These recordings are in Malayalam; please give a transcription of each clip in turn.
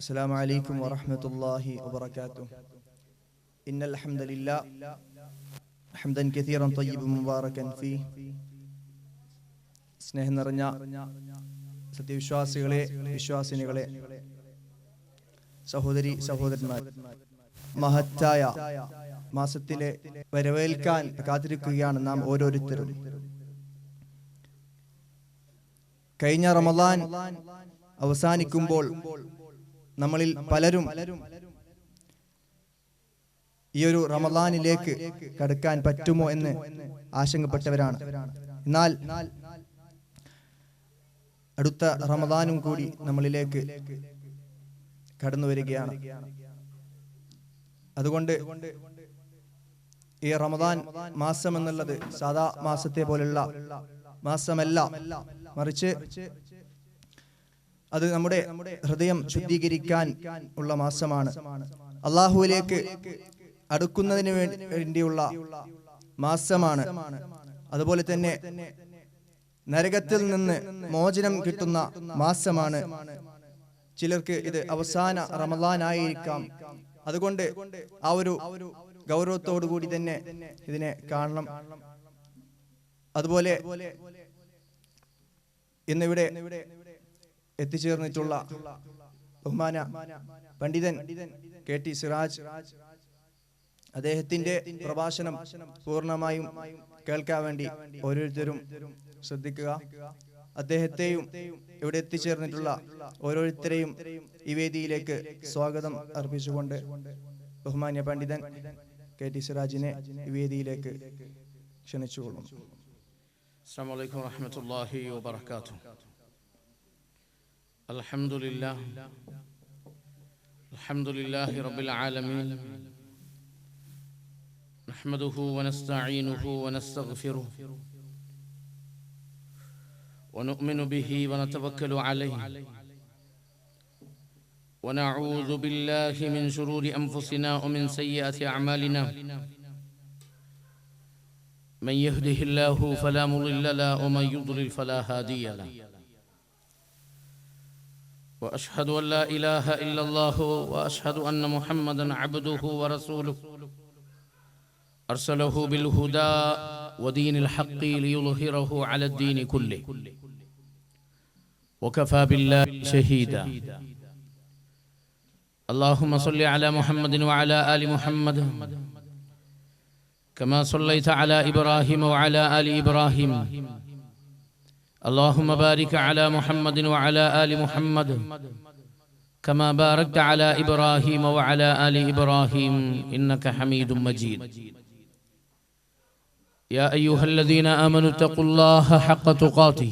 السلام عليكم ورحمة الله وبركاته. إن الحمد لله حمدا كثيرا طيبا مباركا فيه. സ്നേഹം നിറഞ്ഞ സത്യവിശ്വാസികളെ, വിശ്വാസിനികളെ, സഹോദരി സഹോദരന്മാർ, മഹത്തായ മാസത്തിലെ വരവേൽക്കാൻ കാത്തിരിക്കുകയാണ് നാം ഓരോരുത്തരും. കഴിഞ്ഞ റമദാൻ അവസാനിക്കുമ്പോൾ നമ്മളിൽ പലരും ഈ ഒരു റമദാനിലേക്ക് കടക്കാൻ പറ്റുമോ എന്ന് ആശങ്കപ്പെട്ടവരാണ്. എന്നാൽ അടുത്ത റമദാനും കൂടി നമ്മളിലേക്ക് കടന്നു വരികയാണ്. അതുകൊണ്ട് ഈ റമദാൻ മാസം എന്നുള്ളത് സാധാ മാസത്തെ പോലുള്ള മാസമല്ല, മറിച്ച് അത് നമ്മുടെ ഹൃദയം ശുദ്ധീകരിക്കാൻ ഉള്ള മാസമാണ്. അള്ളാഹുവിലേക്ക് അടുക്കുന്നതിന് വേണ്ടിയുള്ള മാസമാണ്. അതുപോലെ തന്നെ നരകത്തിൽ നിന്ന് മോചനം കിട്ടുന്ന മാസമാണ്. ചിലർക്ക് ഇത് അവസാന റമദാൻ ആയിരിക്കാം. അതുകൊണ്ട് ആ ഒരു ഗൗരവത്തോടു കൂടി തന്നെ ഇതിനെ കാണണം. അതുപോലെ ഇന്നിവിടെ എത്തിച്ചേർന്നിട്ടുള്ള ബഹുമാന പണ്ഡിതൻ KT സിറാജ്, അദ്ദേഹത്തിന്റെ പ്രഭാഷണം പൂർണ്ണമായും കേൾക്കാൻ വേണ്ടി ഓരോരുത്തരും ശ്രദ്ധിക്കുക. അദ്ദേഹത്തെയും ഇവിടെ എത്തിച്ചേർന്നിട്ടുള്ള ഓരോരുത്തരെയും ഈ വേദിയിലേക്ക് സ്വാഗതം അർപ്പിച്ചുകൊണ്ട് ബഹുമാന്യ പണ്ഡിതൻ KT സിറാജിനെ ഈ വേദിയിലേക്ക് ക്ഷണിച്ചുകൊള്ളും. അസ്സലാമു അലൈക്കും വറഹ്മത്തുള്ളാഹി വബറകാതുഹു. അൽഹംദുലില്ലാഹി റബ്ബിൽ ആലമീൻ. നഹ്മദുഹു വനസ്തഈനുഹു വനസ്തഗ്ഫിറുഹു വനുഅ്മിനു ബിഹി വനതവക്കലു അലൈഹി വനഊദു ബില്ലാഹി മിൻ ശുറൂരി അൻഫുസിനാ വമിൻ സയ്യിആതി അഅമാലിനാ. من يهده الله فلا مضل له ومن يضلل فلا هادي له. وأشهد أن لا إله إلا الله وأشهد أن محمدا عبده ورسوله أرسله بالهدى ودين الحق ليظهره على الدين كله وكفى بالله شهيدا. اللهم صل على محمد وعلى آل محمد كما صليت على إبراهيم وعلى آل إبراهيم. اللهم بارك على محمد وعلى آل محمد كما باركت على إبراهيم وعلى آل إبراهيم إنك حميد مجيد. يا أيها الذين آمنوا اتقوا الله حق تقاته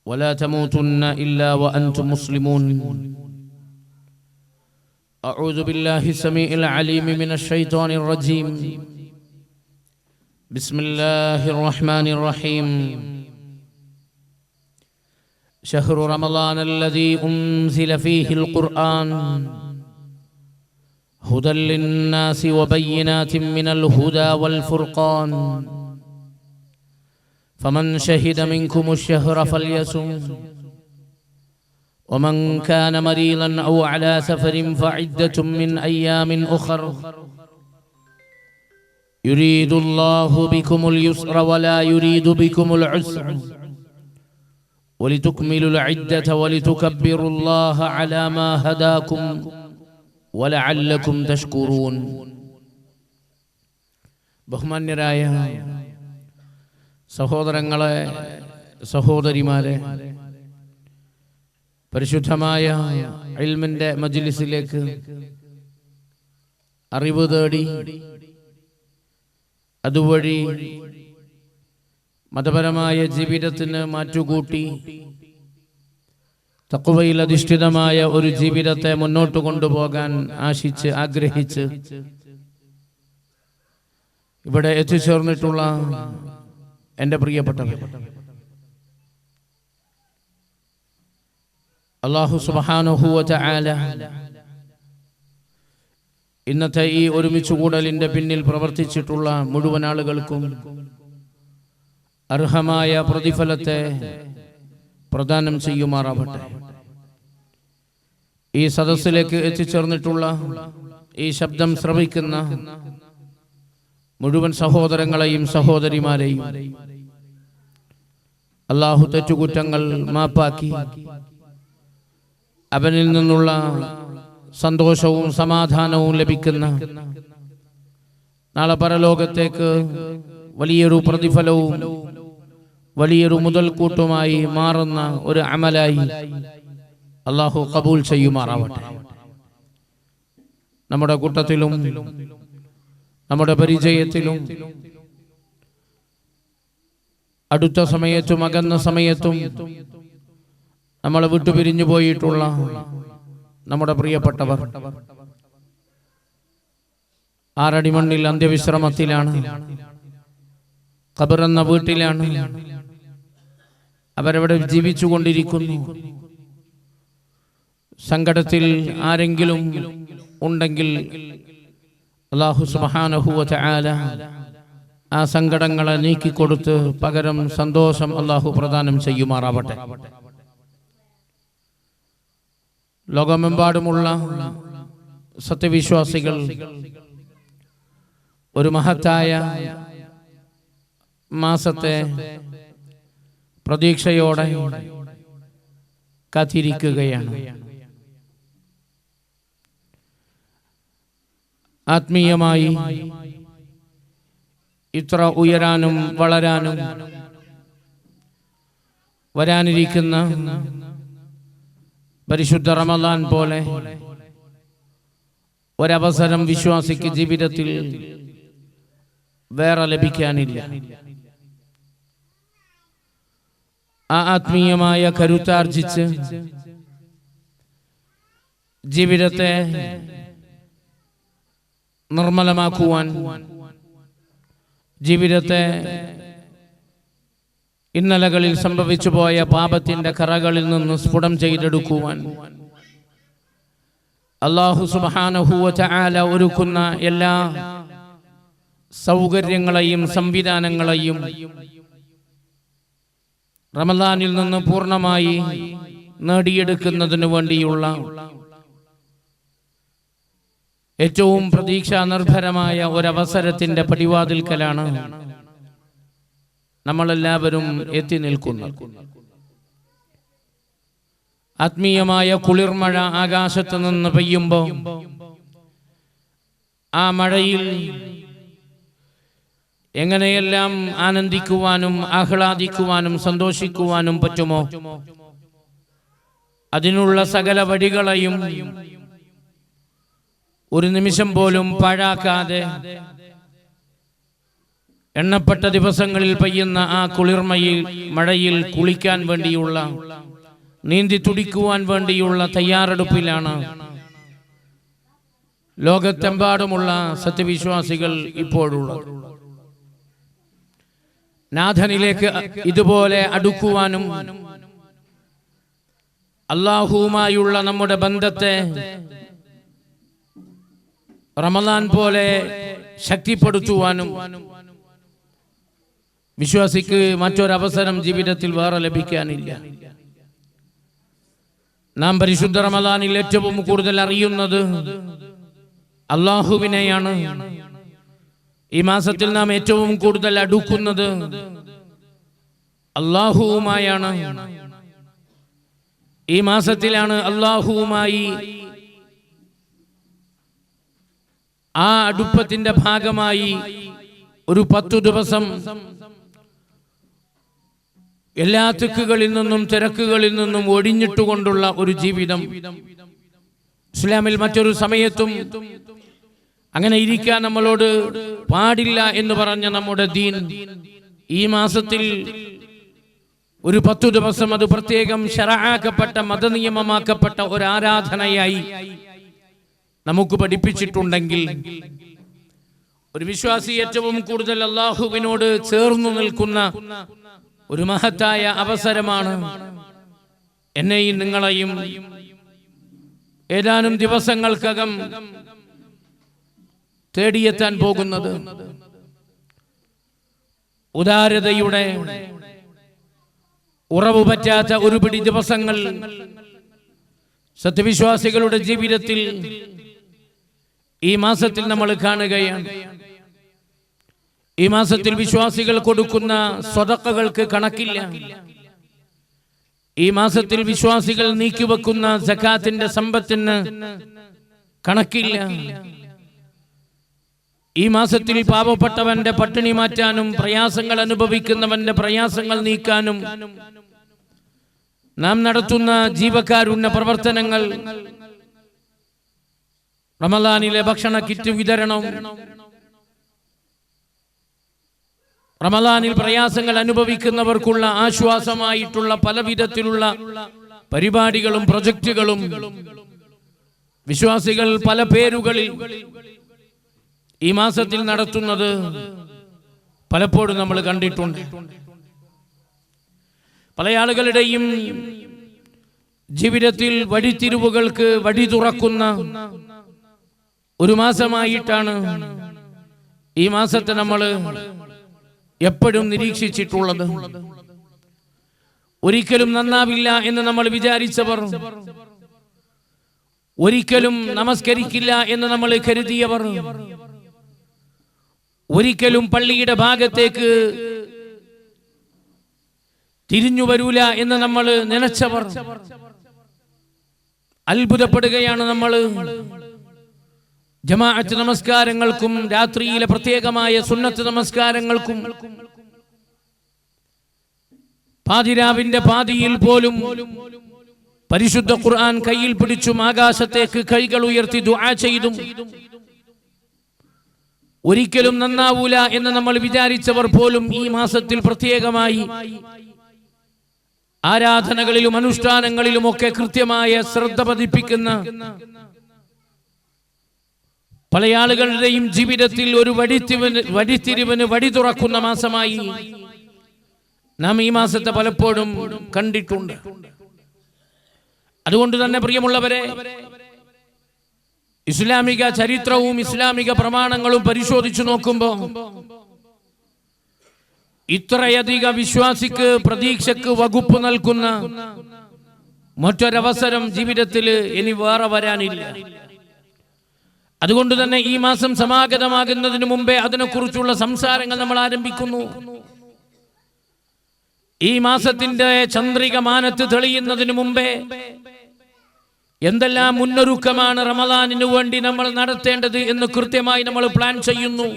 ولا تموتن إلا وأنتم مسلمون. أعوذ بالله السميع العليم من الشيطان الرجيم. بسم الله الرحمن الرحيم. شهر رمضان الذي أنزل فيه القرآن هدى للناس وبينات من الهدى والفرقان. فمن شهد منكم الشهر فليصم ومن كان مريضا أو على سفر فعدة من أيام أخر. يريد الله بكم اليسر ولا يريد بكم العسر ولتكملوا العدة ولتكبروا الله على ما هداكم ولعلكم تشكرون. ബഹുമാന്യരായ സഹോദരങ്ങളെ, സഹോദരിമാരെ, പരിശുദ്ധമായ ഇൽമിന്റെ മജ്ലിസിലേക്ക് അറിവ് തേടി അതുവഴി മതപരമായ ജീവിതത്തിന് മാറ്റുകൂട്ടി തഖ്വയിൽ അധിഷ്ഠിതമായ ഒരു ജീവിതത്തെ മുന്നോട്ട് കൊണ്ടുപോകാൻ ആശിച്ച് ആഗ്രഹിച്ച് ഇവിടെ എത്തിച്ചേർന്നിട്ടുള്ള എൻ്റെ പ്രിയപ്പെട്ടവർ, അല്ലാഹു സുബ്ഹാനഹു വ തആല ഇന്നത്തെ ഈ ഒരുമിച്ച് കൂടലിന്റെ പിന്നിൽ പ്രവർത്തിച്ചിട്ടുള്ള മുഴുവൻ ആളുകൾക്കും അർഹമായ പ്രതിഫലത്തെ പ്രദാനം ചെയ്യുമാറാവട്ടെ. ഈ സദസ്സിലേക്ക് എത്തിച്ചേർന്നിട്ടുള്ള ഈ ശബ്ദം ശ്രവിക്കുന്ന മുഴുവൻ സഹോദരങ്ങളെയും സഹോദരിമാരെയും അല്ലാഹു തെറ്റുകുറ്റങ്ങൾ മാപ്പാക്കി അവനിൽ നിന്നുള്ള സന്തോഷവും സമാധാനവും ലഭിക്കുന്ന നാളെ പരലോകത്തേക്ക് വലിയൊരു പ്രതിഫലവും വലിയൊരു മുതൽക്കൂട്ടുമായി മാറുന്ന ഒരു അമലായി അല്ലാഹു ഖബൂൽ ചെയ്യുമാറാവട്ടെ. നമ്മുടെ കൂട്ടത്തിലും നമ്മുടെ പരിചയത്തിലും അടുത്ത സമയത്തും അകന്ന സമയത്തും നമ്മളെ വിട്ടുപിരിഞ്ഞു പോയിട്ടുള്ള നമ്മുടെ പ്രിയപ്പെട്ടവർ ആറടി മണ്ണിൽ അന്ത്യവിശ്രമത്തിലാണ്, ഖബർ എന്ന വീട്ടിലാണ്. അവരവിടെ ജീവിച്ചുകൊണ്ടിരിക്കുന്നു. സങ്കടത്തിൽ ആരെങ്കിലും ഉണ്ടെങ്കിൽ അല്ലാഹു സുബ്ഹാനഹു വ തആല ആ സങ്കടങ്ങളെ നീക്കിക്കൊടുത്ത് പകരം സന്തോഷം അല്ലാഹു പ്രദാനം ചെയ്യുമാറാവട്ടെ. ലോകമെമ്പാടുമുള്ള സത്യവിശ്വാസികൾ ഒരു മഹത്തായ മാസത്തെ പ്രതീക്ഷയോടെ കാത്തിരിക്കുകയാണ്. ആത്മീയമായി ഇത്ര ഉയരാനും വളരാനും വരാനിരിക്കുന്ന പരിശുദ്ധ റമളാൻ പോലെ ഒരവസരം വിശ്വാസിക്ക് ജീവിതത്തിൽ വേറെ ലഭിക്കാനില്ല. ആ ആത്മീയമായ കരുത്താർജിച്ച് ജീവിതത്തെ നിർമ്മലമാക്കുവാൻ, ജീവിതത്തെ ഇന്നലകളിൽ സംഭവിച്ചു പോയ പാപത്തിന്റെ കറകളിൽ നിന്ന് സ്ഫുടം ചെയ്തെടുക്കുവാൻ അല്ലാഹു സുബ്ഹാനഹു വ തആല ഒരുക്കുന്ന എല്ലാ സൗകര്യങ്ങളെയും സംവിധാനങ്ങളെയും റമളാനിൽ നിന്ന് പൂർണ്ണമായി നേടിയെടുക്കുന്നതിനു വേണ്ടിയുള്ള ഏറ്റവും പ്രതീക്ഷാ നിർഭരമായ ഒരവസരത്തിന്റെ പടിവാതിൽക്കലാണ് നമ്മളെല്ലാവരും എത്തി നിൽക്കുന്നത്. ആത്മീയമായ കുളിർമഴ ആകാശത്ത് നിന്ന് പെയ്യുമ്പോൾ ആ മഴയിൽ എങ്ങനെയെല്ലാം ആനന്ദിക്കുവാനും ആഹ്ലാദിക്കുവാനും സന്തോഷിക്കുവാനും പറ്റുമോ അതിനുള്ള സകല വഴികളെയും ഒരു നിമിഷം പോലും പാഴാക്കാതെ എണ്ണപ്പെട്ട ദിവസങ്ങളിൽ പെയ്യുന്ന ആ കുളിർമയിൽ മഴയിൽ കുളിക്കാൻ വേണ്ടിയുള്ള, നീന്തി തുടിക്കുവാൻ വേണ്ടിയുള്ള തയ്യാറെടുപ്പിലാണ് ലോകത്തെമ്പാടുമുള്ള സത്യവിശ്വാസികൾ ഇപ്പോഴുള്ളത്. നാഥനിലേക്ക് ഇതുപോലെ അടുക്കുവാനും അല്ലാഹുവുമായുള്ള നമ്മുടെ ബന്ധത്തെ റമളാൻ പോലെ ശക്തിപ്പെടുത്തുവാനും വിശ്വാസിക്ക് മറ്റൊരവസരം ജീവിതത്തിൽ വേറെ ലഭിക്കാനില്ല. നാം പരിശുദ്ധ റമളാനിൽ ഏറ്റവും കൂടുതൽ അറിയുന്നത് അല്ലാഹുവിനെയാണ്. ഈ മാസത്തിൽ നാം ഏറ്റവും കൂടുതൽ അടുക്കുന്നത് അല്ലാഹുവുമായാണ്. ഈ മാസത്തിലാണ് അല്ലാഹുവുമായി ആ അടുപ്പത്തിന്റെ ഭാഗമായി ഒരു 10 ദിവസം എല്ലാ തിക്കുകളിൽ നിന്നും തിരക്കുകളിൽ നിന്നും ഒഴിഞ്ഞിട്ടുകൊണ്ടുള്ള ഒരു ജീവിതം. ഇസ്ലാമിൽ മറ്റൊരു സമയത്തും അങ്ങനെ ഇരിക്കാൻ നമ്മളോട് പാടില്ല എന്ന് പറഞ്ഞ നമ്മുടെ ദീൻ ഈ മാസത്തിൽ ഒരു 10 ദിവസം അത് പ്രത്യേകം ശറഅാക്കപ്പെട്ട മതനിയമമാക്കപ്പെട്ട ഒരു ആരാധനയായി നമുക്ക് പഠിപ്പിച്ചിട്ടുണ്ടെങ്കിൽ ഒരു വിശ്വാസി ഏറ്റവും കൂടുതൽ അല്ലാഹുവിനോട് ചേർന്നു നിൽക്കുന്ന ഒരു മഹത്തായ അവസരമാണ് എന്നെയും നിങ്ങളെയും ഏതാനും ദിവസങ്ങൾക്കകം തേടിയെത്താൻ പോകുന്നത്. ഉദാരതയുടെ ഉറവ് പറ്റാത്ത ഒരു പിടി ദിവസങ്ങൾ സത്യവിശ്വാസികളുടെ ജീവിതത്തിൽ ഈ മാസത്തിൽ നമ്മൾ കാണുകയാണ്. ഈ മാസത്തിൽ വിശ്വാസികൾ കൊടുക്കുന്ന സ്വതക്കകൾക്ക് കണക്കില്ല. ഈ മാസത്തിൽ വിശ്വാസികൾ നീക്കിവെക്കുന്ന സകാത്തിന്റെ സമ്പത്തിന് കണക്കില്ല. ഈ മാസത്തിൽ പാവപ്പെട്ടവന്റെ പട്ടിണി മാറ്റാനും പ്രയാസങ്ങൾ അനുഭവിക്കുന്നവന്റെ പ്രയാസങ്ങൾ നീക്കാനും നാം നടത്തുന്ന ജീവകാരുണ്യ പ്രവർത്തനങ്ങൾ, റമദാനിലെ ഭക്ഷണ കിറ്റ് വിതരണം, റമദാനിൽ പ്രയാസങ്ങൾ അനുഭവിക്കുന്നവർക്കുള്ള ആശ്വാസമായിട്ടുള്ള പല വിധത്തിലുള്ള പരിപാടികളും പ്രൊജക്റ്റുകളും വിശ്വാസികൾ പല പേരുകളിൽ ഈ മാസത്തിൽ നടത്തുന്നത് പലപ്പോഴും നമ്മൾ കണ്ടിട്ടുണ്ട്. പല ആളുകളുടെയും ജീവിതത്തിൽ വഴിത്തിരിവുകൾക്ക് വഴി തുറക്കുന്ന ഒരു മാസമായിട്ടാണ് ഈ മാസത്തെ നമ്മൾ എപ്പോഴും നിരീക്ഷിച്ചിട്ടുള്ളത്. ഒരിക്കലും നന്നാവില്ല എന്ന് നമ്മൾ വിചാരിച്ചവർ, ഒരിക്കലും നമസ്കരിക്കില്ല എന്ന് നമ്മൾ കരുതിയവർ, ഒരിക്കലും പള്ളിയുടെ ഭാഗത്തേക്ക് തിരിഞ്ഞു വരൂല എന്ന് നമ്മൾ നനച്ചവർ, അത്ഭുതപ്പെടുകയാണ് നമ്മൾ. ജമാഅത്ത് നമസ്കാരങ്ങൾക്കും രാത്രിയിലെ പ്രത്യേകമായ സുന്നത്ത് നമസ്കാരങ്ങൾക്കും പാതിരാവിന്റെ പാതിയിൽ പോലും പരിശുദ്ധ ഖുർആൻ കയ്യിൽ പിടിച്ചും ആകാശത്തേക്ക് കൈകൾ ഉയർത്തി ദുആ ചെയ്തും ഒരിക്കലും നന്നാവൂല എന്ന് നമ്മൾ വിചാരിച്ചവർ പോലും ഈ മാസത്തിൽ പ്രത്യേകമായി ആരാധനകളിലും അനുഷ്ഠാനങ്ങളിലുമൊക്കെ കൃത്യമായ ശ്രദ്ധ പതിപ്പിക്കുന്ന പല ആളുകളുടെയും ജീവിതത്തിൽ ഒരു വഴിത്തിരിവിന് വഴി തുറക്കുന്ന മാസമായി നാം ഈ മാസത്തെ പലപ്പോഴും കണ്ടിട്ടുണ്ട്. അതുകൊണ്ട് തന്നെ പ്രിയമുള്ളവരെ, ഇസ്ലാമിക ചരിത്രവും ഇസ്ലാമിക പ്രമാണങ്ങളും പരിശോധിച്ചു നോക്കുമ്പോൾ ഇത്രയധികം വിശ്വാസിക്ക് പ്രതീക്ഷക്ക് വകുപ്പ് നൽകുന്ന മറ്റൊരവസരം ജീവിതത്തിൽ ഇനി വേറെ വരാനില്ല. അതുകൊണ്ട് തന്നെ ഈ മാസം സമാഗതമാകുന്നതിന് മുമ്പേ അതിനെക്കുറിച്ചുള്ള സംസാരങ്ങൾ നമ്മൾ ആരംഭിക്കുന്നു. ഈ മാസത്തിന്റെ ചന്ദ്രിക മാനത്ത് തെളിയുന്നതിന് മുമ്പേ എന്തെല്ലാം മുന്നൊരുക്കമാണ് റമദാനിന് വേണ്ടി നമ്മൾ നടത്തേണ്ടത് എന്ന് കൃത്യമായി നമ്മൾ പ്ലാൻ ചെയ്യുന്നു.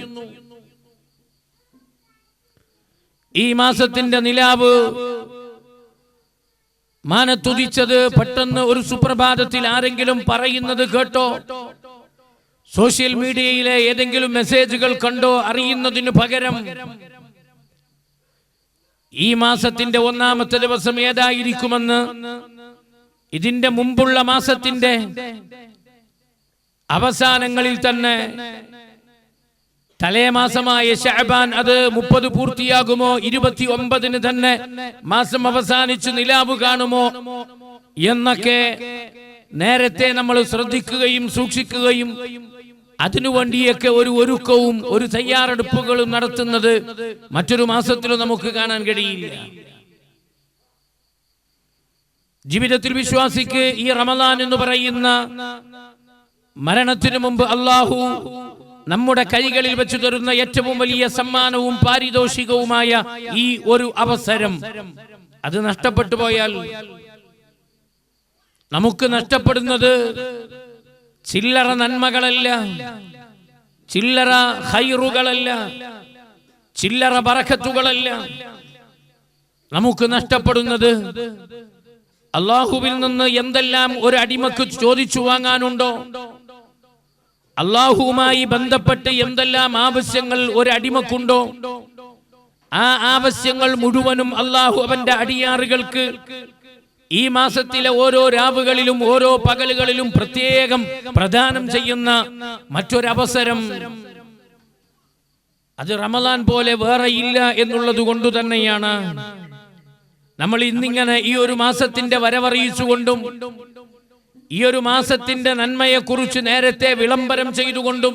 ഈ മാസത്തിന്റെ നിലാവ് മാനത്തുദിച്ചത് പെട്ടെന്ന് ഒരു സുപ്രഭാതത്തിൽ ആരെങ്കിലും പറയുന്നത് കേട്ടോ, സോഷ്യൽ മീഡിയയിലെ ഏതെങ്കിലും മെസ്സേജുകൾ കണ്ടോ അറിയുന്നതിനു പകരം ഈ മാസത്തിന്റെ ഒന്നാമത്തെ ദിവസം ഏതായിരിക്കുമെന്ന് ഇതിന്റെ മുമ്പുള്ള മാസത്തിന്റെ അവസാനങ്ങളിൽ തന്നെ തലേമാസമായ ശഅബാൻ അത് 30 പൂർത്തിയാകുമോ, 29 തന്നെ മാസം അവസാനിച്ച് നിലാവ് കാണുമോ എന്നൊക്കെ നേരത്തെ നമ്മൾ ശ്രദ്ധിക്കുകയും സൂക്ഷിക്കുകയും അതിനുവേണ്ടിയൊക്കെ ഒരു ഒരുക്കവും ഒരു തയ്യാറെടുപ്പുകളും നടത്തുന്നത് മറ്റൊരു മാസത്തിലും നമുക്ക് കാണാൻ കഴിയില്ല. ജീവിതത്തിൽ വിശ്വാസിക്ക് ഈ റമദാൻ എന്ന് പറയുന്ന മരണത്തിനു മുമ്പ് അല്ലാഹു നമ്മുടെ കൈകളിൽ വെച്ചു തരുന്ന ഏറ്റവും വലിയ സമ്മാനവും പാരിതോഷികവുമായ ഈ ഒരു അവസരം അത് നഷ്ടപ്പെട്ടു പോയാൽ നമുക്ക് നഷ്ടപ്പെടുന്നത് ചില്ലറ നന്മകളല്ല, ചില്ലറ ഖൈറുകളല്ല, ചില്ലറ ബറക്കത്തുകളല്ല. നമുക്ക് നഷ്ടപ്പെടുന്നത് അല്ലാഹുവിൽ നിന്ന് എന്തെല്ലാം ഒരു അടിമക്ക് ചോദിച്ചു വാങ്ങാനുണ്ടോ, അല്ലാഹുവുമായി ബന്ധപ്പെട്ട് എന്തെല്ലാം ആവശ്യങ്ങൾ ഒരു അടിമക്കുണ്ടോ, ആ ആവശ്യങ്ങൾ മുഴുവനും അല്ലാഹു അവന്റെ അടിയാറുകൾക്ക് ഈ മാസത്തിലെ ഓരോ രാവുകളിലും ഓരോ പകലുകളിലും പ്രത്യേകം പ്രദാനം ചെയ്യുന്ന മറ്റൊരവസരം അത് റമദാൻ പോലെ വേറെ ഇല്ല എന്നുള്ളത് കൊണ്ട് തന്നെയാണ് നമ്മൾ ഇന്നിങ്ങനെ ഈ ഒരു മാസത്തിന്റെ വരവറിയിച്ചുകൊണ്ടും ഈ ഒരു മാസത്തിന്റെ നന്മയെക്കുറിച്ച് നേരത്തെ വിളംബരം ചെയ്തുകൊണ്ടും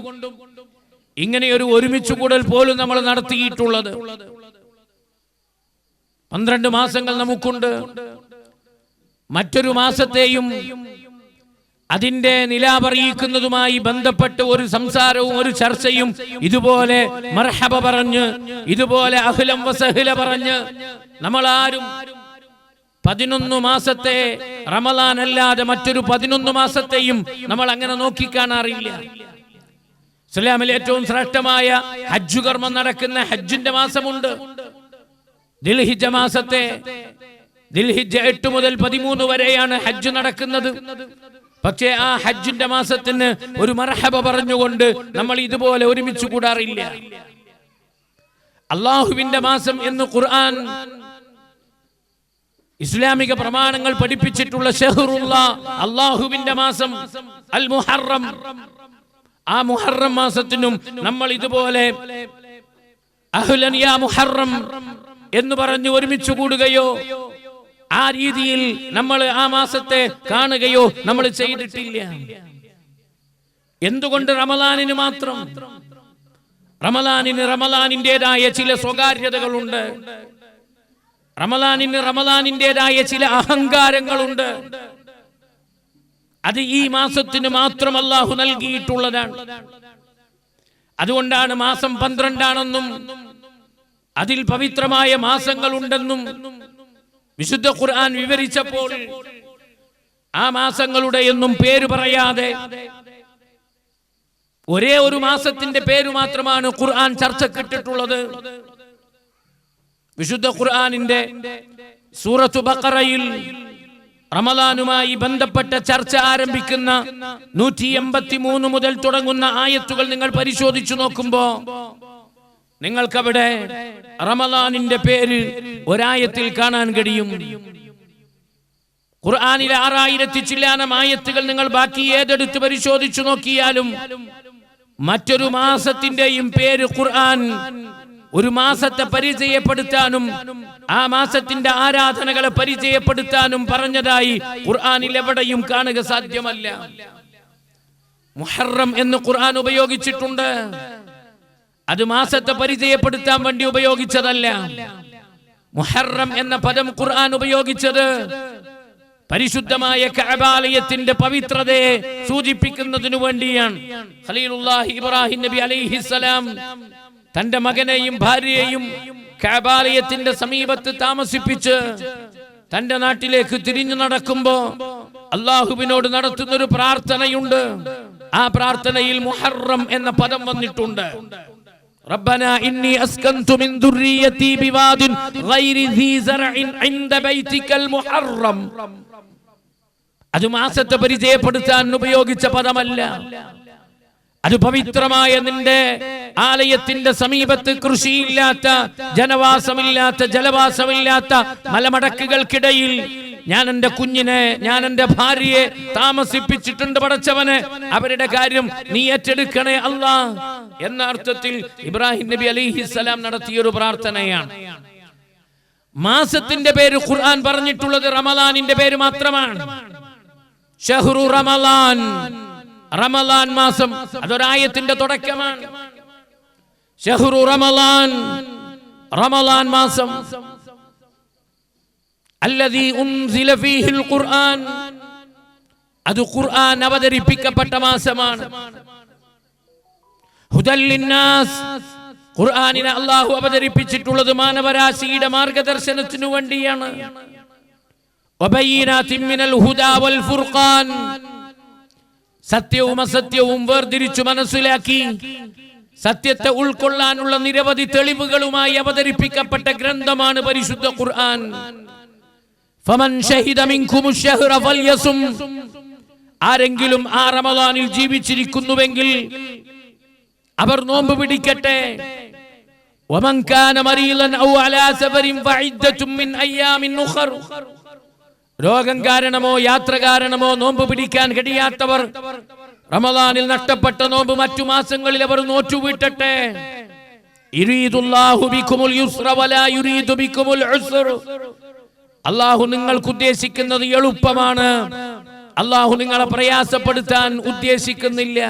ഇങ്ങനെയൊരു ഒരുമിച്ച് കൂടൽ പോലും നമ്മൾ നടത്തിയിട്ടുള്ളത്. 12 മാസങ്ങൾ നമുക്കുണ്ട്. മറ്റൊരു മാസത്തെയും അതിന്റെ നിലാപറിയിക്കുന്നതുമായി ബന്ധപ്പെട്ട് ഒരു സംസാരവും ഒരു ചർച്ചയും ഇതുപോലെ മർഹബ പറഞ്ഞ്, ഇതുപോലെ അഹ്ലം വസഹ്ല പറഞ്ഞ് നമ്മളാരും 11 മാസത്തെ റമളാൻ അല്ലാതെ മറ്റൊരു 11 മാസത്തെയും നമ്മൾ അങ്ങനെ നോക്കിക്കാണാറില്ല. ഇസ്ലാമിൽ ഏറ്റവും ശ്രേഷ്ഠമായ ഹജ്ജ് കർമ്മം നടക്കുന്ന ഹജ്ജിന്റെ മാസമുണ്ട്. ദിൽഹിജ്ജ മാസത്തെ ദിൽഹിജ്ജ 8 മുതൽ 13 വരെയാണ് ഹജ്ജ് നടക്കുന്നത്. പക്ഷേ ആ ഹജ്ജിന്റെ മാസത്തിന് ഒരു മർഹബ പറഞ്ഞുകൊണ്ട് നമ്മൾ ഇതുപോലെ ഒരുമിച്ച് കൂടാറില്ല. അള്ളാഹുവിന്റെ മാസം എന്ന് ഖുർആൻ ഇസ്ലാമിക പ്രമാണങ്ങൾ പഠിപ്പിച്ചിട്ടുള്ള ഷഹ്റുല്ലാ, അള്ളാഹുവിന്റെ മാസം അൽ മുഹറം, ആ മുഹറം മാസത്തിനും നമ്മൾ ഇതുപോലെ അഹ്ലൻ യാ മുഹറം എന്ന് പറഞ്ഞ് ഒരുമിച്ച് കൂടുകയോ ആ രീതിയിൽ നമ്മൾ ആ മാസത്തെ കാണുകയോ നമ്മൾ ചെയ്തിട്ടില്ല. എന്തുകൊണ്ട് റമളാനിന് മാത്രം? റമളാനിന്റേതായ ചില സ്വകാര്യതകളുണ്ട്. റമളാനിന്റേതായ ചില അഹങ്കാരങ്ങളുണ്ട്. അത് ഈ മാസത്തിന് മാത്രം അല്ലാഹു നൽകിയിട്ടുള്ളതാണ്. അതുകൊണ്ടാണ് മാസം 12 അതിൽ പവിത്രമായ മാസങ്ങളുണ്ടെന്നും വിശുദ്ധ ഖുർആൻ വിവരിച്ചപ്പോൾ ആ മാസങ്ങളുടെ ഒന്നും പേര് പറയാതെ ഒരേ ഒരു മാസത്തിന്റെ പേര് മാത്രമാണ് ഖുർആൻ ചർച്ചക്കിട്ടിട്ടുള്ളത്. വിശുദ്ധ ഖുർആനിന്റെ സൂറത്തു ബഖറയിൽ റമളാനുമായി ബന്ധപ്പെട്ട ചർച്ച ആരംഭിക്കുന്ന 183 മുതൽ തുടങ്ങുന്ന ആയത്തുകൾ നിങ്ങൾ പരിശോധിച്ചു നോക്കുമ്പോ നിങ്ങൾക്കവിടെ റമളാനിന്റെ പേര് ഒരായത്തിൽ കാണാൻ കഴിയും. ഖുർആനിലെ 6000 ചില്ലാനം ആയത്തുകൾ നിങ്ങൾ ബാക്കി ഏതെടുത്ത് പരിശോധിച്ചു നോക്കിയാലും മറ്റൊരു മാസത്തിന്റെയും പേര് ഖുർആൻ ഒരു മാസത്തെ പരിചയപ്പെടുത്താനും ആ മാസത്തിന്റെ ആരാധനകളെ പരിചയപ്പെടുത്താനും പറഞ്ഞതായി ഖുർആനിൽ എവിടെയും കാണുക സാധ്യമല്ല. മുഹറം എന്ന് ഖുർആൻ ഉപയോഗിച്ചിട്ടുണ്ട്. അത് മാസത്തെ പരിചയപ്പെടുത്താൻ വേണ്ടി ഉപയോഗിച്ചതല്ല. മുഹറം എന്ന പദം ഖുർആൻ ഉപയോഗിച്ചത് പരിശുദ്ധമായ കഅബാലയത്തിന്റെ പവിത്രതയെ സൂചിപ്പിക്കുന്നതിനു വേണ്ടിയാണ്. ഖലീലുല്ലാഹി ഇബ്രാഹിം നബി അലൈഹിസ്സലാം തന്റെ മകനെയും ഭാര്യയെയും കഅബാലയത്തിന്റെ സമീപത്ത് താമസിപ്പിച്ച് തന്റെ നാട്ടിലേക്ക് തിരിഞ്ഞു നടക്കുമ്പോ അല്ലാഹുവിനോട് നടത്തുന്നൊരു പ്രാർത്ഥനയുണ്ട്. ആ പ്രാർത്ഥനയിൽ മുഹറം എന്ന പദം വന്നിട്ടുണ്ട്. റബ്ബനാ ഇന്നി അസ്കൻതു മിൻ ദുർരിയതി ബിവാദിൻ ഗൈരി ദീ സറഇൻ ഇൻദ ബൈതികൽ മുഹറം. അത് മാസത്തെ പരിചയപ്പെടുത്താൻ ഉപയോഗിച്ച പദമല്ല. അത് പവിത്രമായ നിന്റെ ആലയത്തിന്റെ സമീപത്ത് കൃഷിയില്ലാത്ത, ജനവാസമില്ലാത്ത, ജലവാസമില്ലാത്ത മലമടക്കുകൾക്കിടയിൽ ഞാൻ എന്റെ കുഞ്ഞിനെ, ഞാൻ എന്റെ ഭാര്യയെ താമസിപ്പിച്ചിട്ടുണ്ട് പടച്ചവനെ, അവരുടെ കാര്യം നീ ഏറ്റെടുക്കണേ അല്ലാ എന്ന അർത്ഥത്തിൽ ഇബ്രാഹിം നബി അലൈഹിസ്സലാം നടത്തിയൊരു പ്രാർത്ഥനയാണ്. മാസത്തിന്റെ പേര് ഖുർആൻ പറഞ്ഞിട്ടുള്ളത് റമളാനിന്റെ പേര് മാത്രമാണ്. ഷഹ്റു റമളാൻ, റമളാൻ മാസം, അതൊരായത്തിന്റെ തുടക്കമാണ്. ഷഹ്റു റമളാൻ, റമളാൻ മാസം, അല്ലദീ ഉൻസില ഫീഹിൽ ഖുർആൻ, അത് ഖുർആൻ അവതരിപ്പിക്കപ്പെട്ട മാസമാണ്. ഹുദൽ ലിന്നാസ്, ഖുർആനിനെ അല്ലാഹു അവതരിപ്പിച്ചിട്ടുള്ളത് മാനവരാശിയുടെ മാർഗദർശനത്തിനു വേണ്ടിയാണ്. വബയ്യിനാതിൻ മിനൽ ഹുദാ വൽ ഫുർഖാൻ, സത്യവും അസത്യവും വേർതിരിച്ചു മനസ്സിലാക്കി സത്യത്തെ ഉൾക്കൊള്ളാനുള്ള നിരവധി തെളിവുകളുമായി അവതരിപ്പിക്കപ്പെട്ട ഗ്രന്ഥമാണ് പരിശുദ്ധ ഖുർആൻ. ഫമൻ ഷഹിദ മിൻകുമുശ് ശഹ്റ ഫൽയസും, ആരെങ്കിലും ആ റമളാനിൽ ജീവിച്ചിരിക്കുന്നുവെങ്കിൽ അവർ നോമ്പ് പിടിക്കട്ടെ. വമൻ കാന മരീളൻ ഔ അലാ സഫരിൻ ഫഇദ്ദത്തും മിൻ അയ്യാമിൻ ഉഖർ, രോഗം കാരണമോ യാത്ര കാരണമോ നോമ്പ് പിടിക്കാൻ കഴിയാത്തവർ റമളാനിൽ നഷ്ടപ്പെട്ട നോമ്പ് മറ്റു മാസങ്ങളിൽ അവർ നോറ്റുവിട്ടട്ടെ. യുരീദുല്ലാഹു ബികുമുൽ യുസ്ര വലാ യുരീദു ബികുമുൽ ഉസ്ർ, അല്ലാഹു നിങ്ങൾക്ക് ഉദ്ദേശിക്കുന്നത് എളുപ്പമാണ്, അല്ലാഹു നിങ്ങളെ പ്രയാസപ്പെടുത്താൻ ഉദ്ദേശിക്കുന്നില്ല.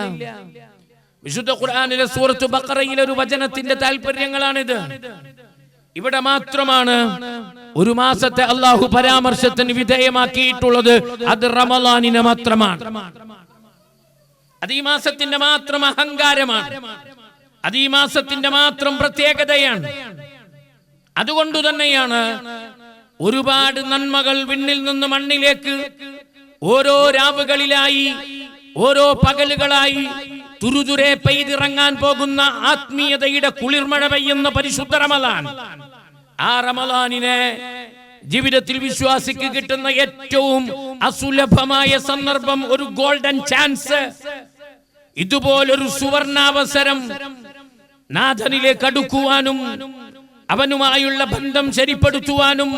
വിശുദ്ധ ഖുർആനിലെ സൂറത്ത് ബഖറയിലെ ഒരു വചനത്തിന്റെ താല്പര്യങ്ങളാണിത്. ഇവിടെ മാത്രമാണ് ഒരു മാസത്തെ അള്ളാഹു പരാമർശത്തിന് വിധേയമാക്കിയിട്ടുള്ളത്. അത് റമളാനിനെ മാത്രമാണ്. അത് ഈ മാസത്തിന്റെ മാത്രം അഹങ്കാരമാണ്. അത് ഈ മാസത്തിന്റെ മാത്രം പ്രത്യേകതയാണ്. അതുകൊണ്ട് തന്നെയാണ് ഒരുപാട് നന്മകൾ വിണ്ണിൽ നിന്ന് മണ്ണിലേക്ക് ഓരോ രാവുകളിലായി, ഓരോ പകലുകളായി തുരുതുരെ പെയ്തിറങ്ങാൻ പോകുന്ന ആത്മീയതയുടെ കുളിർമഴ പെയ്യുന്ന പരിശുദ്ധ റമളാൻ. ആ റമളാനിനെ ജീവിതത്തിൽ വിശ്വാസിക്ക് കിട്ടുന്ന ഏറ്റവും അസുലഭമായ സന്ദർഭം, ഒരു ഗോൾഡൻ ചാൻസ്, ഇതുപോലൊരു സുവർണാവസരം നാഥനിലേക്ക് അടുക്കുവാനും അവനുമായുള്ള ബന്ധം ശരിപ്പെടുത്തുവാനും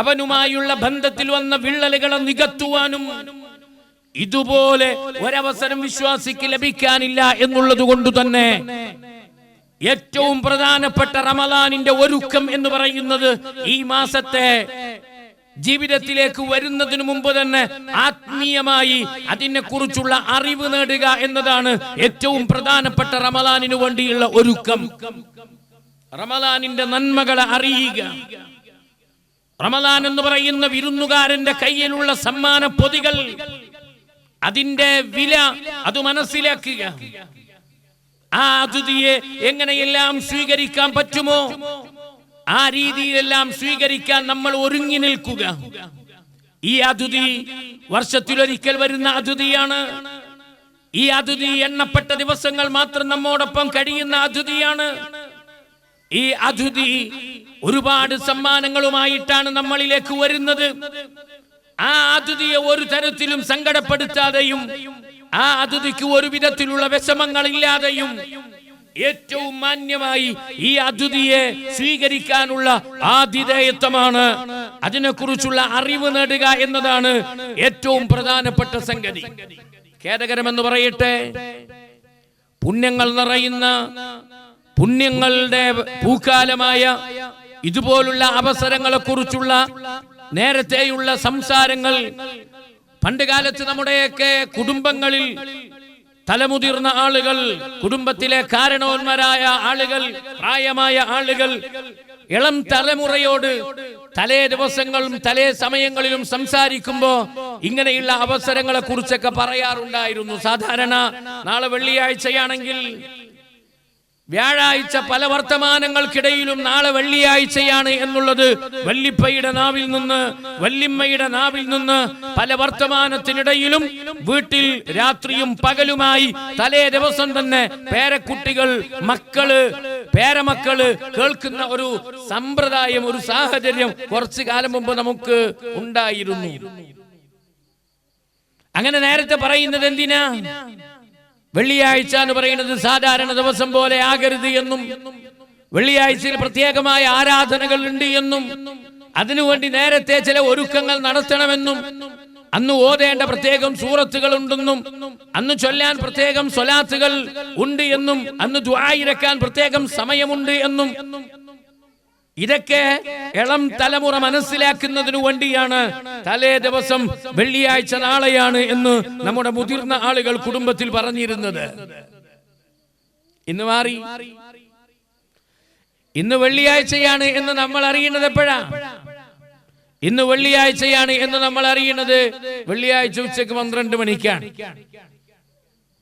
അവനുമായുള്ള ബന്ധത്തിൽ വന്ന വിള്ളലുകളെ നികത്തുവാനും ഇതുപോലെ ഒരവസരം വിശ്വാസിക്ക് ലഭിക്കാനില്ല എന്നുള്ളത് കൊണ്ട് തന്നെ ഏറ്റവും പ്രധാനപ്പെട്ട റമളാനിന്റെ ഒരുക്കം എന്ന് പറയുന്നത് ഈ മാസത്തെ ജീവിതത്തിലേക്ക് വരുന്നതിന് മുമ്പ് തന്നെ ആത്മീയമായി അതിനെ കുറിച്ചുള്ള അറിവ് നേടുക എന്നതാണ് ഏറ്റവും പ്രധാനപ്പെട്ട റമളാനിനു വേണ്ടിയുള്ള ഒരുക്കം. റമളാനിന്റെ നന്മകളെ അറിയുക. റമളാൻ എന്ന് പറയുന്ന വിരുന്നുകാരന്റെ കയ്യിലുള്ള സമ്മാന പൊതികൾ, അതിന്റെ വില അത് മനസ്സിലാക്കുക. ആ അതിഥിയെ എങ്ങനെയെല്ലാം സ്വീകരിക്കാൻ പറ്റുമോ ആ രീതിയിലെല്ലാം സ്വീകരിക്കാൻ നമ്മൾ ഒരുങ്ങി നിൽക്കുക. ഈ അതിഥി വർഷത്തിലൊരിക്കൽ വരുന്ന അതിഥിയാണ്. ഈ അതിഥി എണ്ണപ്പെട്ട ദിവസങ്ങൾ മാത്രം നമ്മോടൊപ്പം കഴിയുന്ന അതിഥിയാണ്. ഈ അതിഥി ഒരുപാട് സമ്മാനങ്ങളുമായിട്ടാണ് നമ്മളിലേക്ക് വരുന്നത്. ആ അതിഥിയെ ഒരു തരത്തിലും സങ്കടപ്പെടുത്താതെയും ആ അതിഥിക്ക് ഒരു വിധത്തിലുള്ള വിഷമങ്ങളില്ലാതെയും ഏറ്റവും മാന്യമായി ഈ അതിഥിയെ സ്വീകരിക്കാനുള്ള ആതിഥേയത്വമാണ്, അതിനെക്കുറിച്ചുള്ള അറിവ് നേടുക എന്നതാണ് ഏറ്റവും പ്രധാനപ്പെട്ട സംഗതി. ഖേദകരമെന്ന് പറയട്ടെ, പുണ്യങ്ങൾ നിറയുന്ന, പുണ്യങ്ങളുടെ പൂക്കാലമായ ഇതുപോലുള്ള അവസരങ്ങളെ കുറിച്ചുള്ള നേരത്തെയുള്ള സംസാരങ്ങൾ പണ്ട് കാലത്ത് നമ്മുടെയൊക്കെ കുടുംബങ്ങളിൽ തലമുതിർന്ന ആളുകൾ, കുടുംബത്തിലെ കാരണവന്മാരായ ആളുകൾ, പ്രായമായ ആളുകൾ ഇളം തലമുറയോട് തലേ ദിവസങ്ങളും തലേ സമയങ്ങളിലും സംസാരിക്കുമ്പോ ഇങ്ങനെയുള്ള അവസരങ്ങളെ കുറിച്ചൊക്കെ പറയാറുണ്ടായിരുന്നു. സാധാരണ നാളെ വെള്ളിയാഴ്ചയാണെങ്കിൽ വ്യാഴാഴ്ച പല വർത്തമാനങ്ങൾക്കിടയിലും നാളെ വെള്ളിയാഴ്ചയാണ് എന്നുള്ളത് വല്ലിപ്പയുടെ നാവിൽ നിന്ന്, വല്ലിമ്മയുടെ നാവിൽ നിന്ന് പല വർത്തമാനത്തിനിടയിലും വീട്ടിൽ രാത്രിയും പകലുമായി തലേ ദിവസം തന്നെ പേരക്കുട്ടികൾ, മക്കള്, പേരമക്കള് കേൾക്കുന്ന ഒരു സമ്പ്രദായം, ഒരു സാഹചര്യം കുറച്ചു കാലം മുമ്പ് നമുക്ക് ഉണ്ടായിരുന്നു. അങ്ങനെ നേരത്തെ പറയുന്നത് എന്തിനാ? വെള്ളിയാഴ്ച എന്ന് പറയുന്നത് സാധാരണ ദിവസം പോലെ ആകരുത് എന്നും വെള്ളിയാഴ്ചയിൽ പ്രത്യേകമായ ആരാധനകൾ ഉണ്ട് എന്നും അതിനുവേണ്ടി നേരത്തെ ചില ഒരുക്കങ്ങൾ നടത്തണമെന്നും അന്ന് ഓതേണ്ട പ്രത്യേകം സൂറത്തുകൾ ഉണ്ടെന്നും അന്ന് ചൊല്ലാൻ പ്രത്യേകം സ്വലാത്തുകൾ ഉണ്ട് എന്നും അന്ന് ദുആയിരക്കാൻ പ്രത്യേകം സമയമുണ്ട് എന്നും ഇതൊക്കെ ഇളം തലമുറ മനസ്സിലാക്കുന്നതിനു വേണ്ടിയാണ് തലേ ദിവസം വെള്ളിയാഴ്ച നാളെയാണ് എന്ന് നമ്മുടെ മുതിർന്ന ആളുകൾ കുടുംബത്തിൽ പറഞ്ഞിരുന്നത്. ഇന്ന് മാറി. ഇന്ന് വെള്ളിയാഴ്ചയാണ് എന്ന് നമ്മൾ അറിയുന്നത് എപ്പോഴാ? ഇന്ന് വെള്ളിയാഴ്ചയാണ് എന്ന് നമ്മൾ അറിയുന്നത് വെള്ളിയാഴ്ച ഉച്ചക്ക് 12 മണിക്കാണ്.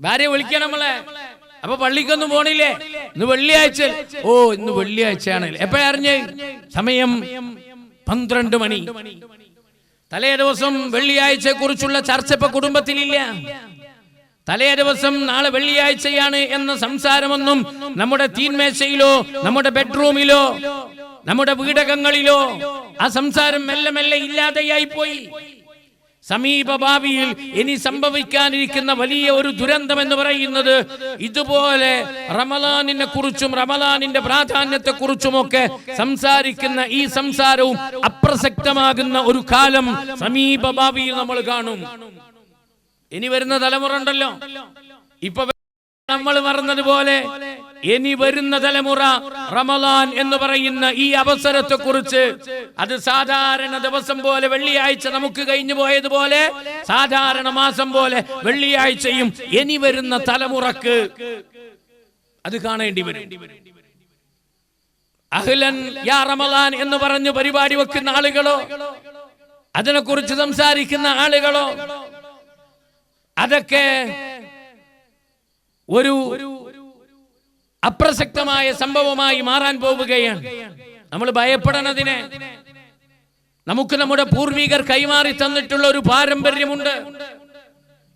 ഭാര്യ വിളിക്കണം നമ്മളെ, അപ്പൊ പള്ളിക്കൊന്നും പോണില്ലേ? ഇന്ന് വെള്ളിയാഴ്ച. ഓ, ഇന്ന് വെള്ളിയാഴ്ചയാണ്. എപ്പോഴാ അറിഞ്ഞ്? സമയം 12 മണി. തലേ ദിവസം വെള്ളിയാഴ്ചയെ കുറിച്ചുള്ള ചർച്ച ഇപ്പൊ കുടുംബത്തിലില്ല. തലേ ദിവസം നാളെ വെള്ളിയാഴ്ചയാണ് എന്ന സംസാരമൊന്നും നമ്മുടെ തീന്മേശയിലോ നമ്മുടെ ബെഡ്റൂമിലോ നമ്മുടെ വീടകങ്ങളിലോ ആ സംസാരം മെല്ലെ മെല്ലെ ഇല്ലാതെയായി പോയി. സമീപ ഭാവിയിൽ ഇനി സംഭവിക്കാനിരിക്കുന്ന വലിയ ഒരു ദുരന്തം എന്ന് പറയുന്നത് ഇതുപോലെ റമളാനിനെ കുറിച്ചും റമളാനിന്റെ പ്രാധാന്യത്തെ കുറിച്ചുമൊക്കെ സംസാരിക്കുന്ന ഈ സംസാരവും അപ്രസക്തമാകുന്ന ഒരു കാലം സമീപ ഭാവിയിൽ നമ്മൾ കാണും. ഇനി വരുന്ന തലമുറ ഉണ്ടല്ലോ, ഇപ്പൊ നമ്മൾ മറന്നതുപോലെ ഇനി വരുന്ന തലമുറ റമളാൻ എന്ന് പറയുന്ന ഈ അവസരത്തെ കുറിച്ച്, അത് സാധാരണ ദിവസം പോലെ വെള്ളിയാഴ്ച നമുക്ക് കഴിഞ്ഞു പോയതുപോലെ സാധാരണ മാസം പോലെ വെള്ളിയാഴ്ചയും ഇനി വരുന്ന തലമുറക്ക് അത് കാണേണ്ടി വരും. അഹ്ലൻ യാ റമളാൻ എന്ന് പറഞ്ഞു പരിപാടി വെക്കുന്ന ആളുകളോ അതിനെക്കുറിച്ച് സംസാരിക്കുന്ന ആളുകളോ അതൊക്കെ ഒരു അപ്രസക്തമായ സംഭവമായി മാറാൻ പോവുകയാണ്. നമ്മൾ ഭയപ്പെടണതിനെ നമുക്ക് നമ്മുടെ പൂർവികർ കൈമാറി തന്നിട്ടുള്ള ഒരു പാരമ്പര്യമുണ്ട്.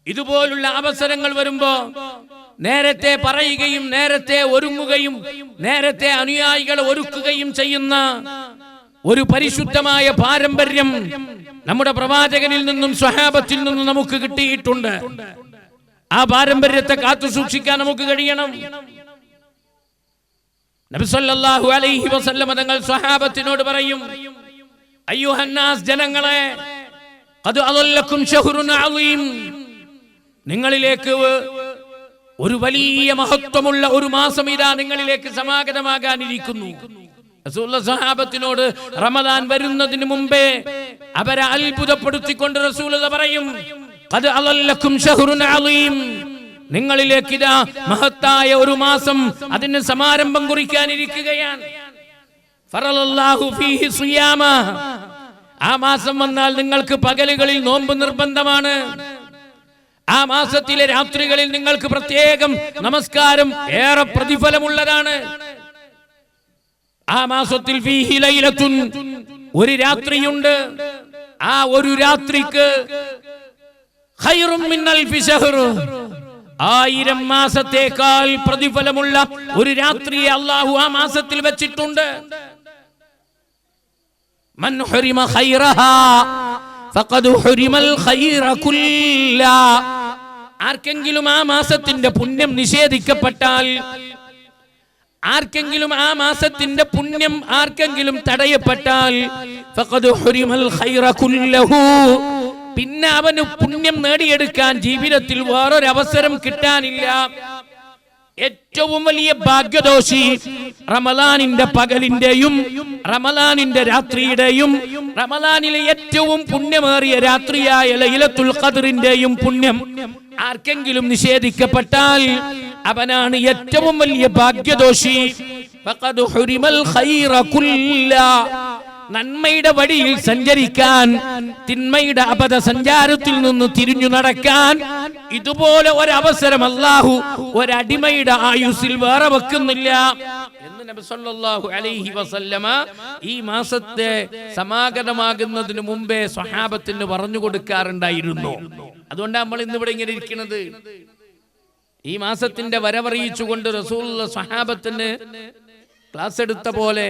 ഇതുപോലുള്ള അവസരങ്ങൾ വരുമ്പോ നേരത്തെ പറയുകയും നേരത്തെ ഒരുങ്ങുകയും നേരത്തെ അനുയായികളെ ഒരുക്കുകയും ചെയ്യുന്ന ഒരു പരിശുദ്ധമായ പാരമ്പര്യം നമ്മുടെ പ്രവാചകനിൽ നിന്നും സ്വഹാബത്തിൽ നിന്നും നമുക്ക് കിട്ടിയിട്ടുണ്ട്. ആ പാരമ്പര്യത്തെ കാത്തു സൂക്ഷിക്കാൻ നമുക്ക് കഴിയണം. നബി സല്ലല്ലാഹു അലൈഹി വസല്ലം തങ്ങൾ സ്വഹാബത്തിനോട് പറയും, അയ്യുഹന്നാസ്, ജനങ്ങളെ, ഖദ് അദല്ലക്കും ശഹ്റുൻ അളീം, നിങ്ങളിലേക്ക് ഒരു വലിയ മഹത്വമുള്ള ഒരു മാസം ഇതാ നിങ്ങളിലേക്ക് സമാഗതമാകാനിരിക്കുന്നു. റസൂലുള്ളാഹി സ്വഹാബത്തിനോട് റമദാൻ വരുന്നതിന് മുമ്പേ അവരെ അത്ഭുതപ്പെടുത്തിക്കൊണ്ട് റസൂലുള്ളാഹി പറയും, ഖദ് അദല്ലക്കും ശഹ്റുൻ അളീം, നിങ്ങളിലേക്ക് ഇതാ മഹത്തായ ഒരു മാസം അതിന് സമാരംഭം കുറിക്കാനിരിക്കുകയാണ്. ഫറലല്ലാഹു ഫീഹി സിയാമ, ആ മാസം വന്നാൽ നിങ്ങൾക്ക് പകലുകളിൽ നോമ്പ് നിർബന്ധമാണ്. ആ മാസത്തിലെ രാത്രികളിൽ നിങ്ങൾക്ക് പ്രത്യേകം നമസ്കാരം ഏറെ പ്രതിഫലമുള്ളതാണ്. ആ മാസത്തിൽ ഫീഹി ലൈലത്തുൻ, ഒരു രാത്രിയുണ്ട്. ആ ഒരു രാത്രിക്ക് ഖൈറും മിൻ അൽഫി ശഹ്ർ, 1000 മാസത്തേക്കാൾ പ്രതിഫലമുള്ള ഒരു രാത്രിയെ അല്ലാഹു ആ മാസത്തിൽ വെച്ചിട്ടുണ്ട്. മൻ ഹുരിമ ഖൈറഹാ ഫഖദ് ഹുരിമൽ ഖൈറ കുല്ലാ, ആർക്കെങ്കിലും ആ മാസത്തിന്റെ പുണ്യം നിഷേധിക്കപ്പെട്ടാൽ, ആർക്കെങ്കിലും ആ മാസത്തിന്റെ പുണ്യം ആർക്കെങ്കിലും തടയപ്പെട്ടാൽ, ഫഖദ് ഹുരിമൽ ഖൈറ കുല്ലഹു, പിന്നെ അവന് പുണ്യം നേടിയെടുക്കാൻ ജീവിതത്തിൽ വേറൊരവസരം കിട്ടാനില്ല. ഏറ്റവും വലിയ ഭാഗ്യദോഷി റമളാനിന്റെ പകലിന്റെയും റമളാനിന്റെ രാത്രിയുടെയും റമളാനിലെ ഏറ്റവും പുണ്യമേറിയ രാത്രിയായ ലൈലത്തുൽ ഖദ്റിന്റെയും പുണ്യം ആർക്കെങ്കിലും നിഷേധിക്കപ്പെട്ടാൽ അവനാണ് ഏറ്റവും വലിയ ഭാഗ്യദോഷി. ഫഖദ് ഹുരിമൽ ഖൈറ കുല്ലാ, നന്മയുടെ വഴിയിൽ സഞ്ചരിക്കാൻ, തിന്മയുടെ അബദ്ധ സഞ്ചാരത്തിൽ നിന്ന് തിരിഞ്ഞു നടക്കാൻ ഇതുപോലെ ഒരവസരം അല്ലാഹു ഒരടിമയുടെ ആയുസ്സിൽ വേറെ വെക്കുന്നില്ല എന്ന് നബി സല്ലല്ലാഹു അലൈഹി വസല്ലമ ഈ മാസത്തെ സമാഗതമാകുന്നതിന് മുമ്പേ സ്വഹാബത്തിന് പറഞ്ഞു കൊടുക്കാറുണ്ടായിരുന്നു. അതുകൊണ്ടാണ് നമ്മൾ ഇന്നിവിടെ ഇങ്ങനെ ഇരിക്കുന്നത്. ഈ മാസത്തിന്റെ വരവറിയിച്ചുകൊണ്ട് റസൂലുള്ളാഹി സ്വഹാബത്തിന് ക്ലാസ് എടുത്ത പോലെ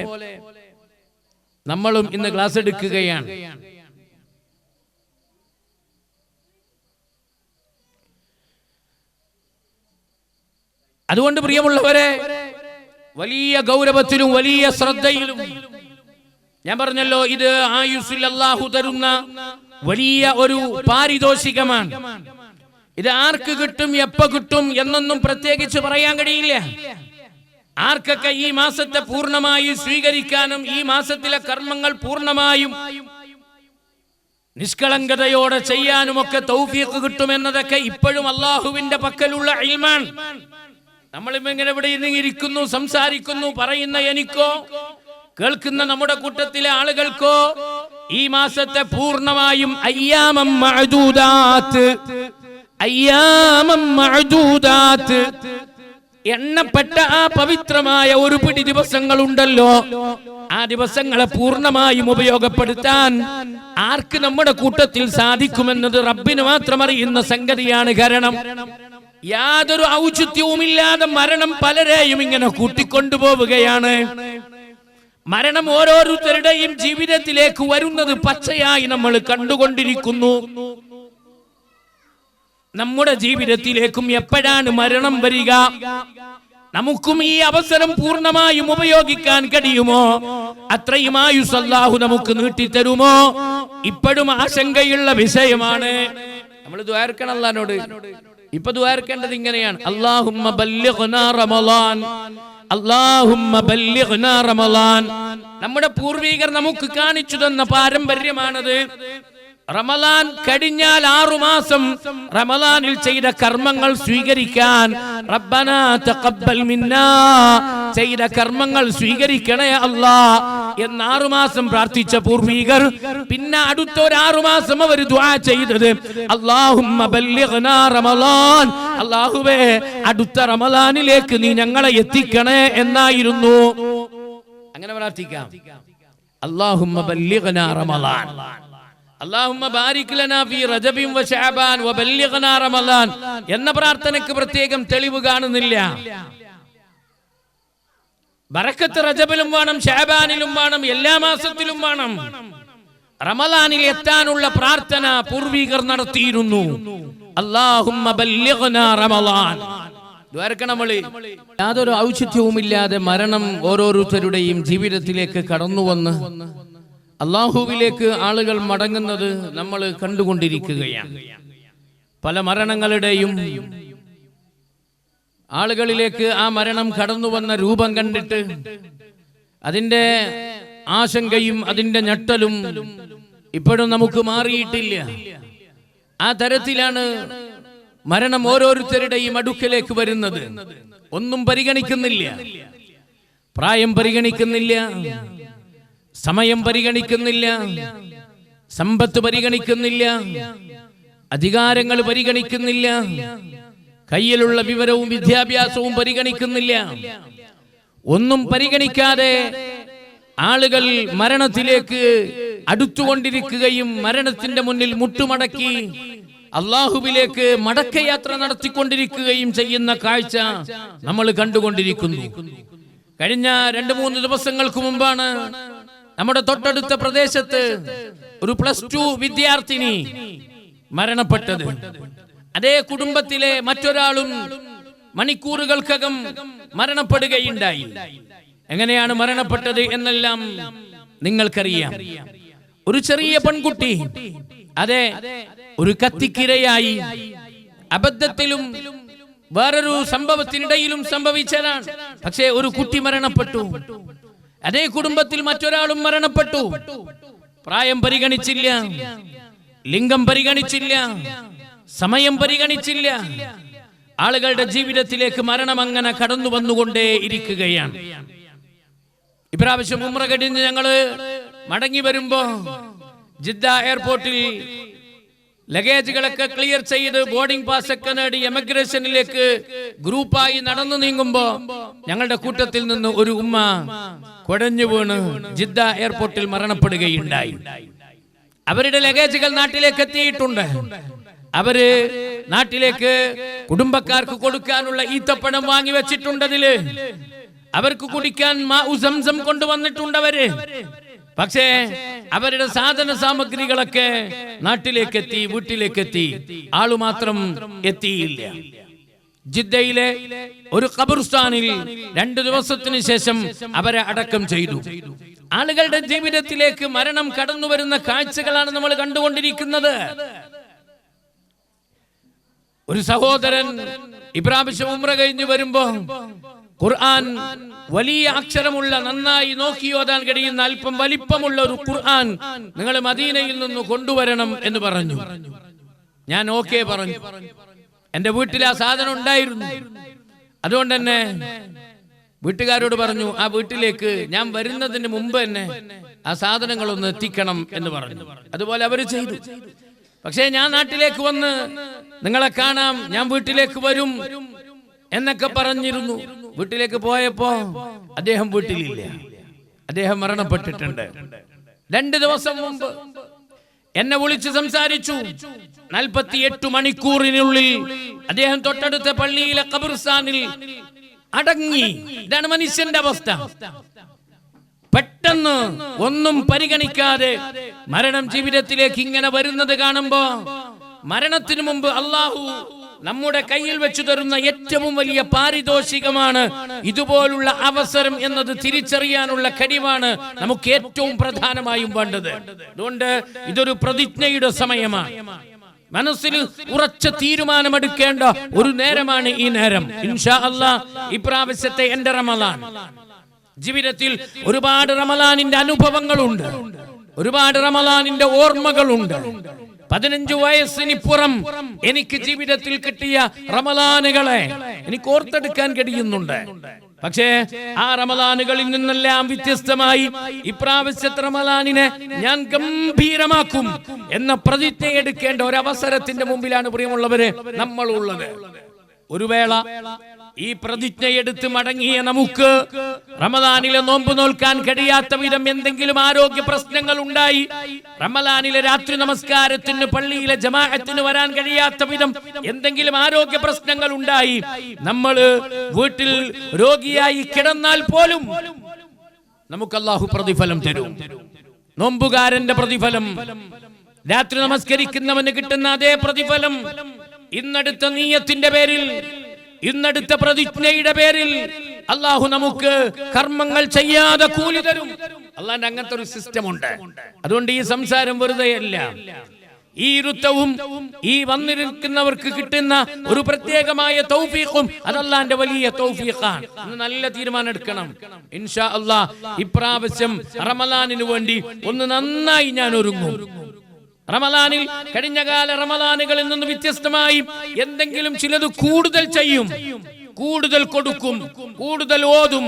നമ്മളും ഇന്ന് ക്ലാസ് എടുക്കുകയാണ്. അതുകൊണ്ട് പ്രിയമുള്ളവരെ, വലിയ ഗൗരവത്തിലും വലിയ ശ്രദ്ധയിലും, ഞാൻ പറഞ്ഞല്ലോ, ഇത് ആയുസ്സിൽ അല്ലാഹു തരുന്ന വലിയ ഒരു പാരിതോഷികമാണ്. ഇത് ആർക്ക് കിട്ടും എപ്പോ കിട്ടും എന്നൊന്നും പ്രത്യേകിച്ച് പറയാൻ കഴിയില്ല. ആർക്കൊക്കെ ഈ മാസത്തെ പൂർണ്ണമായി സ്വീകരിക്കാനും ഈ മാസത്തിലെ കർമ്മങ്ങൾ പൂർണ്ണമായും നിഷ്കളങ്കതയോടെ ചെയ്യാനുമൊക്കെ തൗഫീഖ് കിട്ടുമെന്നതൊക്കെ ഇപ്പോഴും അല്ലാഹുവിന്റെ പക്കലുള്ള ഇൽമാണ്. നമ്മളിപ്പോ ഇങ്ങനെ ഇവിടെ ഇരിക്കുന്നു, സംസാരിക്കുന്നു, പറയുന്ന എനിക്കോ കേൾക്കുന്ന നമ്മുടെ കൂട്ടത്തിലെ ആളുകൾക്കോ ഈ മാസത്തെ പൂർണ്ണമായും അയ്യാമം മഅദൂദാത്ത്, അയ്യാമം മഅദൂദാത്ത്, എണ്ണപ്പെട്ട ആ പവിത്രമായ ഒരു പിടി ദിവസങ്ങളുണ്ടല്ലോ, ആ ദിവസങ്ങളെ പൂർണ്ണമായും ഉപയോഗപ്പെടുത്താൻ ആർക്ക് നമ്മുടെ കൂട്ടത്തിൽ സാധിക്കുമെന്നത് റബ്ബിന് മാത്രം അറിയുന്ന സംഗതിയാണ്. കാരണം യാതൊരു ഔചിത്യവുമില്ലാതെ മരണം പലരെയും ഇങ്ങനെ കൂട്ടിക്കൊണ്ടുപോവുകയാണ്. മരണം ഓരോരുത്തരുടെയും ജീവിതത്തിലേക്ക് വരുന്നത് പച്ചയായി നമ്മൾ കണ്ടുകൊണ്ടിരിക്കുന്നു. നമ്മുടെ ജീവിതത്തിലേക്കും എപ്പോഴാണ് മരണം വരിക? നമുക്കും ഈ അവസരം പൂർണ്ണമായും ഉപയോഗിക്കാൻ കഴിയുമോ? അത്രയും ആയുസ് അല്ലാഹു നമുക്ക് നീട്ടിത്തരുമോ? ഇപ്പോഴും ആശങ്കയുള്ള വിഷയമാണ്. നമ്മൾ ദുആർക്കണം അല്ലാഹുവോട്. ഇപ്പൊ ദുആർക്കേണ്ടത് ഇങ്ങനെയാണ്: അല്ലാഹുമ്മ ബല്ലിഗ്നാ റമളാൻ, അല്ലാഹുമ്മ ബല്ലിഗ്നാ റമളാൻ. നമ്മുടെ പൂർവികർ നമുക്ക് കാണിച്ചു തന്ന പാരമ്പര്യമാണത്. റമളാൻ കഴിഞ്ഞാൽ 6 മാസം റമളാനിൽ ചെയ്ത കർമ്മങ്ങൾ സ്വീകരിക്കാൻ റബ്ബനാ തഖബ്ബൽ മിന്നാ, ചെയ്ത കർമ്മങ്ങൾ സ്വീകരിക്കണേ അല്ലാഹ് എന്ന് 6 മാസം പ്രാർത്ഥിച്ച പൂർവികർ പിന്നെ അടുത്ത ഒരു 6 മാസം അവർ ദുആ ചെയ്തത് അല്ലാഹുമ്മ ബല്ലിഗ്നാ റമളാൻ, അല്ലാഹുവേ അടുത്ത റമളാനിലേക്ക് നീ ഞങ്ങളെ എത്തിക്കണേ എന്നായിരുന്നു. അങ്ങനെ പ്രാർത്ഥിക്കാം. അല്ലാഹുമ്മ ബല്ലിഗ്നാ റമളാൻ, അല്ലാഹുമ്മ ബാരിക് ലനാ ഫീ റജബിൻ വ ശഅബാൻ വ ബല്ലിഗ്നാ റമളാൻ എന്ന പ്രാർത്ഥനയ്ക്ക് പ്രത്യേകം തെളിവ് കാണുന്നില്ല. ബറക്കത്ത് റജബിലും വേണം, ശഅബാനിലും വേണം, എല്ലാ മാസത്തിലും വേണം. റമളാനിൽ എത്താനുള്ള പ്രാർത്ഥന പൂർവികർ നടത്തിയിരുന്നു. അല്ലാഹുമ്മ ബല്ലിഗ്നാ റമളാൻ. യാതൊരു ഔചിത്യവുമില്ലാതെ മരണം ഓരോരുത്തരുടെയും ജീവിതത്തിലേക്ക് കടന്നു വന്ന് അല്ലാഹുവിലേക്ക് ആളുകൾ മടങ്ങുന്നത് നമ്മൾ കണ്ടുകൊണ്ടിരിക്കുകയാണ്. പല മരണങ്ങളുടെയും ആളുകളിലേക്ക് ആ മരണം കടന്നു വന്ന രൂപം കണ്ടിട്ട് അതിന്റെ ആശങ്കയും അതിന്റെ ഞെട്ടലും ഇപ്പോഴും നമുക്ക് മാറിയിട്ടില്ല. ആ തരത്തിലാണ് മരണം ഓരോരുത്തരുടെയും അടുക്കലേക്ക് വരുന്നത്. ഒന്നും പരിഗണിക്കുന്നില്ല, പ്രായം പരിഗണിക്കുന്നില്ല, സമയം പരിഗണിക്കുന്നില്ല, സമ്പത്ത് പരിഗണിക്കുന്നില്ല, അധികാരങ്ങൾ പരിഗണിക്കുന്നില്ല, കയ്യിലുള്ള വിവരവും വിദ്യാഭ്യാസവും പരിഗണിക്കുന്നില്ല. ഒന്നും പരിഗണിക്കാതെ ആളുകൾ മരണത്തിലേക്ക് അടുത്തുകൊണ്ടിരിക്കുകയും മരണത്തിന്റെ മുന്നിൽ മുട്ടുമടക്കി അല്ലാഹുവിലേക്ക് മടക്കയാത്ര നടത്തിക്കൊണ്ടിരിക്കുകയും ചെയ്യുന്ന കാഴ്ച നമ്മൾ കണ്ടുകൊണ്ടിരിക്കുന്നു. കഴിഞ്ഞ 2-3 ദിവസങ്ങൾക്ക് മുമ്പാണ് നമ്മുടെ തൊട്ടടുത്ത പ്രദേശത്ത് ഒരു +2 വിദ്യാർത്ഥിനി മരണപ്പെട്ടത്. അതേ കുടുംബത്തിലെ മറ്റൊരാളും മണിക്കൂറുകൾക്കകം മരണപ്പെടുകയുണ്ടായി. എങ്ങനെയാണ് മരണപ്പെട്ടത് എന്നെല്ലാം നിങ്ങൾക്കറിയാം. ഒരു ചെറിയ പെൺകുട്ടി, അതെ, ഒരു കത്തിക്കിരയായി അബദ്ധത്തിലും വേറൊരു സംഭവത്തിനിടയിലും സംഭവിച്ചതാണ്. പക്ഷേ ഒരു കുട്ടി മരണപ്പെട്ടു. അതേ കുടുംബത്തിൽ മറ്റൊരാളും മരണപ്പെട്ടു. പ്രായം പരിഗണിച്ചില്ല, ലിംഗം പരിഗണിച്ചില്ല, സമയം പരിഗണിച്ചില്ല. ആളുകളുടെ ജീവിതത്തിലേക്ക് മരണം അങ്ങനെ കടന്നു വന്നുകൊണ്ടേ ഇരിക്കുകയാണ്. ഇപ്രാവശ്യം ഉംറ കഴിഞ്ഞ് ഞങ്ങള് മടങ്ങി വരുമ്പോ ജിദ്ദ എയർപോർട്ടിൽ ലഗേജുകളൊക്കെ ക്ലിയർ ചെയ്ത് ബോർഡിംഗ് പാസ് ഒക്കെ നേടി എമിഗ്രേഷനിലേക്ക് ഗ്രൂപ്പായി നടന്നു നീങ്ങുമ്പോ ഞങ്ങളുടെ കൂട്ടത്തിൽ നിന്ന് ഒരു ഉമ്മ കുഴഞ്ഞു വീണ് ജിദ്ദ എയർപോർട്ടിൽ മരണപ്പെടുകയുണ്ടായി. അവരുടെ ലഗേജുകൾ നാട്ടിലേക്ക് എത്തിയിട്ടുണ്ട്. അവര് നാട്ടിലേക്ക് കുടുംബക്കാർക്ക് കൊടുക്കാനുള്ള ഈത്തപ്പഴം വാങ്ങി വെച്ചിട്ടുണ്ടതില്. അവർക്ക് കുടിക്കാൻ മാഉ സംസം കൊണ്ടുവന്നിട്ടുണ്ട് അവര്. പക്ഷേ അവരുടെ സാധന സാമഗ്രികളൊക്കെ നാട്ടിലേക്ക് എത്തി, വീട്ടിലേക്ക് എത്തി. ആളു മാത്രം എത്തിയില്ല. ജിദ്ദയിലെ ഒരു ഖബർസ്ഥാനിൽ 2 ദിവസത്തിന് ശേഷം അവരെ അടക്കം ചെയ്തു. ആളുകളുടെ ജീവിതത്തിലേക്ക് മരണം കടന്നു വരുന്ന കാഴ്ചകളാണ് നമ്മൾ കണ്ടുകൊണ്ടിരിക്കുന്നത്. ഒരു സഹോദരൻ ഇപ്രാവശ്യം ഉംറ കഴിഞ്ഞു വരുമ്പോ ഖുർആൻ വലിയ അക്ഷരമുള്ള, നന്നായി നോക്കി ഓതാൻ കഴിയുന്ന അല്പം വലിപ്പമുള്ള ഒരു ഖുർആൻ നിങ്ങൾ മദീനയിൽ നിന്ന് കൊണ്ടുവരണം എന്ന് പറഞ്ഞു. ഞാൻ ഓക്കേ പറഞ്ഞു. എന്റെ വീട്ടിൽ ആ സാധനം ഉണ്ടായിരുന്നു. അതുകൊണ്ട് തന്നെ വീട്ടുകാരോട് പറഞ്ഞു, ആ വീട്ടിലേക്ക് ഞാൻ വരുന്നതിന് മുമ്പ് തന്നെ ആ സാധനങ്ങളൊന്ന് എത്തിക്കണം എന്ന് പറഞ്ഞു. അതുപോലെ അവര് ചെയ്തു. പക്ഷേ ഞാൻ നാട്ടിലേക്ക് വന്ന് നിങ്ങളെ കാണാം, ഞാൻ വീട്ടിലേക്ക് വരും എന്നൊക്കെ പറഞ്ഞിരുന്നു. വീട്ടിലേക്ക് പോയപ്പോ അദ്ദേഹം വീട്ടിലില്ല. അദ്ദേഹം മരണപ്പെട്ടിട്ടുണ്ട്. 2 ദിവസം മുമ്പ് എന്നെ വിളിച്ച് സംസാരിച്ചു. 48 മണിക്കൂറിനുള്ളിൽ അദ്ദേഹം തൊട്ടടുത്ത പള്ളിയിലെ ഖബർസ്ഥാനിൽ അടങ്ങി. ഇതാണ് മനുഷ്യന്റെ അവസ്ഥ. പെട്ടെന്ന് ഒന്നും പരിഗണിക്കാതെ മരണം ജീവിതത്തിലേക്ക് ഇങ്ങനെ വരുന്നത് കാണുമ്പോ മരണത്തിനു മുമ്പ് അല്ലാഹു നമ്മുടെ കയ്യിൽ വെച്ചു തരുന്ന ഏറ്റവും വലിയ പാരിതോഷികമാണ് ഇതുപോലുള്ള അവസരം എന്നത് തിരിച്ചറിയാനുള്ള കഴിവാണ് നമുക്ക് ഏറ്റവും പ്രധാനമായും വേണ്ടത്. അതുകൊണ്ട് ഇതൊരു പ്രതിജ്ഞയുടെ സമയമാണ്. മനസ്സിൽ ഉറച്ച തീരുമാനമെടുക്കേണ്ട ഒരു നേരമാണ് ഈ നേരം. ഇൻഷാ അല്ലാഹ് ഇപ്രാവശ്യത്തെ എന്റെ റമളാൻ ജീവിതത്തിൽ ഒരുപാട് റമളാനിന്റെ അനുഭവങ്ങളുണ്ട്. ഒരുപാട് റമളാനിന്റെ ഓർമ്മകളുണ്ട്. 15 വയസ്സിനിപ്പുറം എനിക്ക് ജീവിതത്തിൽ കിട്ടിയ റമളാനുകളെ എനിക്ക് ഓർത്തെടുക്കാൻ കഴിയുന്നുണ്ട്. പക്ഷേ ആ റമളാനുകളിൽ നിന്നെല്ലാം വ്യത്യസ്തമായി ഇപ്രാവശ്യത്തെ റമളാനിനെ ഞാൻ ഗംഭീരമാക്കും എന്ന പ്രതിജ്ഞ എടുക്കേണ്ട ഒരവസരത്തിന്റെ മുമ്പിലാണ് പ്രിയമുള്ളവരെ നമ്മളുള്ളത്. ഒരു വേള ഈ പ്രതിജ്ഞയെടുത്ത് മടങ്ങിയ നമുക്ക് റമദാനിലെ നോമ്പ് നോൽക്കാൻ കഴിയാത്ത വിധം എന്തെങ്കിലും ആരോഗ്യ പ്രശ്നങ്ങൾ ഉണ്ടായി, റമദാനിലെ രാത്രി നമസ്കാരത്തിന് പള്ളിയിലെ ജമാഅത്തിന് വരാൻ കഴിയാത്ത വിധം എന്തെങ്കിലും ആരോഗ്യ പ്രശ്നങ്ങൾ ഉണ്ടായി, നമ്മൾ വീട്ടിൽ രോഗിയായി കിടന്നാൽ പോലും നമുക്ക് അല്ലാഹു പ്രതിഫലം തരും. നോമ്പുകാരന്റെ പ്രതിഫലം, രാത്രി നമസ്കരിക്കുന്നവന് കിട്ടുന്ന അതേ പ്രതിഫലം ഇന്നടുത്ത നീയത്തിന്റെ പേരിൽ, ഇന്നടുത്ത പ്രതിജ്ഞയുടെ പേരിൽ അല്ലാഹു നമുക്ക് കർമ്മങ്ങൾ ചെയ്യാതെ കൂലി തരും. അല്ലാഹുവിന്റെ അങ്ങനത്തെ ഒരു സിസ്റ്റം ഉണ്ട്. അതുകൊണ്ട് ഈ സംസാരം വെറുതെയല്ല. ഈ ഇരുത്തവും ഈ വന്നിരിക്കുന്നവർക്ക് കിട്ടുന്ന ഒരു പ്രത്യേകമായ തൗഫീഖും അത് അല്ലാഹുവിന്റെ വലിയ തൗഫീഖാണ്. നല്ല തീരുമാനം എടുക്കണം. ഇൻഷാ അല്ലാഹ് ഇപ്രാവശ്യം റമളാനിനു വേണ്ടി ഒന്ന് നന്നായി ഞാൻ ഒരുങ്ങും. റമളാനിൽ കഴിഞ്ഞകാല റമളാനുകളിൽ നിന്ന് വ്യത്യസ്തമായി എന്തെങ്കിലും ചിലത് കൂടുതൽ ചെയ്യും, കൂടുതൽ കൊടുക്കും, കൂടുതൽ ഓതും.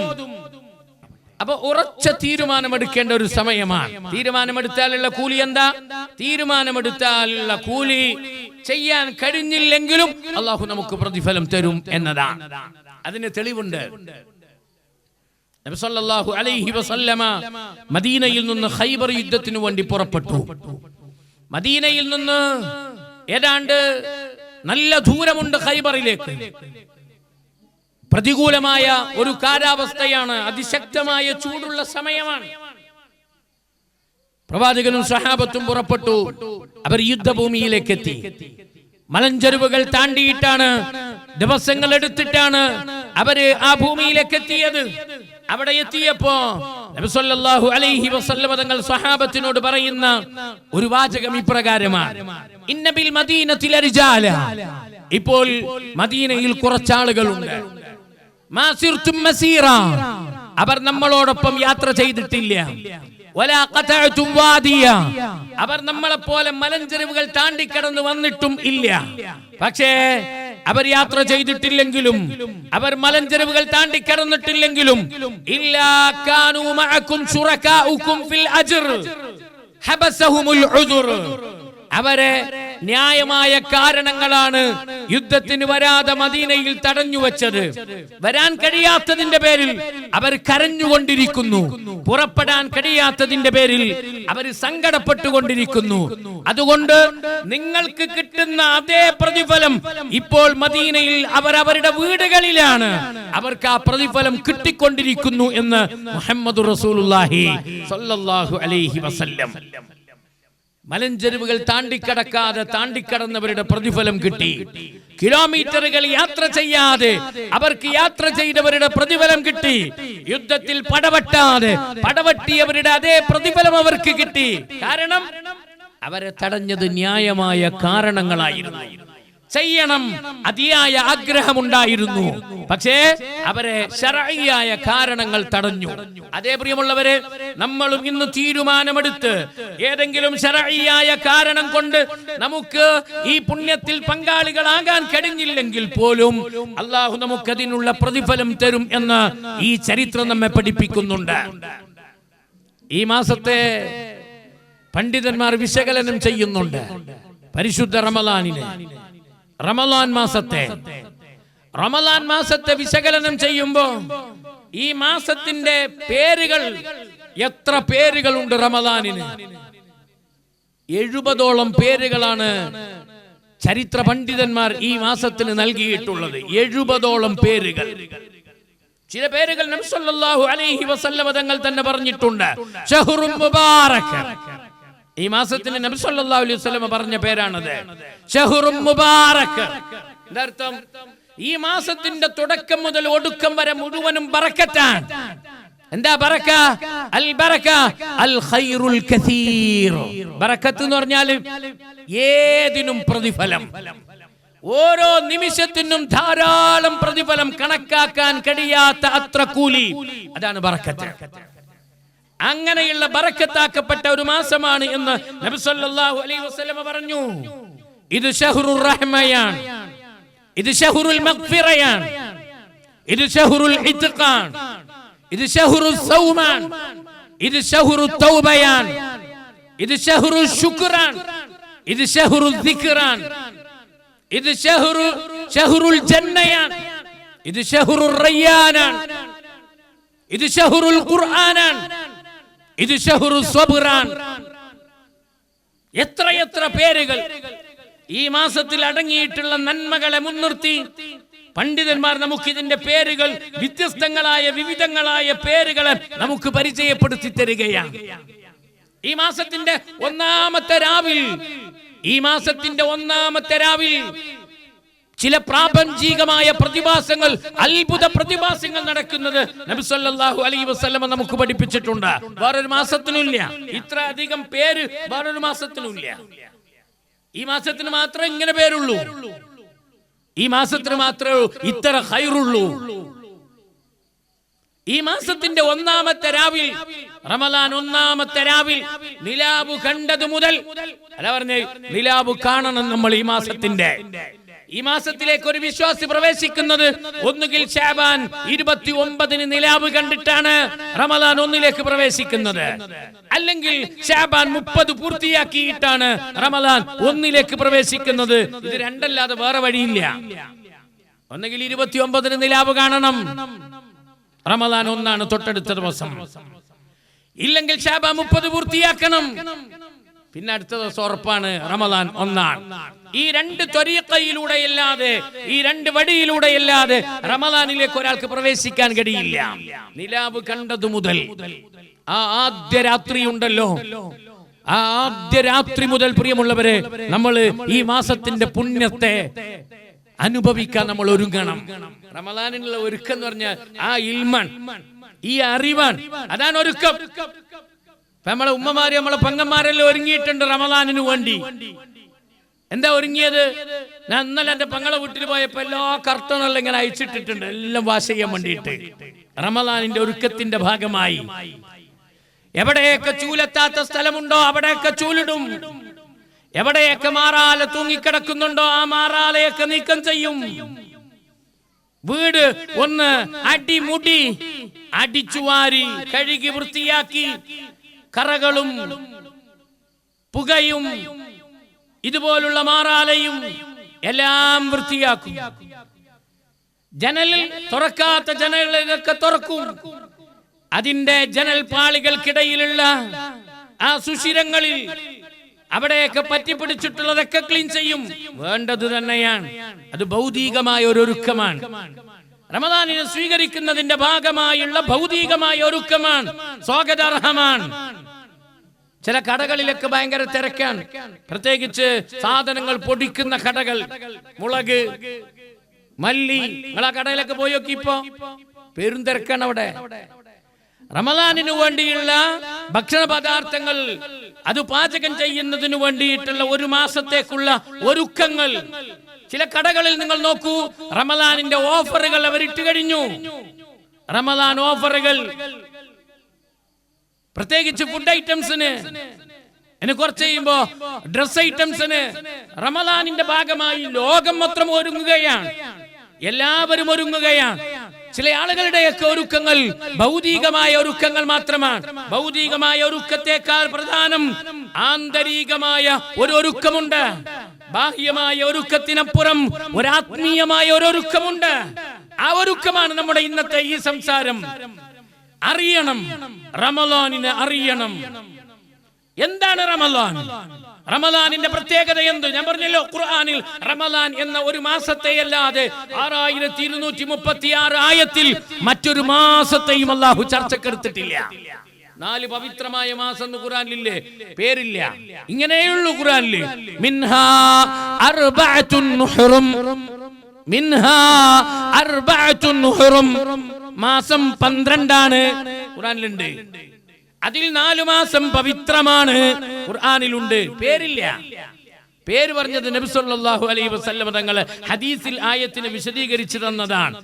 അപ്പൊ ഉറച്ച തീരുമാനമെടുക്കേണ്ട ഒരു സമയമാണ്. തീരുമാനമെടുത്താലുള്ള കൂലി എന്താ? തീരുമാനമെടുത്താലുള്ള കൂലി ചെയ്യാൻ കഴിഞ്ഞില്ലെങ്കിലും അല്ലാഹു നമുക്ക് പ്രതിഫലം തരും എന്നതാണ്. അതിന് തെളിവുണ്ട്. നബി സല്ലല്ലാഹു അലൈഹി വസല്ലമ മദീനയിൽ നിന്ന് ഖൈബർ യുദ്ധത്തിനു വേണ്ടി പുറപ്പെട്ടു. മദീനയിൽ നിന്ന് ഏതാണ്ട് നല്ല ദൂരമുണ്ട് ഖൈബറിലേക്ക്. പ്രതികൂലമായ ഒരു കാലാവസ്ഥയാണ്, അതിശക്തമായ ചൂടുള്ള സമയമാണ്. പ്രവാചകനും സഹാബത്തും പുറപ്പെട്ടു. അവർ യുദ്ധഭൂമിയിലേക്ക് എത്തി. മലഞ്ചെരുവുകൾ താണ്ടിയിട്ടാണ്, ദിവസങ്ങൾ എടുത്തിട്ടാണ് അവര് ആ ഭൂമിയിലേക്ക് എത്തിയത്. അവിടെ എത്തിയപ്പോ നബി സല്ലല്ലാഹു അലൈഹി വസല്ലം തങ്ങൾ സ്വഹാബത്തിനോട് പറയുന്ന ഒരു വാചകം ഇപ്രകാരമാണ്: ഇന്ന ബിൽ മദീനത്തിൽ റിജാല. ഇപ്പോൾ മദീനയിൽ കുറച്ചാളുകളുണ്ട്. മാ സിർതും മസീറ. അവർ നമ്മളോടൊപ്പം യാത്ര ചെയ്തിട്ടില്ല. വലാ ഖതഅതും വാദിയ. അവർ നമ്മളെ പോലെ മലഞ്ചെരുവുകൾ താണ്ടിക്കടന്നു വന്നിട്ടും ഇല്ല. പക്ഷേ അവർ യാത്ര ചെയ്തിട്ടില്ലെങ്കിലും, അവർ മലഞ്ചെരുവുകൾ താണ്ടിക്കടന്നിട്ടില്ലെങ്കിലും, ഇല്ലാ കാനൂ മഅകും ശുറകാഉകും ഫിൽ അജ്ർ ഹബസഹുമുൽ ഉദ്ർ. അവരെ ന്യായമായ കാരണങ്ങളാണ് യുദ്ധത്തിന് വരാതെ മദീനയിൽ തടഞ്ഞു വെച്ചത്. വരാൻ കഴിയാത്തതിന്റെ പേരിൽ അവർ കരഞ്ഞുകൊണ്ടിരിക്കുന്നു. പുറപ്പെടാൻ കഴിയാത്തതിന്റെ പേരിൽ അവർ സങ്കടപ്പെട്ടുകൊണ്ടിരിക്കുന്നു. അതുകൊണ്ട് നിങ്ങൾക്ക് കിട്ടുന്ന അതേ പ്രതിഫലം ഇപ്പോൾ മദീനയിൽ അവർ അവരുടെ വീടുകളിലാണ്, അവർക്ക് ആ പ്രതിഫലം കിട്ടിക്കൊണ്ടിരിക്കുന്നു എന്ന് മുഹമ്മദ് റസൂലുള്ളാഹി സ്വല്ലല്ലാഹു അലൈഹി വസല്ലം. മലഞ്ചെരുവുകൾ താണ്ടിക്കടന്നവരുടെ പ്രതിഫലം കിട്ടി. കിലോമീറ്ററുകൾ യാത്ര ചെയ്യാതെ അവർക്ക് യാത്ര ചെയ്തവരുടെ പ്രതിഫലം കിട്ടി. യുദ്ധത്തിൽ പടവെട്ടിയവരുടെ അതേ പ്രതിഫലം അവർക്ക് കിട്ടി. കാരണം അവരെ തടഞ്ഞത് ന്യായമായ കാരണങ്ങളായിരുന്നു. ചെയ്യണം അതിയായ ആഗ്രഹമുണ്ടായിരുന്നു, പക്ഷേ അവരെ ശർഈയായ കാരണങ്ങൾ തടഞ്ഞു. അതേ പ്രിയമുള്ളവരെ, നമ്മളും ഇന്ന് തീരുമാനമെടുത്ത് ഏതെങ്കിലും ശർഈയായ കാരണം കൊണ്ട് നമുക്ക് ഈ പുണ്യത്തിൽ പങ്കാളികളാകാൻ കഴിഞ്ഞില്ലെങ്കിൽ പോലും അല്ലാഹു നമുക്കതിനുള്ള പ്രതിഫലം തരും എന്ന് ഈ ചരിത്രം നമ്മെ പഠിപ്പിക്കുന്നുണ്ട്. ഈ മാസത്തെ പണ്ഡിതന്മാർ വിശകലനം ചെയ്യുന്നുണ്ട്. പരിശുദ്ധ റമളാനിനെ, റമളാൻ മാസത്തെ വിശകലനം ചെയ്യുമ്പോ ഈ മാസത്തിന്റെ പേരുകൾ, എത്ര പേരുകളുണ്ട് റമളാനിന്? 70ഓളം പേരുകളാണ് ചരിത്ര പണ്ഡിതന്മാർ ഈ മാസത്തിന് നൽകിയിട്ടുള്ളത്. 70ഓളം പേരുകൾ. ചില പേരുകൾ നബി സല്ലല്ലാഹു അലൈഹി വസല്ലം തങ്ങൾ തന്നെ പറഞ്ഞിട്ടുണ്ട്. ശഹ്റും മുബാറക്. ഈ മാസത്തിന് നബി സല്ലല്ലാഹു അലൈഹി വസല്ലം പറഞ്ഞ പേരാണത്, ശഹ്റും മുബാറക്. അർത്ഥം ഈ മാസത്തിന്റെ തുടക്കം മുതൽ ഒടുക്കം വരെ മുഴുവനും ബറക്കത്താണ്. എന്താ ബറക്ക? അൽ ബറക്ക അൽ ഖൈറുൽ കസീർ. ബറക്കത്ത് എന്ന് പറഞ്ഞാൽ ഏതിനും പ്രതിഫലം, ഓരോ നിമിഷത്തിനും ധാരാളം പ്രതിഫലം, കണക്കാക്കാൻ കഴിയാത്ത അത്ര കൂലി. അതാണ് ബറക്കത്ത്. അങ്ങനെയുള്ള ബറക്കത്താക്കപ്പെട്ട ഒരു മാസമാണ് എന്ന് നബി സല്ലല്ലാഹു അലൈഹി വസല്ലം പറഞ്ഞു. ഇത് ശഹ്റുർ റഹ്മയാണ്, ഇത് ശഹ്റുൽ മഗ്ഫിറയാണ്, ഇത് ശഹ്റുൽ ഇത്ഖാൻ, ഇത് ശഹ്റുൽ സൗമാൻ, ഇത് ശഹ്റുൽ തൗബയാൻ, ഇത് ശഹ്റുൽ ശുക്റാൻ, ഇത് ശഹ്റുൽ ദിക്റാൻ, ഇത് ശഹ്റുൽ ജന്നയാൻ, ഇത് ശഹ്റുൽ റയ്യാനാൻ, ഇത് ശഹ്റുൽ ഖുർആനാൻ, ഇത് ശഹ്റുൽ സ്വബ്റാൻ. എത്രയെത്ര പേരുകൾ ഈ മാസത്തിൽ അടങ്ങിയിട്ടുള്ള നന്മകളെ മുൻനിർത്തി പണ്ഡിതന്മാർ നമുക്ക് ഇതിന്റെ പേരുകൾ, വ്യത്യസ്തങ്ങളായ വിവിധങ്ങളായ പേരുകളെ നമുക്ക് പരിചയപ്പെടുത്തി തരികയാണ്. ഈ മാസത്തിന്റെ ഒന്നാമത്തെ രാവിൽ ചില പ്രാപഞ്ചികമായ പ്രതിഭാസങ്ങൾ, അത്ഭുത പ്രതിഭാസങ്ങൾ നടക്കുന്നത് നബി സല്ലല്ലാഹു അലൈഹി വസല്ലം നമുക്ക് പഠിപ്പിച്ചിട്ടുണ്ട്. വേറൊരു മാസത്തിനുമില്ല ഇത്ര അധികം പേര്, വേറൊരു മാസത്തിനുമില്ല. ഈ മാസത്തിന് മാത്രമേ ഇങ്ങനെ പേരുള്ളൂ, ഈ മാസത്തിന് മാത്രമേ ഇത്ര ഖൈറുള്ളൂ. ഈ മാസത്തിന്റെ ഒന്നാമത്തെ രാവിൽ, റമദാൻ ഒന്നാമത്തെ രാവിൽ നിലാവ് കണ്ടത് മുതൽ, അല്ല പറഞ്ഞേ നിലാവ് കാണണം നമ്മൾ. ഈ മാസത്തിലേക്ക് ഒരു വിശ്വാസി പ്രവേശിക്കുന്നത് ഒന്നുകിൽ ശഅബാൻ 29 നിലാവ് കണ്ടിട്ടാണ് റമദാൻ 1 പ്രവേശിക്കുന്നത്, അല്ലെങ്കിൽ ശഅബാൻ 30 പൂർത്തിയാക്കിയിട്ടാണ് റമദാൻ 1 പ്രവേശിക്കുന്നത്. ഇത് രണ്ടല്ലാതെ വേറെ വഴിയില്ല. ഒന്നുകിൽ 29 നിലാവ് കാണണം, റമദാൻ 1 തൊട്ടടുത്ത ദിവസം, ഇല്ലെങ്കിൽ ശഅബാൻ 30 പൂർത്തിയാക്കണം, പിന്നെ അടുത്ത ദിവസം ഉറപ്പാണ് റമദാൻ 1. ഈ രണ്ട് ത്വരീഖയിലൂടെയല്ലാതെ, ഈ രണ്ട് വഴിയിലൂടെയല്ലാതെ റമദാനിലേക്ക് ഒരാൾക്ക് പ്രവേശിക്കാൻ കഴിയില്ല. നിലാവ് കണ്ടതു മുതൽ ആ ആദ്യ രാത്രി ഉണ്ടല്ലോ, ആ ആദ്യ രാത്രി മുതൽ പ്രിയമുള്ളവരെ നമ്മൾ ഈ മാസത്തിന്റെ പുണ്യത്തെ അനുഭവിക്കാൻ നമ്മൾ ഒരുങ്ങണം. റമദാനിനുള്ള ഒരുക്കം എന്ന് പറഞ്ഞാൽ ആ ഇൽമൻ, ഈ അറിവാൻ, അതാണ് ഒരുക്കം. നമ്മളെ ഉമ്മമാര്, നമ്മളെ പെങ്ങന്മാരെല്ലാം ഒരുങ്ങിയിട്ടുണ്ട് റമദാനിന് വേണ്ടി. എന്താ ഒരുങ്ങിയത്? ഞാൻ ഇന്നലെ എന്റെ പെങ്ങളെ വീട്ടിൽ പോയപ്പോ എല്ലാ കർട്ടനെല്ലാം ഇങ്ങനെ അയച്ചിട്ടിട്ടുണ്ട്, എല്ലാം വാഷ് ചെയ്യാൻ വേണ്ടിയിട്ട്. റമദാനിന്റെ ഒരുക്കത്തിന്റെ ഭാഗമായി എവിടെയൊക്കെ ചൂലെത്താത്ത സ്ഥലമുണ്ടോ അവിടെയൊക്കെ ചൂലിടും, എവിടെയൊക്കെ മാറാല തൂങ്ങിക്കിടക്കുന്നുണ്ടോ ആ മാറാലയൊക്കെ നീക്കം ചെയ്യും. വീട് ഒന്ന് അടിമുടി അടിച്ചുവാരി കഴുകി വൃത്തിയാക്കി കറകളും പുകയും ഇതുപോലുള്ള മാറാലയും എല്ലാം വൃത്തിയാക്കും. ജനലിൽ തുറക്കാത്ത ജനലുകളൊക്കെ തുറക്കും. അതിന്റെ ജനൽ പാളികൾക്കിടയിലുള്ള ആ സുഷിരങ്ങളിൽ അവിടെയൊക്കെ പറ്റിപ്പിടിച്ചിട്ടുള്ളതൊക്കെ ക്ലീൻ ചെയ്യും. വേണ്ടത് തന്നെയാണ്, അത് ഭൗതികമായ ഒരു ഒരുക്കമാണ്. റമദാനിനെ സ്വീകരിക്കുന്നതിന്റെ ഭാഗമായുള്ള ഭൗതികമായ ഒരുക്കമാണ്, സ്വാഗതാർഹമാണ്. ചില കടകളിലൊക്കെ ഭയങ്കര തിരക്കാണ്, പ്രത്യേകിച്ച് സാധനങ്ങൾ പൊടിക്കുന്ന കടകൾ, മുളക്, മല്ലി. നിങ്ങൾ ആ കടയിലൊക്കെ പോയി നോക്കി, ഇപ്പോ പേരും തിരക്കാണ് അവിടെ. റമദാനിനു വേണ്ടിയുള്ള ഭക്ഷണ പദാർത്ഥങ്ങൾ, അത് പാചകം ചെയ്യുന്നതിനു വേണ്ടിയിട്ടുള്ള ഒരു മാസത്തേക്കുള്ള ഒരുക്കങ്ങൾ. ചില കടകളിൽ നിങ്ങൾ നോക്കൂ, റമദാനിന്റെ ഓഫറുകൾ അവരിട്ട് കഴിഞ്ഞു. റമദാൻ ഓഫറുകൾ പ്രത്യേകിച്ച് ഫുഡ് ഐറ്റംസിന്, ഇനി കുറച്ച് കഴിയുമ്പോ ഡ്രസ് ഐറ്റംസിന്. റമദാനിന്റെ ഭാഗമായി ലോകം മൊത്തം ഒരുങ്ങുകയാണ്, എല്ലാവരും ഒരുങ്ങുകയാണ്. ചില ആളുകളുടെയൊക്കെ ഒരുക്കങ്ങൾ ഭൗതികമായ ഒരുക്കങ്ങൾ മാത്രമാണ്. ഭൗതികമായ ഒരുക്കത്തെക്കാൾ പ്രധാനം ആന്തരികമായ ഒരു ഒരുക്കമുണ്ട്. ബാഹ്യമായ ഒരുക്കത്തിനപ്പുറം ഒരാത്മീയമായ ഒരു ഒരുക്കമുണ്ട്. ആ ഒരുക്കമാണ് നമ്മുടെ ഇന്നത്തെ ഈ സംസാരം. അറിയണം, റമദാനിനെ അറിയണം. എന്താണ് റമദാൻ? റമദാനിന്റെ പ്രത്യേകത എന്ത്? ഞാൻ പറഞ്ഞല്ലോ, ഖുർആനിൽ റമദാൻ എന്ന ഒരു മാസത്തെ അല്ലാതെ 6236 ആയത്തിൽ മറ്റൊരു മാസത്തെയും അല്ലാഹു ചർച്ചക്കെടുത്തിട്ടില്ല. 4 പവിത്രമായ മാസം ഖുർആനിലില്ലേ? പേരില്ല, ഇങ്ങനെയുള്ളൂ ഖുർആനിൽ. മിൻഹാ അർബഅത്തുൻ ഹുറും, മിൻഹാ അർബഅത്തുൻ ഹുറും. മാസം 12 ഖുർആനിലുണ്ട്. അതിൽ 4 മാസം പവിത്രമാണ് ഖുർആനിലുണ്ട്, പേരില്ല. പേര് പറഞ്ഞത് നബി സല്ലല്ലാഹു അലൈഹി വസല്ലം തങ്ങൾ ഹദീസിൽ ആയത്തിനെ വിശദീകരിച്ചു തന്നതാണ്.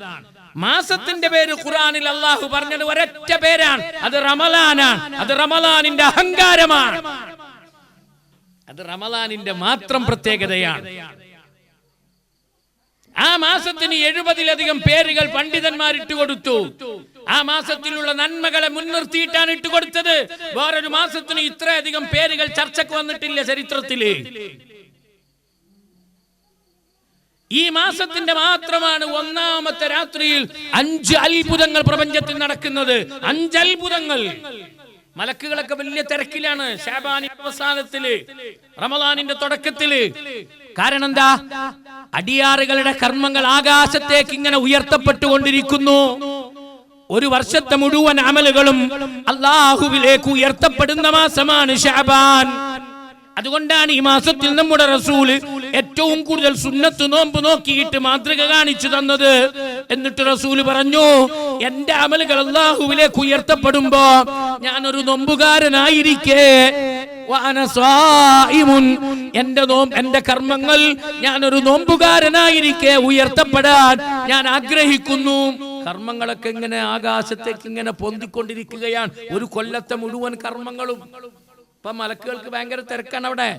മാസത്തിന്റെ പേര് ഖുർആനിൽ അല്ലാഹു പറഞ്ഞത് ഒരൊറ്റ പേരാണ്, അത് റമളാനാണ്. അത് റമളാനിന്റെ അഹങ്കാരമാണ്, അത് റമളാനിന്റെ മാത്രം പ്രത്യേകതയാണ്. ആ മാസത്തിന് 70-ലധികം പേരുകൾ പണ്ഡിതന്മാർ ഇട്ടുകൊടുത്തു. ആ മാസത്തിലുള്ള നന്മകളെ മുൻനിർത്തിയിട്ടാണ് ഇട്ടുകൊടുത്തത്. വേറൊരു മാസത്തിന് ഇത്രയധികം പേരുകൾ ചർച്ചക്ക് വന്നിട്ടില്ല ചരിത്രത്തില്. ഈ മാസത്തിന്റെ മാത്രമാണ് ഒന്നാമത്തെ രാത്രിയിൽ 5 അത്ഭുതങ്ങൾ പ്രപഞ്ചത്തിൽ നടക്കുന്നത്. 5 അത്ഭുതങ്ങൾ. മലക്കുകളൊക്കെ വലിയ തിരക്കിലാണ് ശഅബാനിന്റെ അവസാനത്തില്, റമളാനിന്റെ തുടക്കത്തില്. കാരണം എന്താ? അടിയാറുകളുടെ കർമ്മങ്ങൾ ആകാശത്തേക്ക് ഇങ്ങനെ ഉയർത്തപ്പെട്ടുകൊണ്ടിരിക്കുന്നു. ഒരു വർഷത്തെ മുഴുവൻ അമലുകളും അല്ലാഹുവിലേക്ക് ഉയർത്തപ്പെടുന്ന മാസമാണ് ശഅബാൻ. അതുകൊണ്ടാണ് ഈ മാസത്തിൽ നമ്മുടെ റസൂല് ഏറ്റവും കൂടുതൽ സുന്നത്ത് നോമ്പ് നോക്കിയിട്ട് മാതൃക കാണിച്ചു തന്നത്. എന്നിട്ട് റസൂല് പറഞ്ഞു, എന്റെ അമലുകൾ അല്ലാഹുവിലേക്ക് ഉയർത്തപ്പെടുമ്പോ ഞാനൊരു നോമ്പുകാരനായിരിക്കെ എന്റെ കർമ്മങ്ങൾ ഞാനൊരു നോമ്പുകാരനായിരിക്കെ ഉയർത്തപ്പെടാൻ ഞാൻ ആഗ്രഹിക്കുന്നു. കർമ്മങ്ങളൊക്കെ ഇങ്ങനെ ആകാശത്തേക്ക് ഇങ്ങനെ പൊന്തിക്കൊണ്ടിരിക്കുകയാണ്, ഒരു കൊല്ലത്തെ മുഴുവൻ കർമ്മങ്ങളും. ഇപ്പൊ മലക്കുകൾക്ക് ഭയങ്കര തിരക്കാണ് അവിടെ,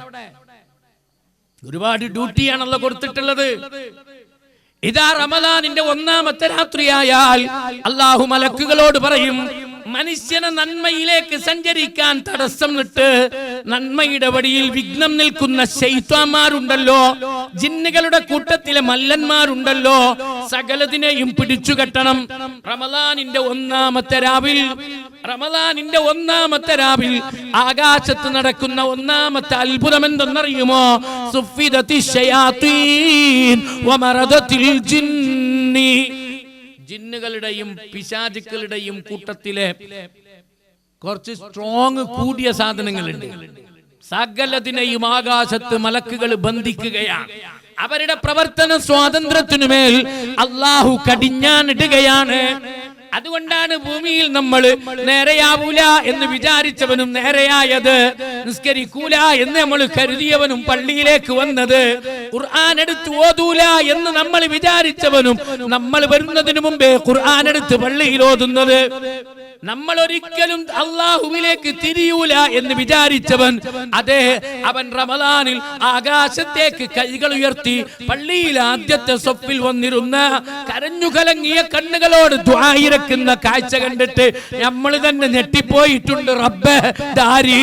ഒരുപാട് ഡ്യൂട്ടിയാണല്ലോ കൊടുത്തിട്ടുള്ളത്. ഇതാ റമളാനിന്റെ ഒന്നാമത്തെ രാത്രിയായാൽ അല്ലാഹു മലക്കുകളോട് പറയും, മനുഷ്യനെ നന്മയിലേക്ക് സഞ്ചരിക്കാൻ തടസ്സം നിട്ട് നന്മയുടെ വഴിയിൽ വിഘ്നം നിൽക്കുന്ന ശൈത്വാന്മാരുണ്ടല്ലോ, ജിന്നുകളുടെ കൂട്ടത്തിലെ മല്ലന്മാരുണ്ടല്ലോ, സകലതിനെയും പിടിച്ചു കെട്ടണം. റമളാനിന്റെ ഒന്നാമത്തെ രാവിൽ ആകാശത്ത് നടക്കുന്ന ഒന്നാമത്തെ അത്ഭുതം എന്തെന്നറിയുമോ? സുഫിദത്തിശ് ശയാത്തീൻ വമറദത്തിൽ ജിന്നി. ജിന്നുകളുടെയും പിശാചുക്കളുടെയും കൂട്ടത്തിലെ കുറച്ച് സ്ട്രോങ് കൂടിയ സാധനങ്ങളുണ്ട്. സകലതിനെയും ആകാശത്ത് മലക്കുകൾ ബന്ധിക്കുകയാണ്. അവരുടെ പ്രവർത്തന സ്വാതന്ത്ര്യത്തിനുമേൽ അല്ലാഹു കടിഞ്ഞാണിടുകയാണ്. അതുകൊണ്ടാണ് ഭൂമിയിൽ നമ്മൾ നേരെയാവൂല എന്ന് വിചാരിച്ചവനും നേരെയായത്, നിസ്കരിക്കൂല എന്ന് നമ്മൾ കരുതിയവനും പള്ളിയിലേക്ക് വന്നത്, ഖുർആൻ എടുത്ത് ഓതൂല എന്ന് നമ്മൾ വിചാരിച്ചവനും നമ്മൾ വരുന്നതിന് മുമ്പേ ഖുർആൻ എടുത്ത് പള്ളിയിൽ ഓതുന്നത്, നമ്മൾ ഒരിക്കലും അല്ലാഹുവിലേക്ക് തിരിയൂല എന്ന് വിചാരിച്ചവൻ, അതെ അവൻ റമളാനിൽ ആകാശത്തേക്ക് കൈകൾ ഉയർത്തി പള്ളിയിൽ ആദ്യത്തെ സഫിൽ വന്നിരുന്ന കരഞ്ഞു കലങ്ങിയ കണ്ണുകളോട് ദുആ ഇറക്കുന്ന കാഴ്ച കണ്ടിട്ട് നമ്മൾ തന്നെ ഞെട്ടിപ്പോയിട്ടുണ്ട്. റബ്ബേ ദാരി.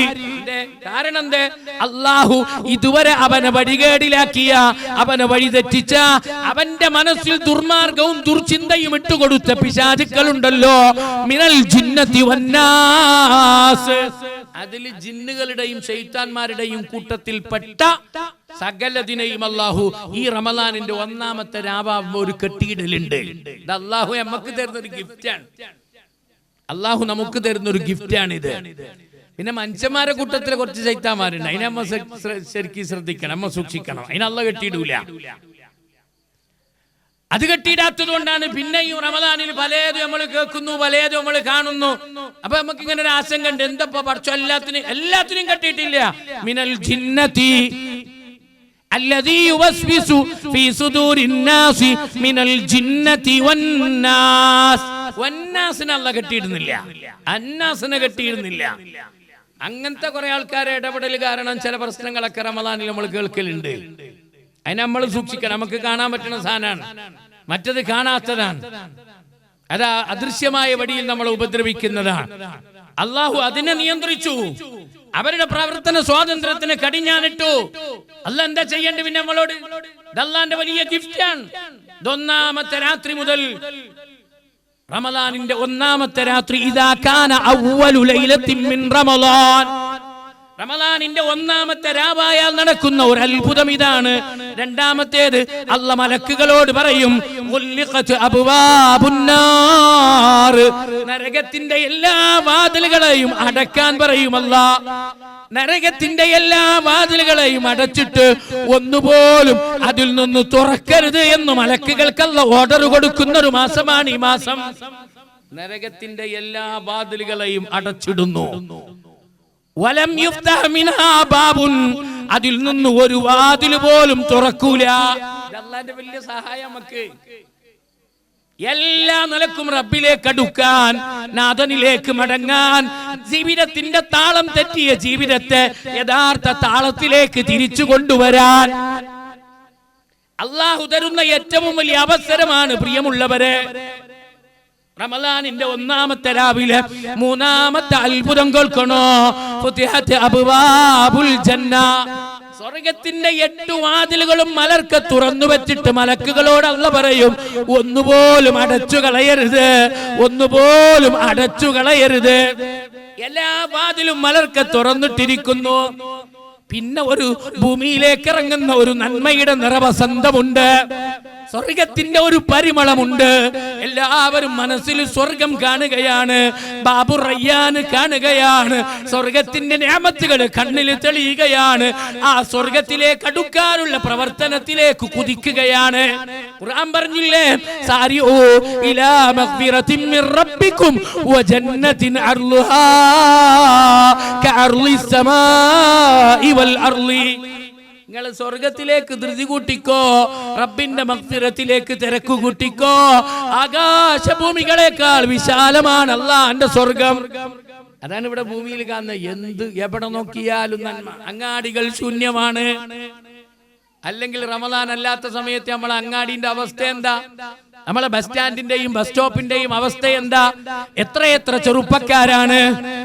കാരണം എന്തേ? അല്ലാഹു ഇതുവരെ അവനെ വഴികേടിലാക്കിയ, അവനെ വഴി തെറ്റിച്ച, അവന്റെ മനസ്സിൽ ദുർമാർഗവും ദുർചിന്തയും ഇട്ടുകൊടുത്ത പിശാചുക്കളുണ്ടല്ലോ, മിനൽ ജിന്നതി വന്നാസ്. അതിൽ ജിന്നുകളുടെയും ശൈത്താന്മാരുടെയും കൂട്ടത്തിൽപ്പെട്ട സകലതിനെയും അല്ലാഹു ഈ റമളാനിന്റെ ഒന്നാമത്തെ രാവാകുമ്പോൾ ഒരു കെട്ടിയിടലുണ്ട്. ഇത് അല്ലാഹു നമുക്ക് തരുന്നൊരു ഗിഫ്റ്റാണ്. അല്ലാഹു നമുക്ക് തരുന്നൊരു ഗിഫ്റ്റാണിത്. പിന്നെ മനുഷ്യന്മാരെ കൂട്ടത്തിലെ കുറച്ച് ശൈത്താന്മാരുണ്ട്, അതിനെ നമ്മ ശരിക്കും ശ്രദ്ധിക്കണം, നമ്മ സൂക്ഷിക്കണം. അതിന് അല്ലാഹു കെട്ടിയിടൂല. അത് കെട്ടിയിടാത്തത് കൊണ്ടാണ് പിന്നെയും റമളാനിൽ പലതും നമ്മൾ കേൾക്കുന്നു, പലതും നമ്മൾ കാണുന്നു. അപ്പൊ നമുക്ക് ഇങ്ങനെ ഒരു ആശങ്ക ഉണ്ട്, എന്തപ്പോ പഠിച്ചോ എല്ലാത്തിനും കെട്ടിയിട്ടില്ല. മിനൽ ജിന്നതി അല്ലദീ യുവസ്വിസു ഫീ സുദൂരിൻ നാസി മിനൽ ജിന്നതി വന്നാസ്. വന്നാസിനെ അല്ലാഹു കെട്ടിയിടുന്നില്ല, അന്നാസിനെ കെട്ടിയിടുന്നില്ല. അങ്ങനത്തെ കുറെ ആൾക്കാരെ ഇടപെടൽ കാരണം ചില പ്രശ്നങ്ങളൊക്കെ റമളാനിൽ നമ്മൾ കേൾക്കലുണ്ട്. അതിനെ നമ്മൾ സൂക്ഷിക്കണം. നമുക്ക് കാണാൻ പറ്റുന്ന സാധനമാണ്, മറ്റത് കാണാത്തതാണ്. അത് അദൃശ്യമായ വഴിയിൽ നമ്മളെ ഉപദ്രവിക്കുന്നതാണ്. അല്ലാഹു അതിനെ നിയന്ത്രിച്ചു, അവരുടെ പ്രവർത്തന സ്വാതന്ത്ര്യത്തിന് കടിഞ്ഞാണിട്ടു. അല്ലാഹ് എന്താ ചെയ്യേണ്ടത് പിന്നെ നമ്മളോട്? അല്ലാഹുവിന്റെ വലിയ ഗിഫ്റ്റാണ്. ഒന്നാമത്തെ രാത്രി മുതൽ റമളാനിന്റെ ഒന്നാമത്തെ രാത്രി, ഇദാ കാന അവ്വലു ലൈലത്തിൻ മിൻ റമളാൻ, റമളാനിന്റെ ഒന്നാമത്തെ രാവായാൽ നടക്കുന്ന ഒരു അത്ഭുതം ഇതാണ്. രണ്ടാമത്തേത്, അല്ലാഹ് മലക്കുകളോട് പറയും, ഉൽഖത് അബ്വാബുന്നാർ, നരകത്തിന്റെ എല്ലാ വാതിലുകളെയും അടക്കാൻ പറയും അല്ലാഹ്. നരകത്തിന്റെ എല്ലാ വാതിലുകളെയും അടച്ചിട്ട് ഒന്നുപോലും അതിൽ നിന്ന് തുറക്കരുത് എന്ന് മലക്കുകൾക്ക് അല്ലാഹ് ഓർഡർ കൊടുക്കുന്ന ഒരു മാസമാണ് ഈ മാസം. നരകത്തിന്റെ എല്ലാ വാതിലുകളെയും അടച്ചിടുന്നു. വലം യുഫ്തഹ മിൻഹാ ബാബുൻ, അതിൽ നിന്ന് ഒരു വാതിൽ പോലും തുറക്കൂല. അല്ലാഹുവിന്റെ വലിയ സഹായം നമുക്ക്. എല്ലാ നിലക്കും റബ്ബിലേക്ക് അടുക്കാൻ, നാഥനിലേക്ക് മടങ്ങാൻ, ജീവിതത്തിന്റെ താളം തെറ്റിയ ജീവിതത്തെ യഥാർത്ഥ താളത്തിലേക്ക് തിരിച്ചു കൊണ്ടുവരാൻ അള്ളാഹു തരുന്ന ഏറ്റവും വലിയ അവസരമാണ് പ്രിയമുള്ളവരെ. റമളാനിന്റെ ഒന്നാമത്തെ രാവിലെ മൂന്നാമത്തെ അത്ഭുതം കേൾക്കണോ? ഫുതിഹത് അബ്വാബുൽ ജന്ന. സ്വർഗത്തിന്റെ 8 വാതിലുകളും മലർക്ക് തുറന്നു വെച്ചിട്ട് മലക്കുകളോട് അല്ലാഹു പറയും, ഒന്നുപോലും അടച്ചു കളയരുത്, ഒന്നുപോലും അടച്ചു കളയരുത്. എല്ലാ വാതിലും മലർക്ക് തുറന്നിട്ടിരിക്കുന്നു. പിന്നെ ഒരു ഭൂമിയിലേക്ക് ഇറങ്ങുന്ന ഒരു നന്മയുടെ നിറവസന്തമുണ്ട്, സ്വർഗത്തിന്റെ ഒരു പരിമളമുണ്ട്. എല്ലാവരും മനസ്സിൽ സ്വർഗം കാണുകയാണ്, ബാബു റയ്യാൻ കാണുകയാണ്, സ്വർഗത്തിന്റെ നിഅമത്തുകൾ കണ്ണിൽ തെളിയുകയാണ്. ആ സ്വർഗത്തിലേക്ക് അടുക്കാനുള്ള പ്രവർത്തനത്തിലേക്ക് കുതിക്കുകയാണ്. ഖുർആൻ പറഞ്ഞില്ലേ, സാരിഊ ഇലാ മഗ്ഫിറത്തിൻ മിർ റബ്ബിക്കും വജന്നത്തിൻ അർളുഹാ കഅർളിസ് സമാഇ വൽ അർളി. നിങ്ങൾ സ്വർഗത്തിലേക്ക് ധൃതി കൂട്ടിക്കോ, റബ്ബിന്റെ മഗ്ഫിറത്തിലേക്ക് തിരക്ക് കൂട്ടിക്കോ. ആകാശഭൂമികളെക്കാൾ വിശാലമാണ് അല്ലാഹുവിന്റെ സ്വർഗം. അതാണ് ഇവിടെ ഭൂമിയിൽ കാണുന്ന എവിടെ നോക്കിയാലും നന്മ. അങ്ങാടികൾ ശൂന്യമാണ്. അല്ലെങ്കിൽ റമളാൻ അല്ലാത്ത സമയത്ത് നമ്മളെ അങ്ങാടിന്റെ അവസ്ഥ എന്താ? നമ്മളെ ബസ് സ്റ്റാൻഡിന്റെയും ബസ് സ്റ്റോപ്പിന്റെയും അവസ്ഥ എന്താ? എത്രയെത്ര ചെറുപ്പക്കാരാണ്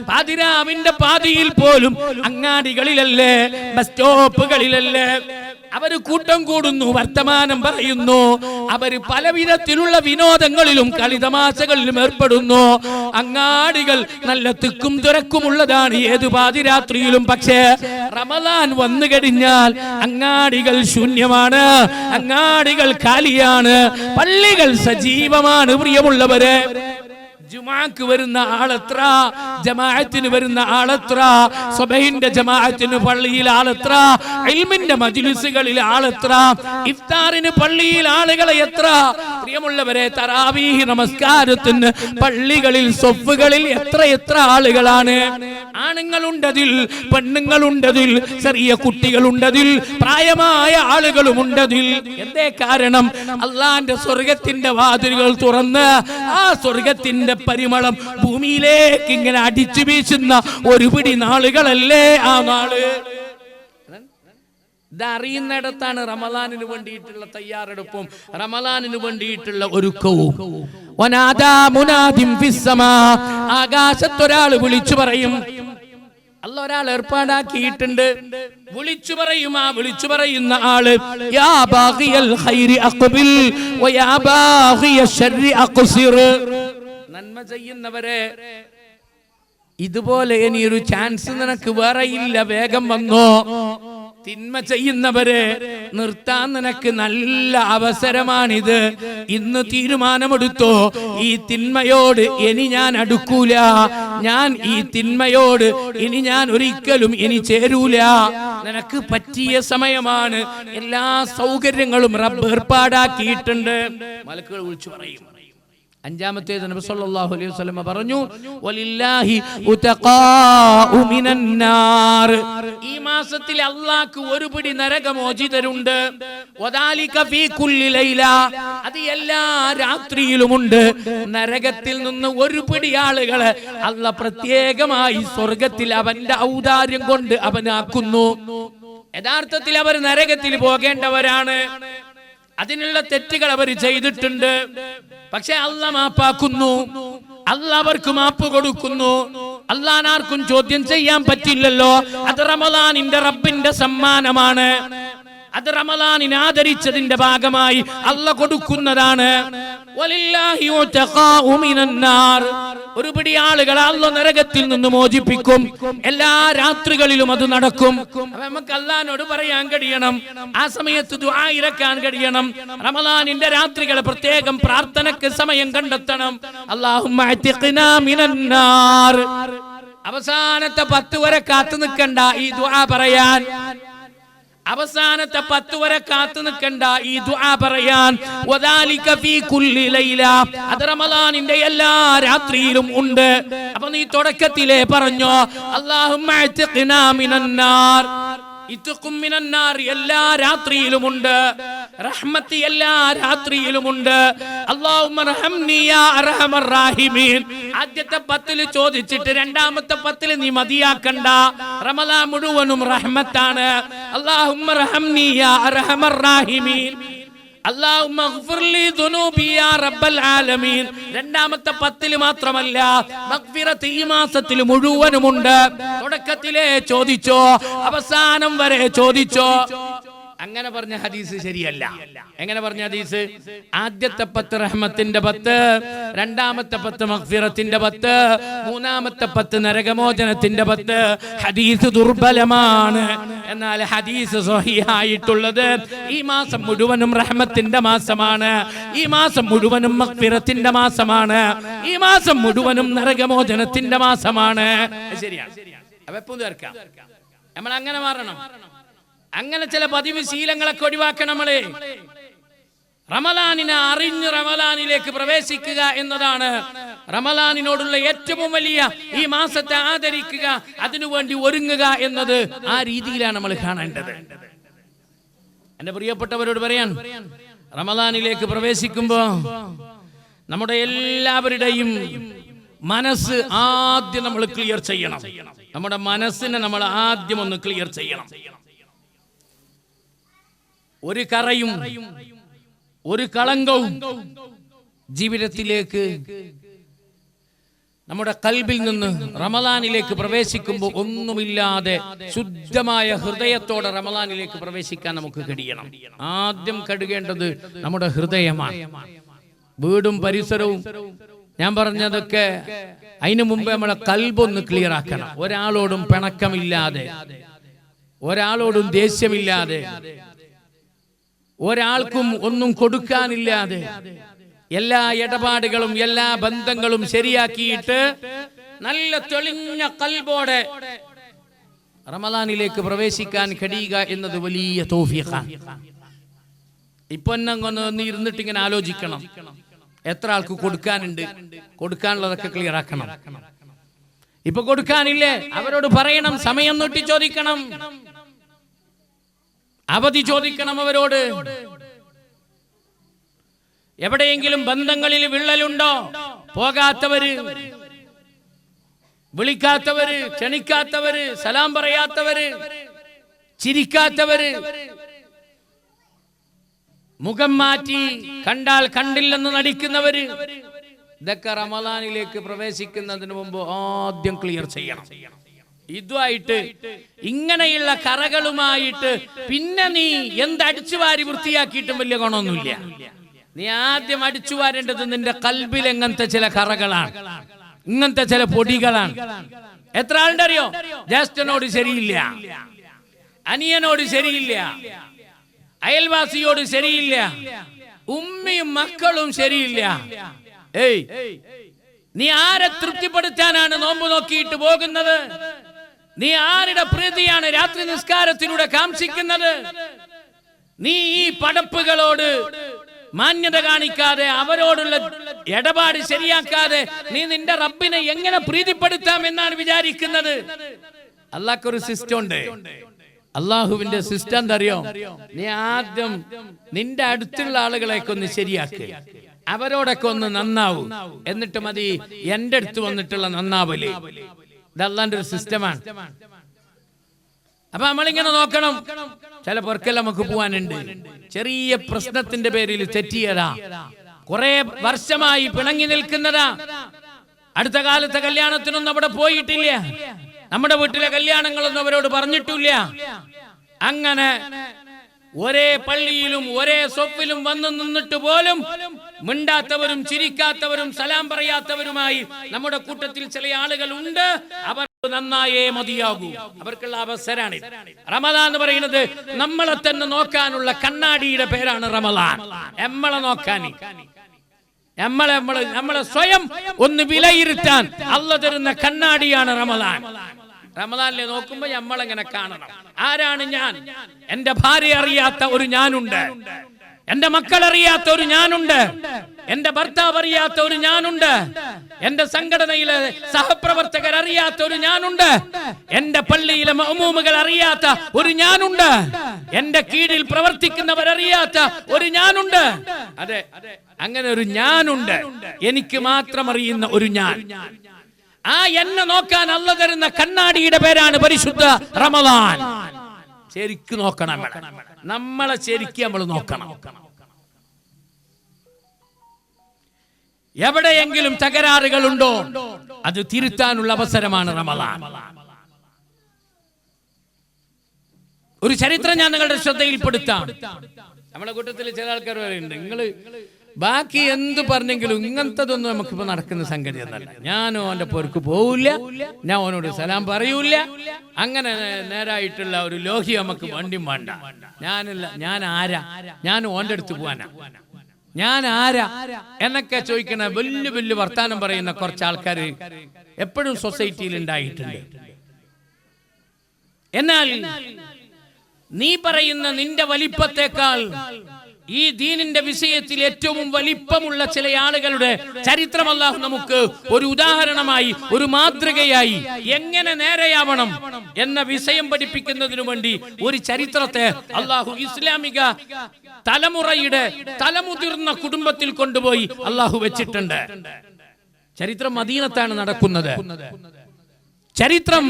പാതിരാവിന്റെ പാതിയിൽ പോലും അങ്ങാടികളിലല്ലേ, ബസ് സ്റ്റോപ്പുകളിലല്ലേ അവര് കൂട്ടം കൂടുന്നു, വർത്തമാനം പറയുന്നു. അവര് പലവിധത്തിലുള്ള വിനോദങ്ങളിലും കളിതമാശകളിലും ഏർപ്പെടുന്നു. അങ്ങാടികൾ നല്ല തിക്കും തിരക്കുമുള്ളതാണ് ഏതു പാതിരാത്രിയിലും. പക്ഷേ റമളാൻ വന്നു കഴിഞ്ഞാൽ അങ്ങാടികൾ ശൂന്യമാണ്, അങ്ങാടികൾ കാലിയാണ്, പള്ളികൾ സജീവമാണ്. പ്രിയമുള്ളവരെ, ജുമാക്ക് വരുന്ന ആളെത്ര, ജമാഅത്തിന് വരുന്ന ആളെത്ര, സുബഹിന്റെ ജമാഅത്തിന് പള്ളിയിൽ ആളെത്ര, ഇൽമിന്റെ മജ്ലിസുകളിൽ ആളെത്ര, ഇഫ്താറിന് പള്ളിയിൽ ആളുകളെ എത്ര. പ്രിയമുള്ളവരെ, തറാവീഹ് നമസ്കാരത്തിന് പള്ളികളിൽ സൊഫുകളിൽ എത്ര ആളുകളാണ്. ആണുങ്ങളുണ്ടതിൽ, പെണ്ണുങ്ങളുണ്ടതിൽ, ചെറിയ കുട്ടികളുണ്ടതിൽ, പ്രായമായ ആളുകളുമുണ്ടതിൽ. എന്തേ കാരണം? അള്ളാന്റെ സ്വർഗത്തിന്റെ വാതിലുകൾ തുറന്ന് ആ സ്വർഗത്തിന്റെ പരിമളം ഭൂമിയിലേക്ക് ഇങ്ങനെ അടിച്ചു വീശുന്ന ഒരു പിടി നാളുകളല്ലേ ആ നാള്. ഇതറിയുന്നിടത്താണ് റമളാനിന് വേണ്ടിയിട്ടുള്ള തയ്യാറെടുപ്പും റമളാനിന് വേണ്ടിയിട്ടുള്ള ഒരുക്കവും. ആകാശത്തൊരാൾ വിളിച്ചു പറയും, അല്ല ഒരാൾ ഏർപ്പാടാക്കിയിട്ടുണ്ട്, വിളിച്ചു പറയും. ആ വിളിച്ചു പറയുന്ന ആള്, യാ ബാഗിയൽ ഖൈരി അഖ്ബിൽ വയാ ബാഗിയ ശർരി അഖ്സിർ. നന്മ ചെയ്യുന്നവരെ, ഇതുപോലെ ഇനിയൊരു ചാൻസ് നിനക്ക് വേറെ ഇല്ല, വേഗം വന്നോ. തിന്മ ചെയ്യുന്നവരെ, നിർത്താൻ നിനക്ക് നല്ല അവസരമാണിത്. ഇന്ന് തീരുമാനമെടുത്തോ, ഈ തിന്മയോട് ഇനി ഞാൻ അടുക്കൂല, ഞാൻ ഈ തിന്മയോട് ഇനി ഞാൻ ഒരിക്കലും ഇനി ചേരൂല. നിനക്ക് പറ്റിയ സമയമാണ്. എല്ലാ സൗകര്യങ്ങളും റബ്ബ് ഏർപ്പാടാക്കിയിട്ടുണ്ട്. മലക്കുകൾ വിളിച്ചു പറയും. അഞ്ചാമത്തേത് നബി സല്ലല്ലാഹു അലൈഹി വസല്ലം പറഞ്ഞു, വലില്ലാഹി ഉതഖാഉ മിനന്നാർ. ഈ മാസത്തിൽ അല്ലാഹ്ക്ക് ഒരു പിടി നരകമോചിതരുണ്ട്. വദാലിക ഫീ കുല്ലി ലൈല. അത് എല്ലാ രാത്രിയിലുമുണ്ട്. നരകത്തിൽ നിന്ന് ഒരു പിടി ആളുകളെ അല്ലാഹ് പ്രത്യേകമായി സ്വർഗത്തിൽ അവന്റെ ഔദാര്യം കൊണ്ട് അവനാക്കുന്നു. യഥാർത്ഥത്തിൽ അവർ നരകത്തിൽ പോകേണ്ടവരാണ്. അതിനുള്ള തെറ്റുകൾ അവർ ചെയ്തിട്ടുണ്ട്. പക്ഷെ അല്ലാഹ് മാപ്പാക്കുന്നു, അല്ലാഹ് അവർക്ക് മാപ്പ് കൊടുക്കുന്നു. അല്ലാഹ് ആർക്കും ചോദ്യം ചെയ്യാൻ പറ്റില്ലല്ലോ. അത് റമളാനിന്റെ റബ്ബിന്റെ സമ്മാനമാണ്. അത് റമളാനിനെ ആദരിച്ചതിന്റെ ഭാഗമായി അല്ലാഹ് കൊടുക്കുന്നതാണ്. വലില്ലാഹി ഉതഖാഉ മിനന്നാർ. ഒരുപിടി ആളുകളെ അല്ലാഹ് നരകത്തിൽ നിന്ന് മോചിപ്പിക്കും. എല്ലാ രാത്രികളിലും അത് നടക്കും. നമുക്ക് അല്ലാഹുവോട് പറയാൻ കഴിയണം, ആ സമയത്ത് ദുആ ഇറക്കാൻ കഴിയണം. റമളാനിന്റെ രാത്രികളെ പ്രത്യേകം പ്രാർത്ഥനയ്ക്ക് സമയം കണ്ടെത്തണം. അല്ലാഹുമ്മ അഅ്തിഖ്നാ മിനന്നാർ. അവസാനത്തെ 10 വരെ കാത്തു നിൽക്കണ്ട ഈ ദുആ പറയാൻ. അവസാനത്തെ 10 വരെ കാത്തു നിൽക്കണ്ട ഈ ദുആ പറയാൻ. വദാലിക ഫീ കുല്ലി ലൈല. അത് റമളാനിന്റെ എല്ലാ രാത്രിയിലും ഉണ്ട്. അപ്പോൾ നീ തുടക്കത്തിലേ പറഞ്ഞോ, അല്ലാഹുമ്മ അഅ്തിഖ്നാ മിനന്നാർ. ഇത്ഖും മിനന്നാർ എല്ലാ രാത്രിയിലുമുണ്ട്, റഹ്മത്ത് എല്ലാ രാത്രിയിലുമുണ്ട്. അല്ലാഹുമ്മ റഹംനി യാ അർഹമർ റഹീമീൻ. ആദ്യത്തെ 10 ചോദിച്ചിട്ട് രണ്ടാമത്തെ 10 നീ മതിയാക്കണ്ട. റമദാൻ മുഴുവനും റഹ്മത്താണ്. അല്ലാഹുമ്മ റഹംനി യാ അർഹമർ റഹീമീൻ. അല്ലാഹുമ്മ ഗ്ഫിർ ലി ദുനൂബി യാ റബ്ബൽ ആലമീൻ. രണ്ടാമത്തെ 10 മാത്രമല്ല, മഗ്ഫിറത്ത് ഈ മാസത്തിൽ മുഴുവനുമുണ്ട്. തുടക്കത്തിലേ ചോദിച്ചോ, അവസാനം വരെ ചോദിച്ചോ. അങ്ങനെ പറഞ്ഞ ഹദീസ് ശരിയല്ല. എങ്ങനെ പറഞ്ഞ ഹദീസ്? ആദ്യത്തെ 10 റഹ്മത്തിന്റെ 10, രണ്ടാമത്തെ 10 മഗ്ഫിറത്തിന്റെ 10, മൂന്നാമത്തെ 10 നരകമോചനത്തിന്റെ 10. ഹദീസ് ദുർബലമാണ്. എന്നാൽ ഹദീസ് സ്വഹീഹായിട്ടുള്ളത് ഈ മാസം മുഴുവനും റഹ്മത്തിന്റെ മാസമാണ്, ഈ മാസം മുഴുവനും മഗ്ഫിറത്തിന്റെ മാസമാണ്, ഈ മാസം മുഴുവനും നരകമോചനത്തിന്റെ മാസമാണ്. ശരിയാണ്. അപ്പൊ എപ്പോൾ തീർക്കാം? നമ്മൾ അങ്ങനെ മാറണം. അങ്ങനെ ചില പതിവ് ശീലങ്ങളൊക്കെ ഒഴിവാക്കണം. നമ്മള് റമദാനിനെ അറിഞ്ഞ് റമദാനിലേക്ക് പ്രവേശിക്കുക എന്നതാണ് റമദാനിനോടുള്ള ഏറ്റവും വലിയ, ഈ മാസത്തെ ആദരിക്കുക, അതിനുവേണ്ടി ഒരുങ്ങുക എന്നത് ആ രീതിയിലാണ് നമ്മൾ കാണേണ്ടത്. എന്റെ പ്രിയപ്പെട്ടവരോട് പറയാൻ, റമദാനിലേക്ക് പ്രവേശിക്കുമ്പോ നമ്മുടെ എല്ലാവരുടെയും മനസ്സ് ആദ്യം നമ്മൾ ക്ലിയർ ചെയ്യണം. നമ്മുടെ മനസ്സിനെ നമ്മൾ ആദ്യം ഒന്ന് ക്ലിയർ ചെയ്യണം. ഒരു കറയും ഒരു കളങ്കവും ജീവിതത്തിലേക്ക് നമ്മുടെ കൽബിൽ നിന്ന് റമദാനിലേക്ക് പ്രവേശിക്കുമ്പോൾ ഒന്നുമില്ലാതെ ശുദ്ധമായ ഹൃദയത്തോടെ റമദാനിലേക്ക് പ്രവേശിക്കാൻ നമുക്ക് കഴിയണം. ആദ്യം കഴുകേണ്ടത് നമ്മുടെ ഹൃദയമാണ്. വീടും പരിസരവും ഞാൻ പറഞ്ഞതൊക്കെ അതിനു മുമ്പ് നമ്മളെ കൽബൊന്ന് ക്ലിയർ ആക്കണം. ഒരാളോടും പിണക്കമില്ലാതെ, ഒരാളോടും ദേഷ്യമില്ലാതെ, ഒരാൾക്കും ഒന്നും കൊടുക്കാനില്ലാതെ, എല്ലാ ഇടപാടുകളും എല്ലാ ബന്ധങ്ങളും ശരിയാക്കിയിട്ട് നല്ല തെളിഞ്ഞ കൽബോടെ റമദാനിലേക്ക് പ്രവേശിക്കാൻ കഴിയുക എന്നത് വലിയ തൗഫീഖാണ്. ഇപ്പൊ ഒന്ന് ഇരുന്നിട്ട് ഇങ്ങനെ ആലോചിക്കണം, എത്ര ആൾക്ക് കൊടുക്കാനുണ്ട്, കൊടുക്കാനുള്ളതൊക്കെ ക്ലിയർ ആക്കണം. ഇപ്പൊ കൊടുക്കാനില്ലേ, അവരോട് പറയണം, സമയം നീട്ടി ചോദിക്കണം, അവധി ചോദിക്കണം അവരോട്. എവിടെയെങ്കിലും ബന്ധങ്ങളിൽ വിള്ളലുണ്ടോ, പോകാത്തവര്, വിളിക്കാത്തവര്, ക്ഷണിക്കാത്തവര്, സലാം പറയാത്തവര്, ചിരിക്കാത്തവര്, മുഖം മാറ്റി കണ്ടാൽ കണ്ടില്ലെന്ന് നടിക്കുന്നവര്, ഇതൊക്കെ റമദാനിലേക്ക് പ്രവേശിക്കുന്നതിന് മുമ്പ് ആദ്യം ക്ലിയർ ചെയ്യണം. ഇതുമായിട്ട് ഇങ്ങനെയുള്ള കറകളുമായിട്ട് പിന്നെ നീ എന്തടിച്ചു വാരി വൃത്തിയാക്കിയിട്ടും വലിയ ഗുണമൊന്നുമില്ല. നീ ആദ്യം അടിച്ചു വാരേണ്ടത് നിന്റെ കൽബിൽ എങ്ങനത്തെ ചില കറകളാണ്, ഇങ്ങനത്തെ ചില പൊടികളാണ്. എത്ര ആളുടെ അറിയോ? ജ്യേഷ്ഠനോട് ശരിയില്ല, അനിയനോട് ശരിയില്ല, അയൽവാസിയോട് ശരിയില്ല, ഉമ്മയും മക്കളും ശരിയില്ല. നീ ആരെ തൃപ്തിപ്പെടുത്താനാണ് നോമ്പ് നോക്കിയിട്ട് പോകുന്നത്? നീ ആരുടെ പ്രീതിയാണ് രാത്രി നിസ്കാരത്തിലൂടെ കാംക്ഷിക്കുന്നത്? നീ ഈ പടപ്പുകളോട് മാന്യത കാണിക്കാതെ, അവരോടുള്ള ഇടപാട് ശരിയാക്കാതെ നീ നിന്റെ റബ്ബിനെ എങ്ങനെ പ്രീതിപ്പെടുത്താം എന്നാണ് വിചാരിക്കുന്നത്? അല്ലാഹ്ക്കൊരു സിസ്റ്റം ഉണ്ട്. അള്ളാഹുവിന്റെ സിസ്റ്റം എന്തറിയോ? നീ ആദ്യം നിന്റെ അടുത്തുള്ള ആളുകളെയൊക്കെ ഒന്ന് ശരിയാക്ക്, അവരോടൊക്കെ ഒന്ന് നന്നാവും, എന്നിട്ട് മതി എന്റെ അടുത്ത് വന്നിട്ടുള്ള നന്നാവല്. ഇത് അള്ളാന്റെ ഒരു സിസ്റ്റമാണ്. അപ്പൊ നമ്മളിങ്ങനെ നോക്കണം. ചില പേർക്കെല്ലാം നമുക്ക് പോവാനുണ്ട്. ചെറിയ പ്രശ്നത്തിന്റെ പേരിൽ തെറ്റിയതാ, കുറെ വർഷമായി പിണങ്ങി നിൽക്കുന്നതാ. അടുത്ത കാലത്തെ കല്യാണത്തിനൊന്നും അവിടെ പോയിട്ടില്ല, നമ്മുടെ വീട്ടിലെ കല്യാണങ്ങളൊന്നും അവരോട് പറഞ്ഞിട്ടില്ല. അങ്ങനെ ഒരേ പള്ളിയിലും ഒരേ സൊപ്പിലും വന്നു നിന്നിട്ട് പോലും മിണ്ടാത്തവരും ചിരിക്കാത്തവരും സലാം പറയാത്തവരുമായി നമ്മുടെ കൂട്ടത്തിൽ ചില ആളുകൾ ഉണ്ട്. അവർ നന്നായേ മതിയാകൂ, അവർക്കുള്ള അവസരമാണ് റമദാൻ എന്ന് പറയുന്നത്. നമ്മളെ തന്നെ നോക്കാനുള്ള കണ്ണാടിയുടെ പേരാണ് റമദാൻ. നമ്മളെ നോക്കാൻ, നമ്മളെ സ്വയം ഒന്ന് വിലയിരുത്താൻ അള്ളാഹു തരുന്ന കണ്ണാടിയാണ് റമദാൻ. റമദാനിലെ നോക്കുമ്പോ നമ്മളെങ്ങനെ കാണണം? ആരാണ് ഞാൻ? എന്റെ ഭാര്യ അറിയാത്ത ഒരു ഞാനുണ്ട്, എന്റെ മക്കൾ അറിയാത്ത ഒരു ഞാനുണ്ട്, എന്റെ ഭർത്താവ് അറിയാത്ത ഒരു ഞാനുണ്ട്, എന്റെ സംഘടനയിലെ സഹപ്രവർത്തകർ അറിയാത്ത ഒരു ഞാനുണ്ട്, എന്റെ പള്ളിയിലെ മഅ്മൂമുകൾ അറിയാത്ത ഒരു ഞാനുണ്ട്, എന്റെ കീഴിൽ പ്രവർത്തിക്കുന്നവർ അറിയാത്ത ഒരു ഞാനുണ്ട്. അതെ, അങ്ങനെ ഒരു ഞാനുണ്ട്, എനിക്ക് മാത്രം അറിയുന്ന ഒരു ഞാൻ. ആ എന്നെ നോക്കാൻ അല്ലാഹു തരുന്ന കണ്ണാടിയുടെ പേരാണ് പരിശുദ്ധ റമദാൻ. ശരിക്കും നോക്കണം, നമ്മളെ ശരിക്കും നമ്മൾ നോക്കണം. എവിടെയെങ്കിലും തകരാറുകളുണ്ടോ അത് തിരുത്താനുള്ള അവസരമാണ് റമദാൻ. ഒരു ചരിത്രം ഞാൻ നിങ്ങളുടെ ശ്രദ്ധയിൽപ്പെടുത്താം. നമ്മുടെ കൂട്ടത്തിൽ ചില ആൾക്കാർ പറയുന്നുണ്ട്, നിങ്ങള് ബാക്കി എന്ത് പറഞ്ഞെങ്കിലും ഇങ്ങനത്തതൊന്നും നമുക്കിപ്പോ നടക്കുന്ന സംഗതി എന്നല്ല. ഞാനും അവന്റെ പോർക്ക് പോവില്ല, ഞാൻ അവനോട് സലാം പറയൂല, അങ്ങനെ നേരായിട്ടുള്ള ഒരു ലോഹി നമുക്ക് വണ്ടിയും വേണ്ട. ഞാൻ ആരാ, ഞാൻ ഓന്റെ അടുത്ത് പോവാനാ, ഞാൻ ആരാ എന്നൊക്കെ ചോദിക്കണ വലിയ വലിയ വർത്താനം പറയുന്ന കുറച്ച് ആൾക്കാർ എപ്പോഴും സൊസൈറ്റിയിൽ ഉണ്ടായിട്ടുണ്ട്. എന്നാൽ നീ പറയുന്ന നിന്റെ വലിപ്പത്തെക്കാൾ ഈ ദീനിന്റെ വിഷയത്തിൽ ഏറ്റവും വലിപ്പമുള്ള ചില ആളുകളുടെ ചരിത്രം അല്ലാഹു നമുക്ക് ഒരു ഉദാഹരണമായി, ഒരു മാതൃകയായി എങ്ങനെ നേരെയാവണം എന്ന വിഷയം പഠിപ്പിക്കുന്നതിനു വേണ്ടി ഒരു ചരിത്രത്തെ അല്ലാഹു ഇസ്ലാമിക തലമുറയുടെ തലമുതിർന്ന കുടുംബത്തിൽ കൊണ്ടുപോയി അല്ലാഹു വെച്ചിട്ടുണ്ട്. ചരിത്രം മദീനത്താണ് നടക്കുന്നത്. ചരിത്രം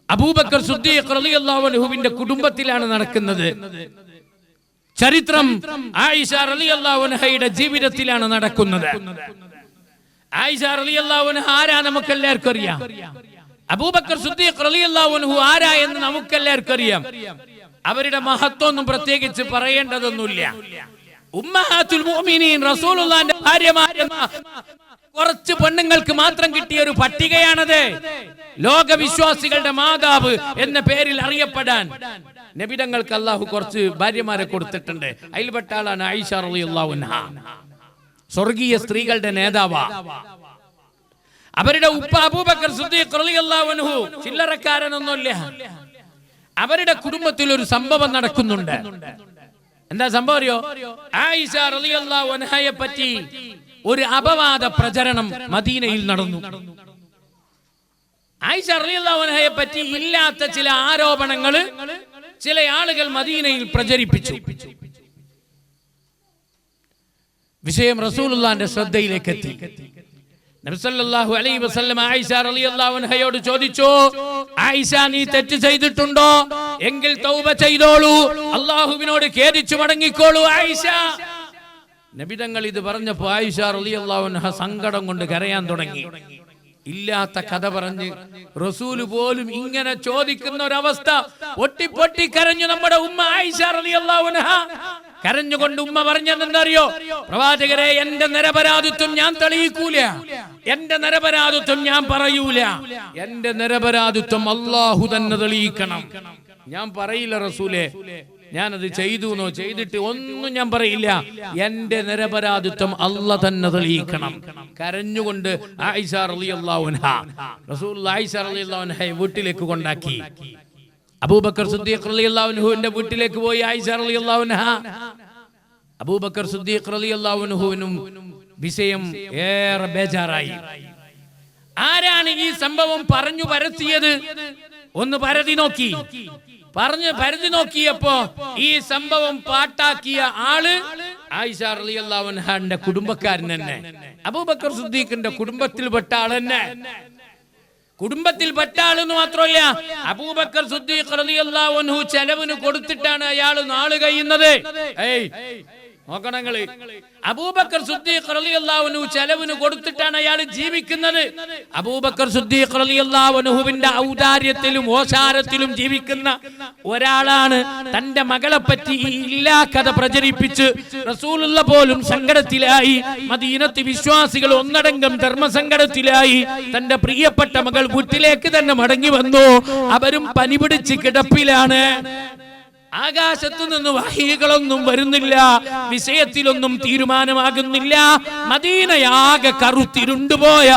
അബൂബക്കർ സിദ്ദീഖ് റളിയല്ലാഹു അൻഹുവിന്റെ കുടുംബത്തിലാണ് നടക്കുന്നത്. ചരിത്രം ആയിഷ റളിയല്ലാഹു അൻഹയുടെ ജീവിതത്തിലാണ് നടക്കുന്നത്. ആയിഷ റളിയല്ലാഹു അൻഹ ആരാ നമുക്കെല്ലാവർക്കും അറിയാം. അബൂബക്കർ സിദ്ദീഖ് റളിയല്ലാഹു അൻഹു ആരാ എന്ന് നമുക്കെല്ലാവർക്കും അറിയാം. അവരുടെ മഹത്വമൊന്നും പ്രത്യേകിച്ച് പറയേണ്ടതൊന്നുമില്ല. ഉമ്മഹാത്തുൽ മുഅ്മിനീൻ റസൂലുള്ളാഹിന്റെ ഭാര്യമാരെന്ന കുറച്ച് പെണ്ണുങ്ങൾക്ക് മാത്രം കിട്ടിയ ഒരു പട്ടികയാണത്. ലോകവിശ്വാസികളുടെ മാതാവ് എന്ന പേരിൽ അറിയപ്പെടാൻ നബിതങ്ങൾക്ക് അല്ലാഹു കുറച്ച് ഭാര്യമാരെ കൊടുത്തിട്ടുണ്ട്. അതിൽപ്പെട്ട ആളാണ് ആയിഷ റളിയല്ലാഹു അൻഹ. സ്വർഗീയ സ്ത്രീകളുടെ നേതാവാ. അവരുടെ ഉപ്പ അബൂബക്കർ സിദ്ദീഖ് റളിയല്ലാഹു അൻഹു ചില്ലറക്കാരനൊന്നുമില്ല. അവരുടെ കുടുംബത്തിൽ ഒരു സംഭവം നടക്കുന്നുണ്ട്. എന്താ സംഭവം അറിയോ? ആയിഷ റളിയല്ലാഹു അൻഹയെ പറ്റി ഒരു അപവാദ പ്രചരണം മദീനയിൽ നടന്നു. ആയിഷ റളിയല്ലാഹു അൻഹയെ പറ്റി ഇല്ലാത്ത ചില ആരോപണങ്ങൾ ചില ആളുകൾ മദീനയിൽ പ്രചരിപ്പിച്ചു. വിഷയം റസൂലുള്ളാഹിന്റെ ശ്രദ്ധയിലേക്ക് എത്തി. നബി സല്ലല്ലാഹു അലൈഹി വസല്ലം ആയിഷ റളിയല്ലാഹു അൻഹയോട് ചോദിച്ചു, ആയിഷ നീ തെറ്റ് ചെയ്തിട്ടുണ്ടോ? എങ്കിൽ തൗബ ചെയ്തോളൂ, അല്ലാഹുവിനോട് ഖേദിച്ചു മടങ്ങിക്കോളൂ ആയിഷ. നബി തങ്ങൾ ഇത് പറഞ്ഞപ്പോൾ ആയിഷ റളിയല്ലാഹു അൻഹ സങ്കടം കൊണ്ട് കരയാൻ തുടങ്ങി. ഇല്ലാത്ത കഥ പറഞ്ഞ് റസൂല് പോലും ഇങ്ങനെ ചോദിക്കുന്ന ഒരവസ്ഥ. പൊട്ടി പൊട്ടി കരഞ്ഞു നമ്മുടെ ഉമ്മ ആയിഷ റളിയല്ലാഹു അൻഹ. കരഞ്ഞുകൊണ്ട് ഉമ്മ പറഞ്ഞെന്തറിയോ? പ്രവാചകരെ, എന്റെ നിരപരാധിത്വം ഞാൻ തെളിയിക്കൂല, എന്റെ നിരപരാധിത്വം ഞാൻ പറയൂല, എന്റെ നിരപരാധിത്വം അല്ലാഹു തന്നെ തെളിയിക്കണം. ഞാൻ പറയില്ല റസൂലേ, ഞാനത് ചെയ്തു എന്നോ ചെയ്തിട്ട് ഒന്നും ഞാൻ പറയില്ല, എന്റെ നിരപരാധിത്വം അല്ലാഹു തന്നെ തെളിയിക്കണം. കരഞ്ഞുകൊണ്ട് ആയിഷ റളിയല്ലാഹു അൻഹ റസൂലുള്ളാഹി ആയിഷ റളിയല്ലാഹു അൻഹയെ വീട്ടിലേക്ക് കൊണ്ടാക്കി. അബൂബക്കർ സിദ്ദീഖ് റളിയല്ലാഹു അൻഹുവിന്റെ വീട്ടിലേക്ക് പോയി ആയിഷ റളിയല്ലാഹു അൻഹ. അബൂബക്കർ സിദ്ദീഖ് റളിയല്ലാഹു അൻഹുവിനും വിഷയം ഏറെ ബേജാറായി. ആരാണ് ഈ സംഭവം പറഞ്ഞു പരത്തിയത്? ഒന്ന് പരതി നോക്കി. പരതി നോക്കിയപ്പോ ഈ സംഭവം പാട്ടാക്കിയ ആള് ആയിഷ റളിയല്ലാഹു അൻഹയുടെ കുടുംബക്കാരൻ തന്നെ, അബൂബക്കർ സിദ്ദീഖിന്റെ കുടുംബത്തിൽപ്പെട്ട ആൾ തന്നെ. കുടുംബത്തിൽപ്പെട്ട ആളെന്ന് മാത്രമല്ല, അബൂബക്കർ സിദ്ദീഖ് റളിയല്ലാഹു അൻഹു ചെലവിന് കൊടുത്തിട്ടാണ് അയാൾ നാള് കഴിയുന്നത്. നോക്കണങ്ങള്, അബൂബക്കർ സിദ്ദീഖ് റളിയല്ലാഹു അൻഹു ചെലവിന് കൊടുത്തിട്ടാണ് അയാൾ ജീവിക്കുന്നത്. അബൂബക്കർ സിദ്ദീഖ് റളിയല്ലാഹു അൻഹുവിന്റെ ഔദാര്യത്തിലും ഓശാരത്തിലും ജീവിക്കുന്ന ഒരാളാണ് തന്റെ മകളെ പറ്റി ഇല്ലാ കഥ പ്രചരിപ്പിച്ച് റസൂലുള്ള പോലും സങ്കടത്തിലായി. മദീനത്തെ വിശ്വാസികൾ ഒന്നടങ്കം ധർമ്മസങ്കടത്തിലായി. തന്റെ പ്രിയപ്പെട്ട മകൾ വീട്ടിലേക്ക് തന്നെ മടങ്ങി വന്നു. അവരും പനി പിടിച്ച് കിടപ്പിലാണ്. ആകാശത്തു നിന്ന് വഹീകളൊന്നും വരുന്നില്ല, വിഷയത്തിലൊന്നും തീരുമാനമാകുന്നില്ല. മദീനയാകെ കറുത്തിരുണ്ടുപോയ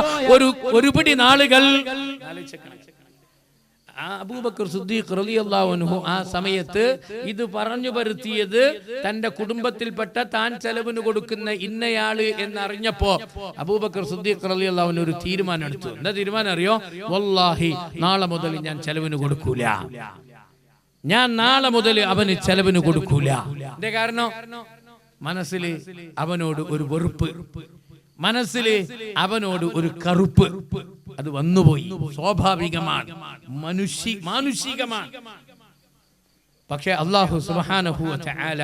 ഒരു പിടി നാളുകൾ. അബൂബക്കർ സിദ്ദീഖ് റളിയല്ലാഹു അൻഹു ആ സമയത്ത് ഇത് പറഞ്ഞു വരുത്തിയത് തന്റെ കുടുംബത്തിൽപ്പെട്ട താൻ ചെലവിന് കൊടുക്കുന്ന ഇന്നയാള് എന്നറിഞ്ഞപ്പോ അബൂബക്കർ സിദ്ദീഖ് റളിയല്ലാഹു അൻഹു ഒരു തീരുമാനം എടുത്തു. എന്താ തീരുമാനം അറിയോ? വല്ലാഹി നാളെ മുതൽ ഞാൻ ചെലവിന് കൊടുക്കൂല, ഞാൻ നാളെ മുതൽ അവന് ചെലവിന് കൊടുക്കൂല. എന്റെ കാരണം മനസ്സിൽ അവനോട് ഒരു വെറുപ്പ്, മനസ്സിൽ അവനോട് ഒരു കറുപ്പ് അത് വന്നുപോയി. സ്വാഭാവികമാണ്, മാനുഷികമാണ്. പക്ഷേ അല്ലാഹു സുബ്ഹാനഹു വ തആല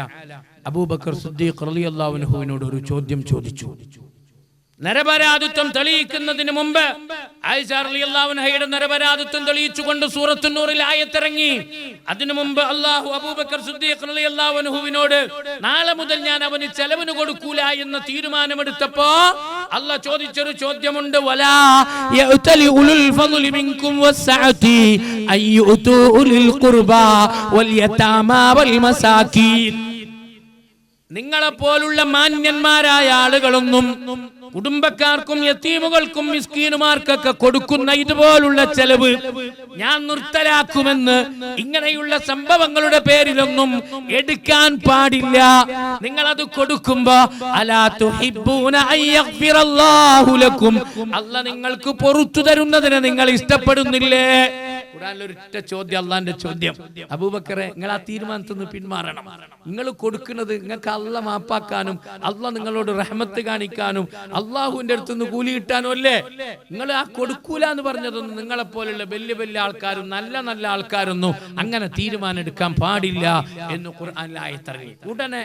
അബൂബക്കർ സിദ്ദീഖ് റളിയല്ലാഹു അൻഹുവിനോട് ഒരു ചോദ്യം ചോദിച്ചു. നരപരാധിത്വം തെളിയിക്കുന്നതിന് മുമ്പ് ആയിഷ റളിയല്ലാഹു അൻഹയുടെ നരപരാധിത്വം തെളിയിച്ചുകൊണ്ട് സൂറത്തുൻ നൂറിൽ ആയത്തിറങ്ങി. അതിനു മുമ്പ് അല്ലാഹു അബൂബക്കർ സിദ്ദീഖ് റളിയല്ലാഹു അൻഹുവിനോട് നാളെ മുതൽ ഞാൻ അവന് ചെലവിന് കൊടുക്കൂല എന്ന തീരുമാനമെടുത്തപ്പോ അല്ലാഹ് ചോദിച്ചൊരു ചോദ്യമുണ്ട്. വലാ യഅ്തലി ഉലുൽ ഫദ്ലി മിൻകും വസ്സഅതി അയ്യുതു ഉലിൽ ഖുർബാ വൽ യതാമാ വൽ മസാകീൻ. നിങ്ങളെപ്പോലുള്ള മാന്യന്മാരായ ആളുകളൊന്നും കുടുംബക്കാർക്കും യതീമുകൾക്കും മിസ്കീനുമാർക്കൊക്കെ കൊടുക്കുന്ന ഇതുപോലുള്ള ചെലവ് ഞാൻ നിർത്തലാക്കുമെന്ന് ഇങ്ങനെയുള്ള സംഭവങ്ങളുടെ പേരിലൊന്നും എടുക്കാൻ പാടില്ല. നിങ്ങൾ അത് കൊടുക്കുമ്പോ അലാ തുഹിബ്ബൂന അയ്യഗ്ഫിറല്ലാഹു ലക്കും, അല്ലാഹ് നിങ്ങൾക്ക് പൊറുത്തു തരുന്നതിനെ നിങ്ങൾ ഇഷ്ടപ്പെടുന്നില്ലേ? ഖുർആനിലൊരൊറ്റ ചോദ്യം, അള്ളാന്റെ ചോദ്യം. അബൂബക്കറെ, നിങ്ങൾ ആ തീരുമാനത്തിൽ നിന്ന് പിന്മാറണം. നിങ്ങൾ കൊടുക്കുന്നത് നിങ്ങൾക്ക് അള്ളാഹ് മാപ്പാക്കാനും അള്ളാഹ് നിങ്ങളോട് റഹ്മത്ത് കാണിക്കാനും അള്ളാഹുവിന്റെ അടുത്ത് നിന്ന് കൂലി കിട്ടാനും അല്ലേ? നിങ്ങൾ ആ കൊടുക്കൂല എന്ന് പറഞ്ഞതൊന്നും നിങ്ങളെപ്പോലുള്ള വലിയ വലിയ ആൾക്കാരും നല്ല നല്ല ആൾക്കാരൊന്നും അങ്ങനെ തീരുമാനം എടുക്കാൻ പാടില്ല എന്ന് ഖുർആനിൽ ആയത്തിറങ്ങി. ഉടനെ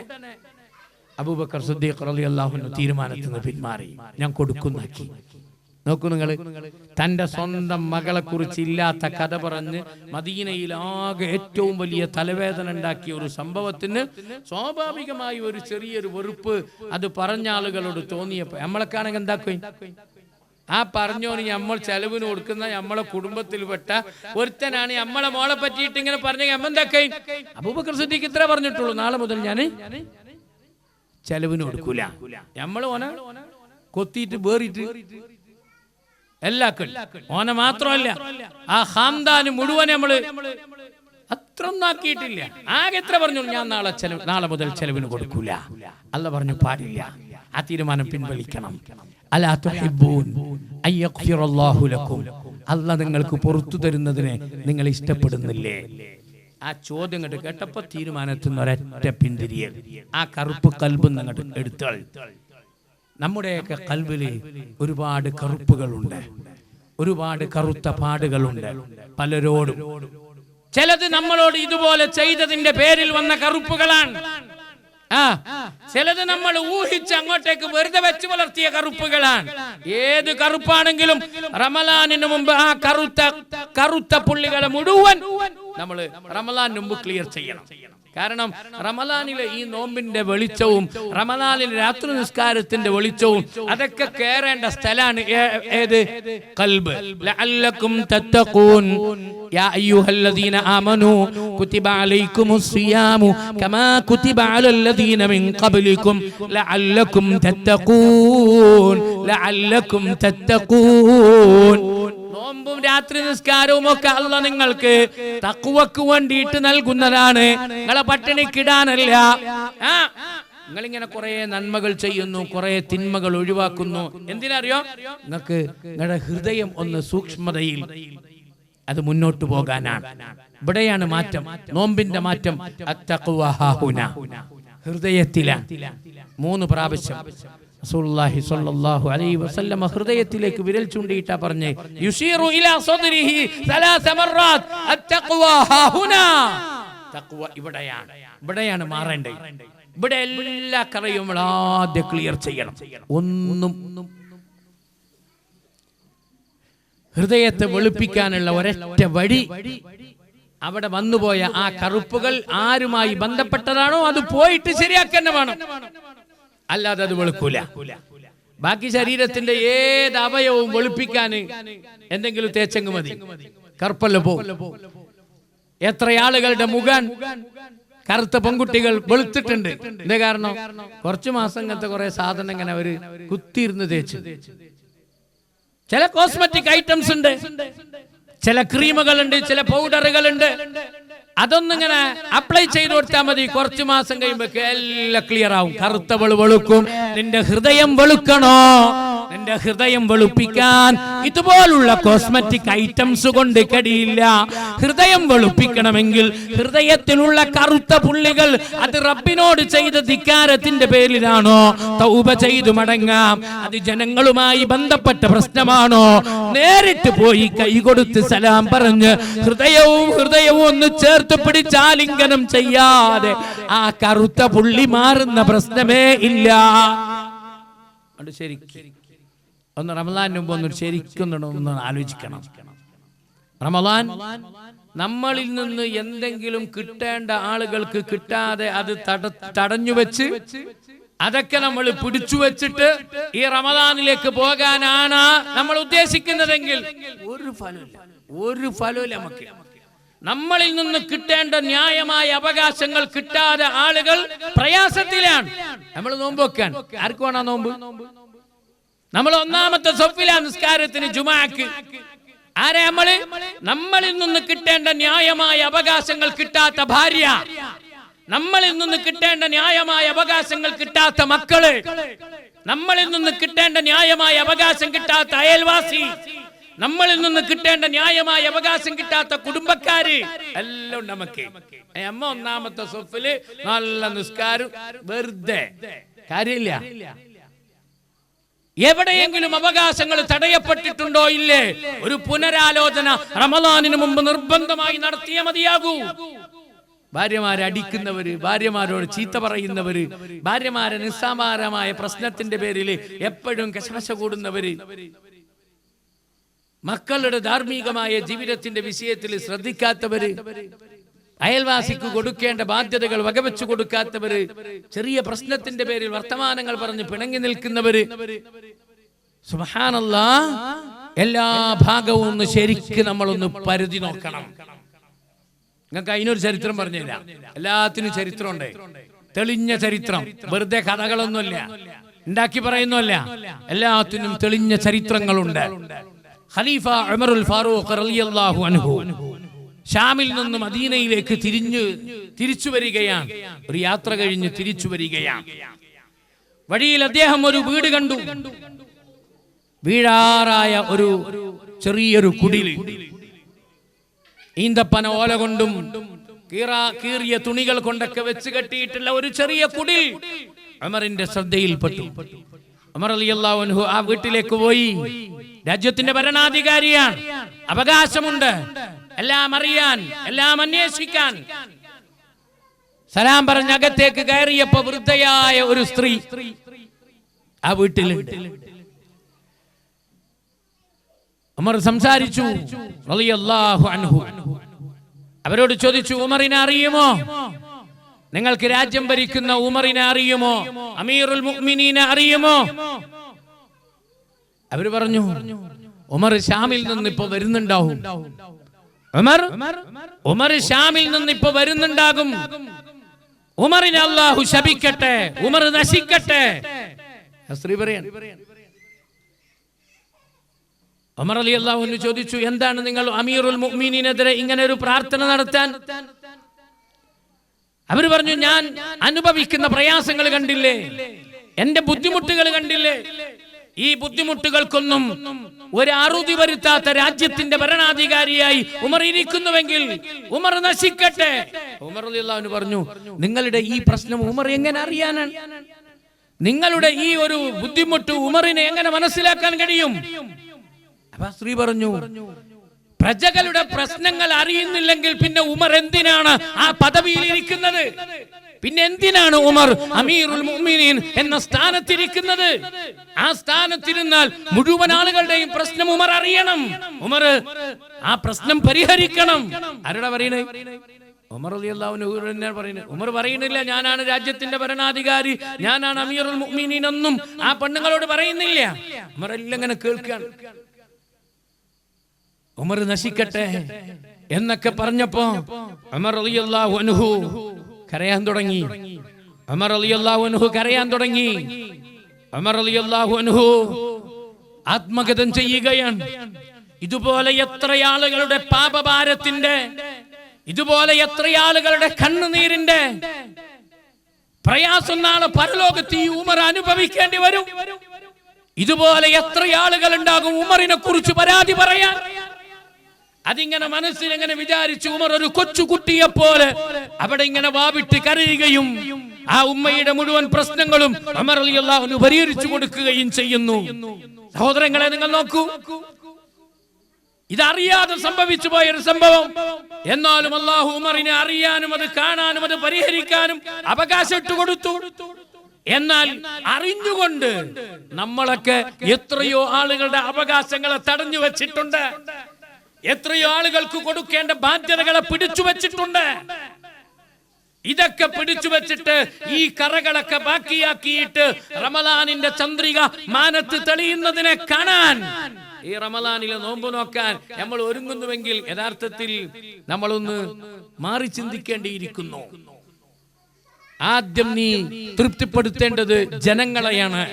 അബൂബക്കർ സിദ്ദീഖ് റളിയല്ലാഹു അൻഹു തീരുമാനത്തിൽ നിന്ന് പിന്മാറി. ഞാൻ കൊടുക്കുന്നാക്കി. നോക്കൂ നിങ്ങൾ, തന്റെ സ്വന്തം മകളെ കുറിച്ച് ഇല്ലാത്ത കഥ പറഞ്ഞ് മദീനയിൽ ആകെ ഏറ്റവും വലിയ തലവേദന ഉണ്ടാക്കിയ ഒരു സംഭവത്തിന് സ്വാഭാവികമായി ഒരു ചെറിയൊരു വെറുപ്പ് അത് പറഞ്ഞ ആളുകളോട് തോന്നിയപ്പോ നമ്മളൊക്കെയാണെങ്കിൽ എന്താക്കും? ആ പറഞ്ഞോന് നമ്മൾ ചെലവിന് കൊടുക്കുന്ന നമ്മളെ കുടുംബത്തിൽപ്പെട്ട ഒരുത്തനാണ് നമ്മളെ മോളെ പറ്റിയിട്ട് ഇങ്ങനെ പറഞ്ഞ എന്താക്കി? അബൂബക്കർ സിദ്ദീഖ് ഇത്ര പറഞ്ഞിട്ടുള്ളൂ, നാളെ മുതൽ ഞാൻ ചെലവിന് കൊടുക്കൂല. നമ്മൾ ഓനെ കൊത്തിയിട്ട് വേറിട്ട് എല്ലാ ഓനെ മാത്രമല്ല ആ ഖാൻദാന് മുഴുവൻ നമ്മള് അത്ര ഒന്നാക്കിയിട്ടില്ല. ആകെ എത്ര പറഞ്ഞു? ഞാൻ നാളെ മുതൽ ചെലവിന് കൊടുക്കൂല. അല്ലാഹ് പറഞ്ഞു പാടില്ല, ആ തീരുമാനം പിൻവലിക്കണം. അലാ തുഹിബ്ബൂൻ അയ്യഗ്ഫിറല്ലാഹു ലക്കും, അല്ലാഹ് നിങ്ങൾക്ക് പുറത്തു തരുന്നതിനെ നിങ്ങൾ ഇഷ്ടപ്പെടുന്നില്ലേ? ആ ചോദ്യം കണ്ട് കേട്ടപ്പോ തീരുമാനത്തിൽ നിന്ന് ഒരൊറ്റ പിന്തിരിയൽ, ആ കറുപ്പ് കൽബ് അങ്ങോട്ട് എടുത്താൽ. നമ്മുടെയൊക്കെ കൽബില് ഒരുപാട് കറുപ്പുകളുണ്ട്, ഒരുപാട് കറുത്ത പാടുകളുണ്ട് പലരോടും. ചിലത് നമ്മളോട് ഇതുപോലെ ചെയ്തതിന്റെ പേരിൽ വന്ന കറുപ്പുകളാണ്. ചിലത് നമ്മൾ ഊഹിച്ച് അങ്ങോട്ടേക്ക് വെറുതെ വെച്ച് വളർത്തിയ കറുപ്പുകളാണ്. ഏത് കറുപ്പാണെങ്കിലും റമളാനിന് മുമ്പ് ആ കറുത്ത പുള്ളികളെ മുഴുവൻ നമ്മൾ റമളാനിന് മുമ്പ് ക്ലിയർ ചെയ്യണം. കാരണം റമളാനിലെ ഈ നോമ്പിന്റെ വെളിച്ചവും റമളാനിലെ രാത്രി നിസ്കാരത്തിന്റെ വെളിച്ചവും അതൊക്കെ കേറേണ്ട സ്ഥലമാണ് ഏത്? ഖൽബ്. ലഅല്ലക്കും തത്തഖൂൻ യാ അയ്യുഹല്ലദീന ആമനൂ കുതിബ അലൈക്കുമുസ് സിയാമു കമാ കുതിബ അലല്ലദീന മിൻ ഖബ്ലിക്കും ലഅല്ലക്കും തത്തഖൂൻ. ലഅല്ലക്കും തത്തഖൂൻ. നോമ്പും രാത്രി നിസ്കാരവും ഒക്കെ അല്ലാഹ് നിങ്ങൾക്ക് തഖ്വക്ക് വേണ്ടിയിട്ട് നൽകുന്നതാണ്, നിങ്ങളെ പട്ടിണിക്കിടാനല്ല. നിങ്ങളിങ്ങനെ കുറെ നന്മകൾ ചെയ്യുന്നു, കുറെ തിന്മകൾ ഒഴിവാക്കുന്നു. എന്തിനറിയോ? നിങ്ങൾക്ക് നിങ്ങളുടെ ഹൃദയം ഒന്ന് സൂക്ഷ്മതയിൽ അത് മുന്നോട്ട് പോകാനാണ്. ഇവിടെയാണ് മാറ്റം, നോമ്പിന്റെ മാറ്റം. അത്തഖ്വ ഹാഹുന, ഹൃദയത്തിലാണ്. 3 പ്രാവശ്യം റസൂലുള്ളാഹി സ്വല്ലല്ലാഹു അലൈഹി വസല്ലം ഹൃദയത്തിലേക്ക് വിരൽ ചൂണ്ടിയിട്ടാ പറഞ്ഞേ, യുശീറു ഇലാ സദ്രിഹി 3 മററാത്ത് അത്തഖ്വ ഹാഹുനാ. തഖ്വ ഇവിടെയാണ് മാറേണ്ടത്. ഇവിടെ എല്ലാ കറയും ആദ്യം ക്ലിയർ ചെയ്യണം. ഒന്നും ഹൃദയത്തെ വെളുപ്പിക്കാനുള്ള ഒരൊറ്റ വഴി, അവിടെ വന്നുപോയ ആ കറുപ്പുകൾ ആരുമായി ബന്ധപ്പെട്ടതാണോ അത് പോയിട്ട് ശരിയാക്കാൻ വേണം, അല്ലാതെ അത് വെളുക്കൂല. ബാക്കി ശരീരത്തിന്റെ ഏത് അവയവവും വെളുപ്പിക്കാൻ എന്തെങ്കിലും തേച്ചെങ്ക് മതി, കറുപ്പല്ല പോകും. എത്ര ആളുകളുടെ മുഖം കറുത്ത പെൺകുട്ടികൾ വെളുത്തിട്ടുണ്ട്. എന്താ കാരണം? കുറച്ചു മാസം ഇങ്ങനത്തെ കുറെ സാധനം ഇങ്ങനെ അവര് കുത്തിയിരുന്ന് തേച്ച്. ചില കോസ്മെറ്റിക് ഐറ്റംസ് ഉണ്ട്, ചില ക്രീമുകളുണ്ട്, ചില പൗഡറുകളുണ്ട്. അതൊന്നിങ്ങനെ അപ്ലൈ ചെയ്ത് കൊടുത്താൽ മതി. കുറച്ചു മാസം കഴിയുമ്പോ എല്ലാം ക്ലിയർ ആവും. കറുത്ത വെളുക്കും. നിന്റെ ഹൃദയം വെളുക്കണോ? നിന്റെ ഹൃദയം വെളുപ്പിക്കാൻ ഇതുപോലുള്ള കോസ്മെറ്റിക് ഐറ്റംസ് കൊണ്ട് കഴിയില്ല. ഹൃദയം വെളുപ്പിക്കണമെങ്കിൽ ഹൃദയത്തിലുള്ള കറുത്ത പുള്ളികൾ അത് റബ്ബിനോട് ചെയ്ത ധിക്കാരത്തിന്റെ പേരിലാണോ? തൗബ ചെയ്തു മടങ്ങാം. അത് ജനങ്ങളുമായി ബന്ധപ്പെട്ട പ്രശ്നമാണോ? നേരിട്ട് പോയി കൈകൊടുത്ത് സലാം പറഞ്ഞ് ഹൃദയവും ഒന്ന് ചേർത്ത് പിടിച്ചാലിംഗനം ചെയ്യാതെ ആ കറുത്ത പുള്ളി മാറുന്ന പ്രശ്നമേ ഇല്ല. ശരി, ഒന്ന് റമളാനിന് മുമ്പ് ഒന്ന് ശരിക്കും ഒന്ന് ആലോചിക്കണം. റമളാൻ നമ്മളിൽ നിന്ന് എന്തെങ്കിലും കിട്ടേണ്ട ആളുകൾക്ക് കിട്ടാതെ അത് തടഞ്ഞു വെച്ച് അതൊക്കെ നമ്മൾ പിടിച്ചു വെച്ചിട്ട് ഈ റമളാനിലേക്ക് പോകാനാണ് നമ്മൾ ഉദ്ദേശിക്കുന്നതെങ്കിൽ ഒരു ഫലമില്ല നമുക്ക്. നമ്മളിൽ നിന്ന് കിട്ടേണ്ട ന്യായമായ അവകാശങ്ങൾ കിട്ടാതെ ആളുകൾ പ്രയാസത്തിലാണ്. നമ്മൾ നോമ്പ് വെക്കാൻ ആർക്ക് വേണോ നോമ്പ്? നമ്മൾ ഒന്നാമത്തെ സൊഫിലാണ് നിസ്കാരത്തിന്, ജുമാക്ക്. ആരെ നമ്മളിൽ നിന്ന് കിട്ടേണ്ട ന്യായമായ അവകാശങ്ങൾ കിട്ടാത്ത ഭാര്യ, നമ്മളിൽ നിന്ന് കിട്ടേണ്ട ന്യായമായ അവകാശങ്ങൾ കിട്ടാത്ത മക്കള്, നമ്മളിൽ നിന്ന് കിട്ടേണ്ട ന്യായമായ അവകാശം കിട്ടാത്ത അയൽവാസി, നമ്മളിൽ നിന്ന് കിട്ടേണ്ട ന്യായമായ അവകാശം കിട്ടാത്ത കുടുംബക്കാര് എല്ലാം നമുക്ക്. അമ്മ ഒന്നാമത്തെ സൊഫില് നല്ല നിസ്കാരം, വെറുതെ കാര്യമില്ല. എവിടെയെങ്കിലും അവകാശങ്ങൾ തടയപ്പെട്ടിട്ടുണ്ടോ ഇല്ലേ? ഒരു പുനരാലോചന റമളാനിന് മുമ്പ് നിർബന്ധമായി നടത്തിയേ മതിയാകൂ. ഭാര്യമാരെ അടിക്കുന്നവര്, ഭാര്യമാരോട് ചീത്ത പറയുന്നവര്, ഭാര്യമാരെ നിസ്സാമാരമായ പ്രശ്നത്തിന്റെ പേരിൽ എപ്പോഴും കശപശ കൂടുന്നവര്, മക്കളുടെ ധാർമ്മികമായ ജീവിതത്തിന്റെ വിഷയത്തിൽ ശ്രദ്ധിക്കാത്തവര്, അയൽവാസിക്ക് കൊടുക്കേണ്ട ബാധ്യതകൾ വകവെച്ചു കൊടുക്കാത്തവര്, ചെറിയ പ്രശ്നത്തിന്റെ പേരിൽ വർത്തമാനങ്ങൾ പറഞ്ഞ് പിണങ്ങി നിൽക്കുന്നവര്, സുബ്ഹാനല്ലാഹ്, എല്ലാ ഭാഗവും ഒന്ന് ശരിക്ക് നമ്മളൊന്ന് പരിധി നോക്കണം. നിങ്ങൾക്ക് അതിനൊരു ചരിത്രം പറഞ്ഞില്ല. എല്ലാത്തിനും ചരിത്രമുണ്ട്, തെളിഞ്ഞ ചരിത്രം. വെറുതെ കഥകളൊന്നുമില്ല, ഉണ്ടാക്കി പറയുന്നല്ല. എല്ലാത്തിനും തെളിഞ്ഞ ചരിത്രങ്ങളുണ്ട്. ഖലീഫ ഉമറുൽ ഫാറൂഖ് റളിയല്ലാഹു അൻഹു ഷാമിൽ നിന്ന് മദീനയിലേക്ക് തിരിച്ചു വരികയാണ്. ഒരു യാത്ര കഴിഞ്ഞ് തിരിച്ചു വരികയാണ്. വഴിയിൽ അദ്ദേഹം ഒരു വീട് കണ്ടു. വീഴാറായ ഒരു ചെറിയൊരു കുടിൽ, ഈന്തപ്പന ഓല കൊണ്ടും കീറിയ തുണികൾ കൊണ്ടൊക്കെ വെച്ച് കെട്ടിയിട്ടുള്ള ഒരു ചെറിയ കുടിൽ ഉമറിന്റെ ശ്രദ്ധയിൽപ്പെട്ടു. ഉമർ റളിയല്ലാഹു അൻഹു ആ വീട്ടിലേക്ക് പോയി. രാജ്യത്തിന്റെ ഭരണാധികാരിയാണ്, അവകാശമുണ്ട് എല്ലാം അറിയാൻ, എല്ലാം അന്വേഷിക്കാൻ. സലാം പറഞ്ഞ അകത്തേക്ക് കയറിയപ്പോ വൃദ്ധയായ ഒരു സ്ത്രീ ആ വീട്ടിലുണ്ട്. ഉമർ സംസാരിച്ചു റളിയല്ലാഹു അൻഹു. അവരോട് ചോദിച്ചു, ഉമറിനെ അറിയുമോ? നിങ്ങൾക്ക് രാജ്യം ഭരിക്കുന്ന ഉമറിനെ അറിയുമോ? അമീറുൽ മുഅ്മിനീനെ അറിയുമോ? അവര് പറഞ്ഞു, ഉമർ ഷാമിൽ നിന്ന് ഇപ്പൊ വരുന്നുണ്ടാവും. ഉമർ ഷാമിൽ നിന്ന് ഇപ്പൊ വരുന്നുണ്ടാകും. ഉമറിനെ അല്ലാഹു ശപിക്കട്ടെ, ഉമർ നശിക്കട്ടെ. സ്ത്രീ പറയാൻ. ഉമർ റളിയല്ലാഹു അൻഹു ചോദിച്ചു, എന്താണ് നിങ്ങൾ അമീറുൽ മുഅ്മിനീനെതിരെ ഇങ്ങനെ ഒരു പ്രാർത്ഥന നടത്താൻ? അവര് പറഞ്ഞു, ഞാൻ അനുഭവിക്കുന്ന പ്രയാസങ്ങൾ കണ്ടില്ലേ, എന്റെ ബുദ്ധിമുട്ടുകൾ കണ്ടില്ലേ? ഈ ബുദ്ധിമുട്ടുകൾക്കൊന്നും ഒരു അറുതി വരുത്താത്ത രാജ്യത്തിന്റെ ഭരണാധികാരിയായി ഉമർ ഇരിക്കുന്നുവെങ്കിൽ ഉമർ നശിക്കട്ടെ. ഉമർ റളിയല്ലാഹു അൻഹു പറഞ്ഞു, നിങ്ങളുടെ ഈ പ്രശ്നം ഉമർ എങ്ങനെ അറിയാനാണ്? നിങ്ങളുടെ ഈ ഒരു ബുദ്ധിമുട്ട് ഉമറിനെ എങ്ങനെ മനസ്സിലാക്കാൻ കഴിയും? അപ്പൊ സ്ത്രീ പറഞ്ഞു, പ്രജകളുടെ പ്രശ്നങ്ങൾ അറിയുന്നില്ലെങ്കിൽ പിന്നെ ഉമർ എന്തിനാണ് ആ പദവിയിൽ ഇരിക്കുന്നത്? പിന്നെ എന്തിനാണ് ഉമർ അമീറുൽ മുഅ്മിനീൻ എന്ന സ്ഥാനത്തിരിക്കുന്നത്? ആ സ്ഥാനത്തിരുന്നാൽ മുഴുവൻ ആളുകളുടെയും പ്രശ്നം ഉമർ അറിയണം, ഉമർ ആ പ്രശ്നം പരിഹരിക്കണം. ആരുടെ പറയുന്നത്? ഉമർ റളിയല്ലാഹു അൻഹു പറയുന്നത്. ഉമർ പറയുന്നില്ല ഞാനാണ് രാജ്യത്തിന്റെ ഭരണാധികാരി, ഞാനാണ് അമീറുൽ മുഅ്മിനീൻ ഒന്നും ആ പെണ്ണുങ്ങളോട് പറയുന്നില്ല. ഉമർ എല്ലാം ഇങ്ങനെ കേൾക്കുകയാണ്. ഉമർ നശിക്കട്ടെ എന്നൊക്കെ പറഞ്ഞപ്പോ ഉമർ റളിയല്ലാഹു അൻഹു കരയാൻ തുടങ്ങി. ഉമർ റളിയല്ലാഹു അൻഹു കരയാൻ തുടങ്ങി. ഉമർ റളിയല്ലാഹു അൻഹു ആത്മഗതം ചെയ്യുകയാണ്. ഇതുപോലെ എത്ര ആളുകളുടെ പാപഭാരത്തിന്റെ, ഇതുപോലെ എത്ര ആളുകളുടെ കണ്ണുനീരിന്റെ പ്രയാസം നാളെ പരലോകത്ത് ഈ ഉമർ അനുഭവിക്കേണ്ടി വരും. ഇതുപോലെ എത്ര ആളുകൾ ഉണ്ടാകും ഉമറിനെ കുറിച്ച് പരാതി പറയാൻ. അതിങ്ങനെ മനസ്സിൽ എങ്ങനെ വിചാരിച്ചു ഉമർ ഒരു കൊച്ചു കുട്ടിയെ പോലെ അവിടെ ഇങ്ങനെ വാവിട്ട് കരയുകയും ആ ഉമ്മയുടെ മുഴുവൻ പ്രശ്നങ്ങളും ഉമർ റളിയല്ലാഹു അൻഹു പരിഹരിച്ചു കൊടുക്കുകയും ചെയ്യുന്നു. സഹോദരങ്ങളെ, നിങ്ങൾ നോക്കൂ, ഇതറിയാതെ സംഭവിച്ചു പോയൊരു സംഭവം. എന്നാലും അല്ലാഹു ഉമറിനെ അറിയാനും അത് കാണാനും അത് പരിഹരിക്കാനും അവകാശം ഇട്ടുകൊടുത്തു. എന്നാൽ അറിഞ്ഞുകൊണ്ട് നമ്മളൊക്കെ എത്രയോ ആളുകളുടെ അവകാശങ്ങളെ തടഞ്ഞു വെച്ചിട്ടുണ്ട്, എത്രയോ ആളുകൾക്ക് കൊടുക്കേണ്ട ബാധ്യതകളെ പിടിച്ചു വെച്ചിട്ടുണ്ട്. ഇതൊക്കെ പിടിച്ചു വെച്ചിട്ട് ഈ കറകളൊക്കെ ബാക്കിയാക്കിയിട്ട് റമളാനിന്റെ ചന്ദ്രിക മാനത്ത് തെളിയുന്നതിനെ കാണാൻ, ഈ റമളാനിലെ നോമ്പ് നോക്കാൻ നമ്മൾ ഒരുങ്ങുന്നുവെങ്കിൽ യഥാർത്ഥത്തിൽ നമ്മളൊന്ന് മാറി ചിന്തിക്കേണ്ടിയിരിക്കുന്നു. ആദ്യം നീ തൃപ്തിപ്പെടുത്തേണ്ടത് ജനങ്ങളെയാണ്.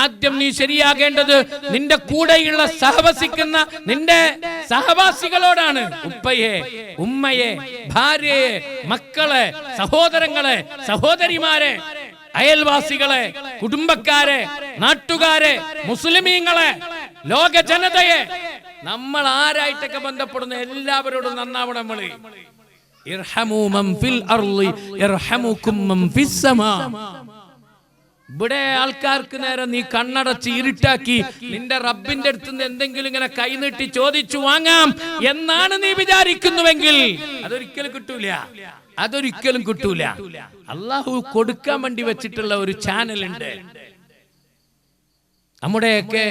ആദ്യം നീ ശരിയാകേണ്ടത് നിന്റെ കൂടെയുള്ള സഹവസിക്കുന്ന നിന്റെ സഹവാസികളോടാണ്. ഉപ്പയെ, ഉമ്മയെ, ഭാര്യയെ, മക്കളെ, സഹോദരങ്ങളെ, സഹോദരിമാരെ, അയൽവാസികളെ, കുടുംബക്കാരെ, നാട്ടുകാരെ, മുസ്ലിമീങ്ങളെ, ലോക ജനതയെ, നമ്മൾ ആരായിട്ടൊക്കെ ബന്ധപ്പെടുന്ന എല്ലാവരോടും നന്നാവണം. നമ്മള് ഇർഹമൂ മൻ ഫിൽ അർളി യർഹമുകും മൻ ഫിസ് സമാ. ഇവിടെ ആൾക്കാർക്ക് നേരെ നീ കണ്ണടച്ച് ഇരുട്ടാക്കി നിന്റെ റബ്ബിന്റെ അടുത്ത് നിന്ന് എന്തെങ്കിലും ഇങ്ങനെ കൈനീട്ടി ചോദിച്ചു വാങ്ങാം എന്നാണ് നീ വിചാരിക്കുന്നുവെങ്കിൽ അതൊരിക്കലും കിട്ടൂല, അതൊരിക്കലും കിട്ടൂല. അള്ളാഹു കൊടുക്കാൻ വേണ്ടി വെച്ചിട്ടുള്ള ഒരു ചാനൽ ഉണ്ട്. നമ്മുടെയൊക്കെ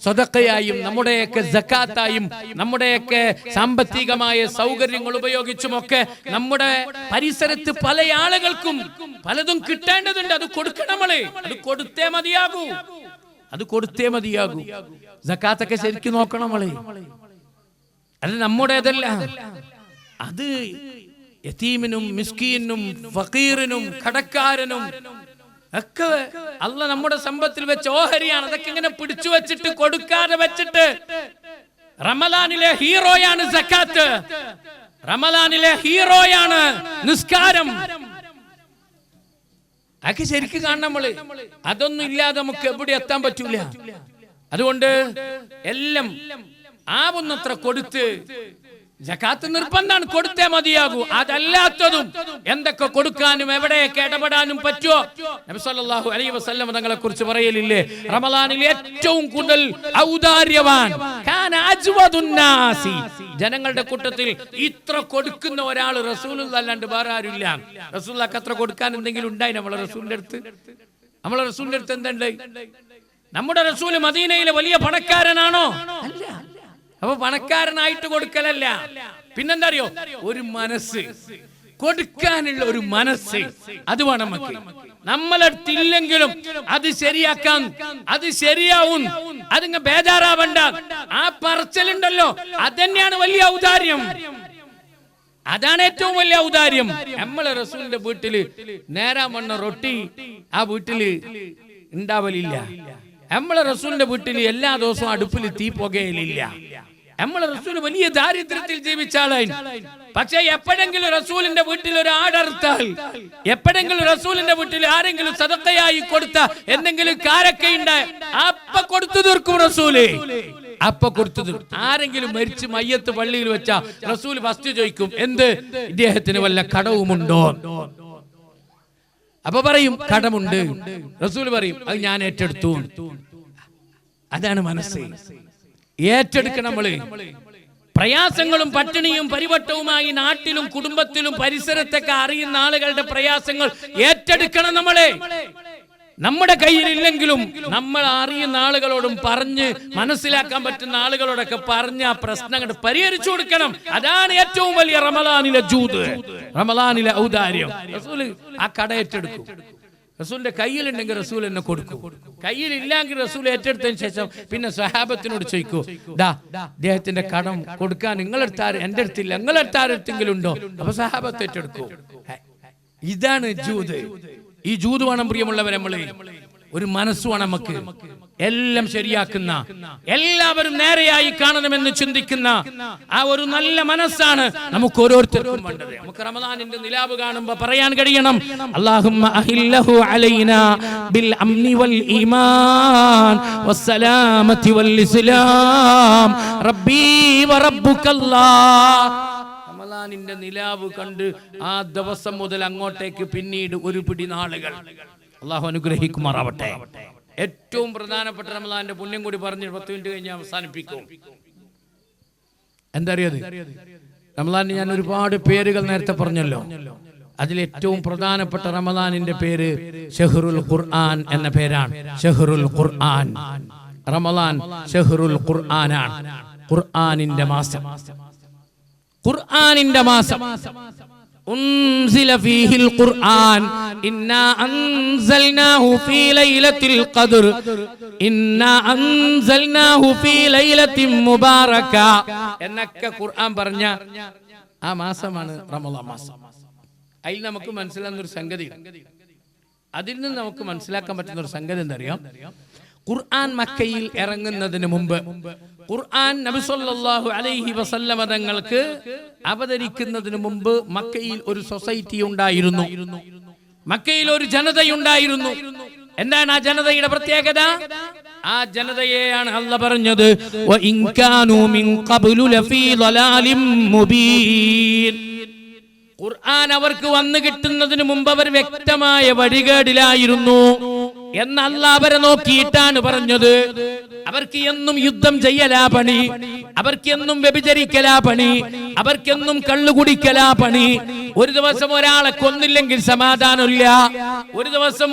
സ്വതക്കയായും നമ്മുടെയൊക്കെ സക്കാത്തായും നമ്മുടെയൊക്കെ സാമ്പത്തികമായ സൗകര്യങ്ങൾ ഉപയോഗിച്ചുമൊക്കെ നമ്മുടെ പരിസരത്ത് പല ആളുകൾക്കും പലതും കിട്ടേണ്ടതുണ്ട്. അത് കൊടുക്കണം. നമ്മള് അത് കൊടുത്തേ മതിയാകൂ, അത് കൊടുത്തേ മതിയാകൂ. സക്കാത്തൊക്കെ ശരിക്കും നോക്കണം നമ്മള്. അത് നമ്മുടേതല്ല, അത് യതീമിനും മിസ്കീനും ഫഖീറിനും കടക്കാരനും ഒക്കെ അല്ലാഹ് നമ്മുടെ സമ്പത്തിൽ വെച്ച ഓഹരിയാണ്. അതൊക്കെ ഇങ്ങനെ പിടിച്ചു വെച്ചിട്ട് കൊടുക്കാതെ വെച്ചിട്ട് റമളാനിലെ ഹീറോയാണ് സക്കാത്ത്, റമളാനിലെ ഹീറോയാണ് നിസ്കാരം. അതൊക്കെ ശരിക്കും കാണണം നമ്മള്. അതൊന്നും ഇല്ലാതെ നമുക്ക് എവിടെ എത്താൻ പറ്റൂല. അതുകൊണ്ട് എല്ലാം ആവുന്നത്ര കൊടുത്ത്, സകാത്ത് നിർബന്ധാണ്, കൊടുത്തേ മതിയാകൂ. അതല്ലാത്തതും എന്തൊക്കെ കൊടുക്കാനും എവിടെയൊക്കെ ഇടപെടാനും പറ്റുമോ? നബി സല്ലല്ലാഹു അലൈഹി വസല്ലം തങ്ങളെ കുറിച്ച് പറയലില്ലേ, റമളാനിൽ ഏറ്റവും കൂടുതൽ ഔദാര്യവാൻ കാന അജ്വദുൻ നാസി, ജനങ്ങളുടെ കൂട്ടത്തിൽ ഇത്ര കൊടുക്കുന്ന ഒരാൾ റസൂലുള്ളാഹി അല്ലാണ്ട് വേറെ ആരുമില്ല. റസൂലുള്ളാഹിക്ക് അത്ര കൊടുക്കാൻ എന്തെങ്കിലും ഉണ്ടായി നമ്മളെ റസൂലിന്റെ അടുത്ത്? നമ്മളെ റസൂലിന്റെ അടുത്ത് എന്തുണ്ട്? നമ്മുടെ റസൂൽ മദീനയിലെ വലിയ പണക്കാരനാണോ? അല്ല. അപ്പൊ പണക്കാരനായിട്ട് കൊടുക്കലല്ല, പിന്നെന്താ അറിയോ, ഒരു മനസ്സ്, കൊടുക്കാനുള്ള ഒരു മനസ്സ്, അത് വേണം നമുക്ക്. നമ്മളടുത്തില്ലെങ്കിലും അത് ശരിയാക്കാൻ, അത് ശരിയാവും, അതിങ്ങ ബേജാറാവണ്ട. ആ പറച്ചലുണ്ടല്ലോ, അതന്നെയാണ് വലിയ ഔദാര്യം, അതാണ് ഏറ്റവും വലിയ ഔദാര്യം. നമ്മളെ റസൂലിന്റെ വീട്ടില് നേരാ മണ്ണ റൊട്ടി ആ വീട്ടില് ഉണ്ടാവലില്ല. നമ്മളെ റസൂലിന്റെ വീട്ടിൽ എല്ലാ ദിവസവും അടുപ്പിൽ തീ പുകയിലില്ല. നമ്മളെ റസൂൽ വലിയ ദാരിദ്ര്യത്തിൽ ജീവിച്ച ആളായി. പക്ഷെ എപ്പോഴെങ്കിലും റസൂലിന്റെ വീട്ടിൽ ഒരു ആടർത്താൽ, എപ്പോഴെങ്കിലും റസൂലിന്റെ വീട്ടിൽ ആരെങ്കിലും സദഖയായി കൊടുത്ത എന്തെങ്കിലും കാരക്കയുണ്ട്, അപ്പ കൊടുത്തു തീർക്കും റസൂല്, അപ്പ കൊടുത്തു തീർക്കും. ആരെങ്കിലും മരിച്ച് മയ്യത്ത് പള്ളിയിൽ വെച്ച റസൂൽ ഫസ്റ്റ് ചോദിക്കും, എന്ത്, ഇദ്ദേഹത്തിന് വല്ല കടവുമുണ്ടോ? അപ്പൊ പറയും കടമുണ്ട്. റസൂൽ പറയും അത് ഞാൻ ഏറ്റെടുത്തു. അതാണ് മനസ്സ്. ഏറ്റെടുക്കണം നമ്മള്. പ്രയാസങ്ങളും പട്ടിണിയും പരിവട്ടവുമായി നാട്ടിലും കുടുംബത്തിലും പരിസരത്തൊക്കെ അറിയുന്ന ആളുകളുടെ പ്രയാസങ്ങൾ ഏറ്റെടുക്കണം നമ്മളെ. നമ്മുടെ കയ്യിലില്ലെങ്കിലും നമ്മൾ അറിയുന്ന ആളുകളോടും പറഞ്ഞ് മനസ്സിലാക്കാൻ പറ്റുന്ന ആളുകളോടൊക്കെ പറഞ്ഞ് ആ പ്രശ്നങ്ങൾ പരിഹരിച്ചു കൊടുക്കണം. അതാണ് ഏറ്റവും വലിയ റമളാനിലെ ജൂദ്, റമളാനിലെ ഔദാര്യം. റസൂല് ആ കട ഏറ്റെടുക്കും. റസൂലിന്റെ കയ്യിലുണ്ടെങ്കിൽ റസൂൽ എന്നെ കൊടുക്കും, കയ്യിലില്ലെങ്കിൽ റസൂൽ ഏറ്റെടുത്തതിന് ശേഷം പിന്നെ സ്വഹാബത്തിനോട് ചോദിക്കൂ, ദാ അദ്ദേഹത്തിന്റെ കടം കൊടുക്കാൻ നിങ്ങളെടുത്താറ്, എന്റെ അടുത്തില്ല, നിങ്ങളെടുത്താരെടുത്തെങ്കിലും ഉണ്ടോ? അപ്പൊ സ്വഹാബത്ത് ഏറ്റെടുക്കൂ. ഇതാണ് ജൂദ്. ഈ ജൂദ് വേണം പ്രിയമുള്ളവരെ. നമ്മള് ഒരു മനസ്സുമാണ് നമുക്ക് എല്ലാം ശരിയാക്കുന്ന, എല്ലാവരും നേരെയായി കാണണമെന്ന് ചിന്തിക്കുന്ന ആ ഒരു നല്ല മനസ്സാണ് നമുക്ക് ഓരോരുത്തർക്കും വേണ്ടത്. നമുക്ക് റമദാനിന്റെ നിലാവ് കാണുമ്പോൾ പറയാൻ കഴിയണം, അല്ലാഹുമ്മ അഹില്ലഹു അലൈനാ ബിൽ അംനി വൽ ഈമാൻ വസ്സലാമതി വൽ ഇസ്ലാം റബ്ബി വറബ്ബുകല്ലാഹ്. റമദാനിന്റെ നിലാവ് കണ്ട് ആ ദിവസം മുതൽ അങ്ങോട്ടേക്ക് പിന്നീട് ഒരു പിടി നാളുകൾ അല്ലാഹു അനുഗ്രഹിക്കുമാറാവട്ടെ. ഏറ്റവും പ്രധാനപ്പെട്ട റമദാന്റെ പുണ്യം കൂടി പറഞ്ഞ് 10 മിനിറ്റ് കഴിഞ്ഞ് അവസാനിപ്പിക്കും. എന്താ അറിയത്? റമദാനിന് ഞാൻ ഒരുപാട് പേരുകൾ നേരത്തെ പറഞ്ഞല്ലോ. അതിലേറ്റവും പ്രധാനപ്പെട്ട റമദാനിന്റെ പേര് ഷഹ്റുൽ ഖുർആൻ എന്ന പേരാണ്. ഷഹ്റുൽ ഖുർആൻ. റമദാൻ ഷഹ്റുൽ ഖുർആനാണ്, ഖുർആനിന്റെ മാസം. ഖുർആനിന്റെ മാസം. ഉൻസില ഫീഹിൽ ഖുർആൻ ഇന്നാ അൻസൽനാഹു ഫീ ലൈലത്തിൽ ഖദ്ർ ഇന്നാ അൻസൽനാഹു ഫീ ലൈലത്തിൻ മുബാറക എന്നൊക്കെ ഖുർആൻ പറഞ്ഞ ആ മാസമാണ് റമദാൻ മാസം. അതിൽ നമുക്ക് മനസ്സിലാകുന്ന ഒരു സംഗതി, അതിൽ നിന്ന് നമുക്ക് മനസ്സിലാക്കാൻ പറ്റുന്ന ഒരു സംഗതി എന്താ അറിയാം? ഖുർആൻ മക്കയിൽ ഇറങ്ങുന്നതിന് മുമ്പ്, ഖുർആൻ നബി സല്ലല്ലാഹു അലൈഹി വസല്ലമ തങ്ങൾക്ക് അവതരിക്കുന്നതിന് മുമ്പ് മക്കയിൽ ഒരു സൊസൈറ്റി ഉണ്ടായിരുന്നു, മക്കയിൽ ഒരു ജനതയുണ്ടായിരുന്നു. എന്താണ് ആ ജനതയുടെ പ്രത്യേകത? ആ ജനതയെയാണ് അല്ലാഹ് പറഞ്ഞത്, വ ഇൻ കാനൂ മിൻ ഖബ്ലു ലഫീ ളലാലിൻ മുബീൻ. ഖുർആൻ അവർക്ക് വന്നു കിട്ടുന്നതിന് മുമ്പ് അവർ വ്യക്തമായ വഴികേടിലായിരുന്നു എന്ന് അല്ലാഹ് അവരെ നോക്കിയിട്ടാണ് പറഞ്ഞത്. അവർക്ക് എന്നും യുദ്ധം ചെയ്യലാ പണി, അവർക്ക് എന്നും വ്യഭിചരിക്കലാ പണി, അവർക്കെന്നും കള്ളുകുടിക്കലാ പണി. ഒരു ദിവസം ഒരാളെ കൊന്നില്ലെങ്കിൽ സമാധാനമില്ല, ഒരു ദിവസം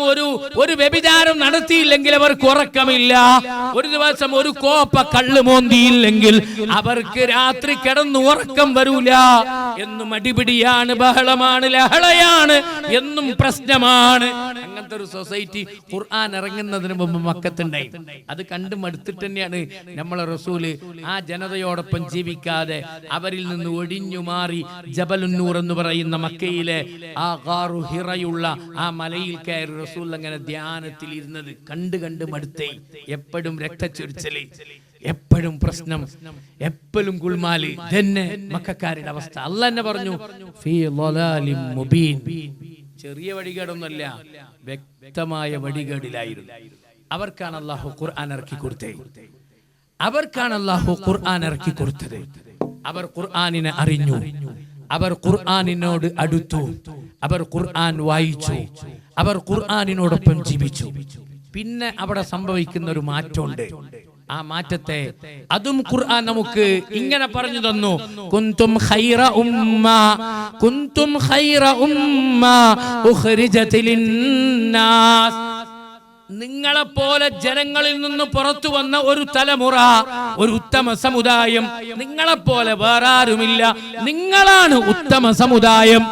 ഒരു വ്യഭിചാരം നടത്തിയില്ലെങ്കിൽ അവർക്ക് ഉറക്കമില്ല, ഒരു ദിവസം ഒരു കോപ്പ കള്ള് മോന്തിയില്ലെങ്കിൽ അവർക്ക് രാത്രി കിടന്ന് ഉറക്കം വരൂല. എന്നും അടിപിടിയാണ്, ബഹളമാണ്, ലഹളയാണ്, എന്നും പ്രശ്നമാണ്. അങ്ങനത്തെ ഒരു സൊസൈറ്റി ഖുർആൻ ഇറങ്ങുന്നതിന് മുമ്പ് മക്കത്തുണ്ടായി. അത് കണ്ടു മടുത്തിട്ട് തന്നെയാണ് നമ്മളെ റസൂല് ആ ജനതയോടൊപ്പം ജീവിക്കാതെ അവരിൽ നിന്ന് ഒഴിഞ്ഞു മാറി ജബലുന്നൂർ എന്ന് പറയുന്ന മക്കയിലെ ആ ഗാറു ഹിറയുള്ള ആ മലയിൽ കയറി റസൂൽ അങ്ങനെ ധ്യാനത്തിൽ ഇരുന്നത് കണ്ട് മടുത്തേ. എപ്പോഴും രക്തച്ചൊരിച്ചല്, എപ്പോഴും പ്രശ്നം, എപ്പോഴും ഗുൽമാല്. തന്നെ മക്കക്കാരുടെ അവസ്ഥ. അല്ലാഹ് തന്നെ പറഞ്ഞു, ഫീ ളലാലിൻ മുബീൻ. ചെറിയ വഴികേടൊന്നുമല്ല, വ്യക്തമായ വഴികേടിലായിരുന്നു. അവർക്കാണ് അല്ലാഹു ഖുർആൻ ഇറക്കി കൊടുത്തത്. അവർക്കാണ് അല്ലാഹു ഖുർആൻ ഇറക്കി കൊടുത്തത്. അവർ ഖുർആനിനെ അറിഞ്ഞു, അവർ ഖുർആനിനോട് അടുത്തു, അവർ ഖുർആൻ വായിച്ചു, അവർ ഖുർആനിനോടൊപ്പം ജീവിച്ചു. പിന്നെ അവിടെ സംഭവിക്കുന്ന ഒരു മാറ്റമുണ്ട്. ആ മാറ്റത്തെ അതും ഖുർആൻ നമുക്ക് ഇങ്ങനെ പറഞ്ഞു തന്നു, കുന്തും ഖൈറ ഉമ്മ, കുന്തും ഖൈറ ഉമ്മ ഉഖ്രിജത ലിന്നാസ്. നിങ്ങളെപ്പോലെ ജനങ്ങളിൽ നിന്ന് പുറത്തു വന്ന ഒരു തലമുറ, ഒരു ഉത്തമ സമുദായം. നിങ്ങളെപ്പോലെ വേറെ ആരുമില്ല, നിങ്ങളാണ് ഉത്തമ സമുദായം.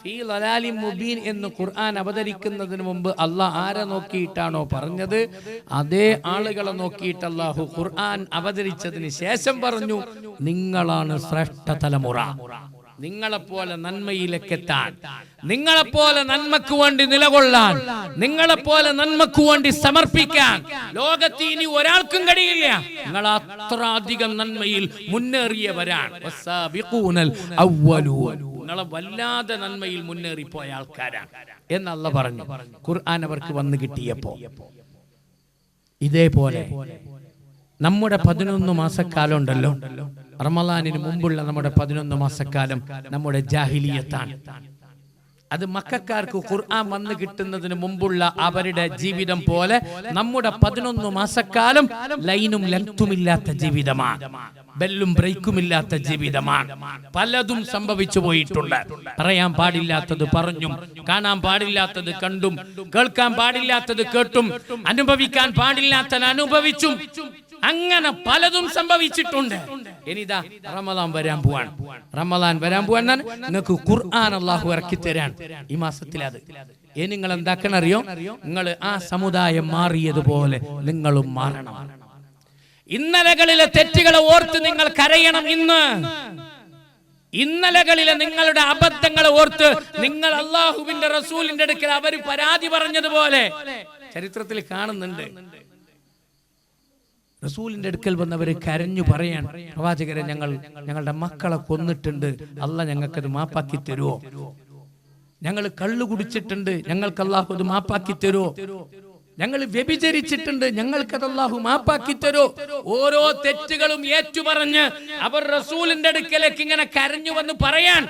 ഫീ ളലാലിൻ മുബീൻ എന്ന് ഖുർആൻ അവതരിക്കുന്നതിന് മുമ്പ് അല്ലാഹ് ആരെ നോക്കിയിട്ടാണോ പറഞ്ഞത്, അതേ ആളുകളെ നോക്കിയിട്ട് അല്ലാഹു ഖുർആൻ അവതരിച്ചതിന് ശേഷം പറഞ്ഞു, നിങ്ങളാണ് ശ്രേഷ്ഠ തലമുറ. നിങ്ങളെപ്പോലെ നന്മയിലേക്കെത്താൻ, നിങ്ങളെപ്പോലെ നന്മക്ക് വേണ്ടി നിലകൊള്ളാൻ, നിങ്ങളെപ്പോലെ നന്മക്ക് വേണ്ടി സമർപ്പിക്കാൻ ലോകത്ത് ഇനി ഒരാൾക്കും കഴിയില്ല. നിങ്ങൾ അത്ര അധികം നന്മയിൽ മുന്നേറിയവരാണ്. നിങ്ങളെ വല്ലാതെ നന്മയിൽ മുന്നേറിപ്പോയ ആൾക്കാരാണ് എന്ന് അല്ലാഹ് പറഞ്ഞു. ഖുർആൻ അവർക്ക് വന്നു കിട്ടിയപ്പോ ഇതേപോലെ നമ്മുടെ 11 മാസക്കാലം ഉണ്ടല്ലോ, റമളാനിന് മുമ്പുള്ള നമ്മുടെ 11 മാസക്കാലം നമ്മുടെ ജാഹിലിയത്താണ്. അത് മക്കക്കാർക്ക് ഖുർആൻ വന്നു കിട്ടുന്നതിന് മുമ്പുള്ള അവരുടെ ജീവിതം പോലെ നമ്മുടെ 11 മാസക്കാലം ലൈനും ലെങ്തുമില്ലാത്ത ജീവിതമാണ്, ബെല്ലും ബ്രേക്കുമില്ലാത്ത ജീവിതമാണ്. പലതും സംഭവിച്ചു പോയിട്ടുണ്ട്. പറയാൻ പാടില്ലാത്തത് പറഞ്ഞും, കാണാൻ പാടില്ലാത്തത് കണ്ടും, കേൾക്കാൻ പാടില്ലാത്തത് കേട്ടും, അനുഭവിക്കാൻ പാടില്ലാത്തത് അനുഭവിച്ചും, അങ്ങനെ പലതും സംഭവിച്ചിട്ടുണ്ട്. ഇനിതാ റമളാൻ വരാൻ പോവാണ്. റമളാൻ വരാൻ പോവാൻ നിങ്ങൾക്ക് ഖുർആൻ അല്ലാഹു ഇറക്കി തരാൻ ഈ മാസത്തിൽ. അത് ഇനി നിങ്ങൾ എന്താക്കണം അറിയോ? നിങ്ങൾ ആ സമുദായം മാറിയതുപോലെ നിങ്ങളും മാറണം. ഇന്നലകളിലെ തെറ്റുകളെ ഓർത്ത് നിങ്ങൾ കരയണം. ഇന്നലകളിലെ നിങ്ങളുടെ അബദ്ധങ്ങളെ ഓർത്ത് നിങ്ങൾ അല്ലാഹുവിന്റെ റസൂലിന്റെ അടുക്കൽ അവർ പരാതി പറഞ്ഞതുപോലെ ചരിത്രത്തിൽ കാണുന്നുണ്ട്. റസൂലിന്റെ അടുക്കൽ വന്നവര് കരഞ്ഞു പറയാൻ, പ്രവാചകരെ ഞങ്ങളുടെ മക്കളെ കൊന്നിട്ടുണ്ട്, അല്ലാഹ് ഞങ്ങൾക്കത് മാപ്പാക്കി തരുമോ? ഞങ്ങൾ കള്ളു കുടിച്ചിട്ടുണ്ട്, ഞങ്ങൾക്ക് അല്ലാഹു അത് മാപ്പാക്കി തരുമോ? ഞങ്ങൾ വ്യഭിചരിച്ചിട്ടുണ്ട്, ഞങ്ങൾക്കത് അല്ലാഹു മാപ്പാക്കി തരുമോ? ഓരോ തെറ്റുകളും ഏറ്റുപറഞ്ഞ് അവർ റസൂലിന്റെ അടുക്കലേക്ക് ഇങ്ങനെ കരഞ്ഞു വന്ന് പറയാൻ,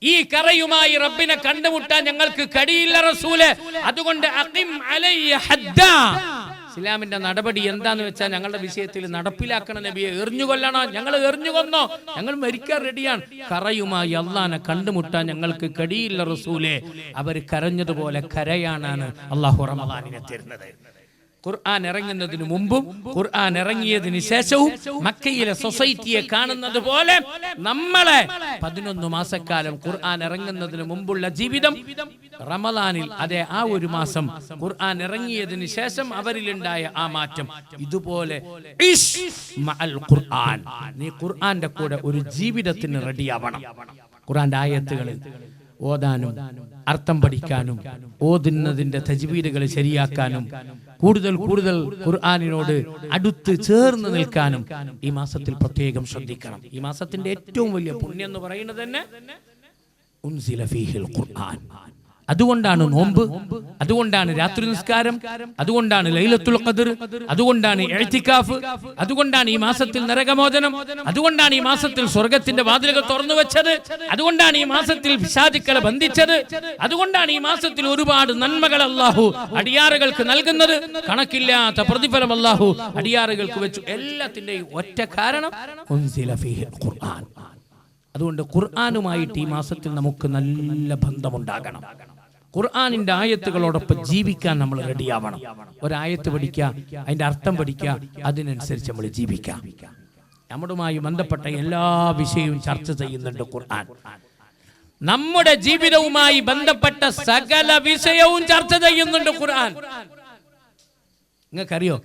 ഈ കറയുമായി റബ്ബിനെ കണ്ടുമുട്ടാൻ ഞങ്ങൾക്ക് കഴിയില്ല റസൂലെ, അതുകൊണ്ട് അഖിം അലയ്യ ഹദ്ദാ. ഇസ്ലാമിന്റെ നടപടി എന്താന്ന് വെച്ചാൽ ഞങ്ങളുടെ വിഷയത്തിൽ നടപ്പിലാക്കണം നബിയെ. എറിഞ്ഞുകൊല്ലണോ? ഞങ്ങൾ എറിഞ്ഞുകൊന്നോ? ഞങ്ങൾ മരിക്കാൻ റെഡിയാണ്. കറയുമായി അള്ളാനെ കണ്ടുമുട്ടാൻ ഞങ്ങൾക്ക് കഴിയില്ല റസൂലെ. അവർ കരഞ്ഞതുപോലെ കരയാനാണ് അള്ളാഹു റമദാനിനെ തരുന്നത്. ഖുർആൻ ഇറങ്ങുന്നതിന് മുമ്പും ഖുർആൻ ഇറങ്ങിയതിന് ശേഷവും മക്കയിലെ സൊസൈറ്റിയെ കാണുന്നത് പോലെ നമ്മളെ 11 മാസക്കാലം ഖുർആൻ ഇറങ്ങുന്നതിന് മുമ്പുള്ള ജീവിതം റമദാനിൽ, അതെ ആ ഒരു മാസം ഖുർആൻ ഇറങ്ങിയതിന് ശേഷം അവരിലുണ്ടായ ആ മാറ്റം, ഇതുപോലെ നീ ഖുർആന്റെ കൂടെ ഒരു ജീവിതത്തിന് റെഡിയാവണം. ഖുർആന്റെ ആയത്തുകൾ ഓതാനും അർത്ഥം പഠിക്കാനും ഓതുന്നതിന്റെ തജ്വീദുകൾ ശരിയാക്കാനും കൂടുതൽ ഖുർആനിനോട് അടുത്ത് ചേർന്ന് നിൽക്കാനും ഈ മാസത്തിൽ പ്രത്യേകം ശ്രദ്ധിക്കണം. ഈ മാസത്തിന്റെ ഏറ്റവും വലിയ പുണ്യം എന്ന് പറയുന്നത് തന്നെ ഉൻസില ഫീഹിൽ ഖുർആൻ. അതുകൊണ്ടാണ് നോമ്പ്, അതുകൊണ്ടാണ് രാത്രി നിസ്കാരം, അതുകൊണ്ടാണ് ലൈലത്തുൽ ഖദ്ർ, അതുകൊണ്ടാണ് ഇഅ്തികാഫ്, അതുകൊണ്ടാണ് ഈ മാസത്തിൽ നരകമോചനം, അതുകൊണ്ടാണ് ഈ മാസത്തിൽ സ്വർഗത്തിന്റെ വാതിലുകൾ തുറന്നു വെച്ചത്, അതുകൊണ്ടാണ് ഈ മാസത്തിൽ പിശാചുക്കളെ ബന്ധിച്ചത്, അതുകൊണ്ടാണ് ഈ മാസത്തിൽ ഒരുപാട് നന്മകൾ അല്ലാഹു അടിയാറുകൾക്ക് നൽകുന്നത്, കണക്കില്ലാത്ത പ്രതിഫലം അല്ലാഹു അടിയാറുകൾക്ക് വെച്ചു. എല്ലാത്തിന്റെയും ഒറ്റ കാരണം ഉൻസില ഫീഹിൽ ഖുർആൻ. അതുകൊണ്ട് ഖുർആനുമായിട്ട് ഈ മാസത്തിൽ നമുക്ക് നല്ല ബന്ധമുണ്ടാകണം. ഖുർആനിന്റെ ആയത്തുകളോടൊപ്പം ജീവിക്കാൻ നമ്മൾ റെഡിയാവണം. ഒരായത്ത് പഠിക്കുക, അതിന്റെ അർത്ഥം പഠിക്കുക, അതിനനുസരിച്ച് നമ്മൾ ജീവിക്കാം. നമ്മുമായി ബന്ധപ്പെട്ട എല്ലാ വിഷയവും ചർച്ച ചെയ്യുന്നുണ്ട് ഖുർആൻ. നമ്മുടെ ജീവിതവുമായി ബന്ധപ്പെട്ട സകല വിഷയവും ചർച്ച ചെയ്യുന്നുണ്ട് ഖുർആൻ. നിങ്ങൾക്കറിയോ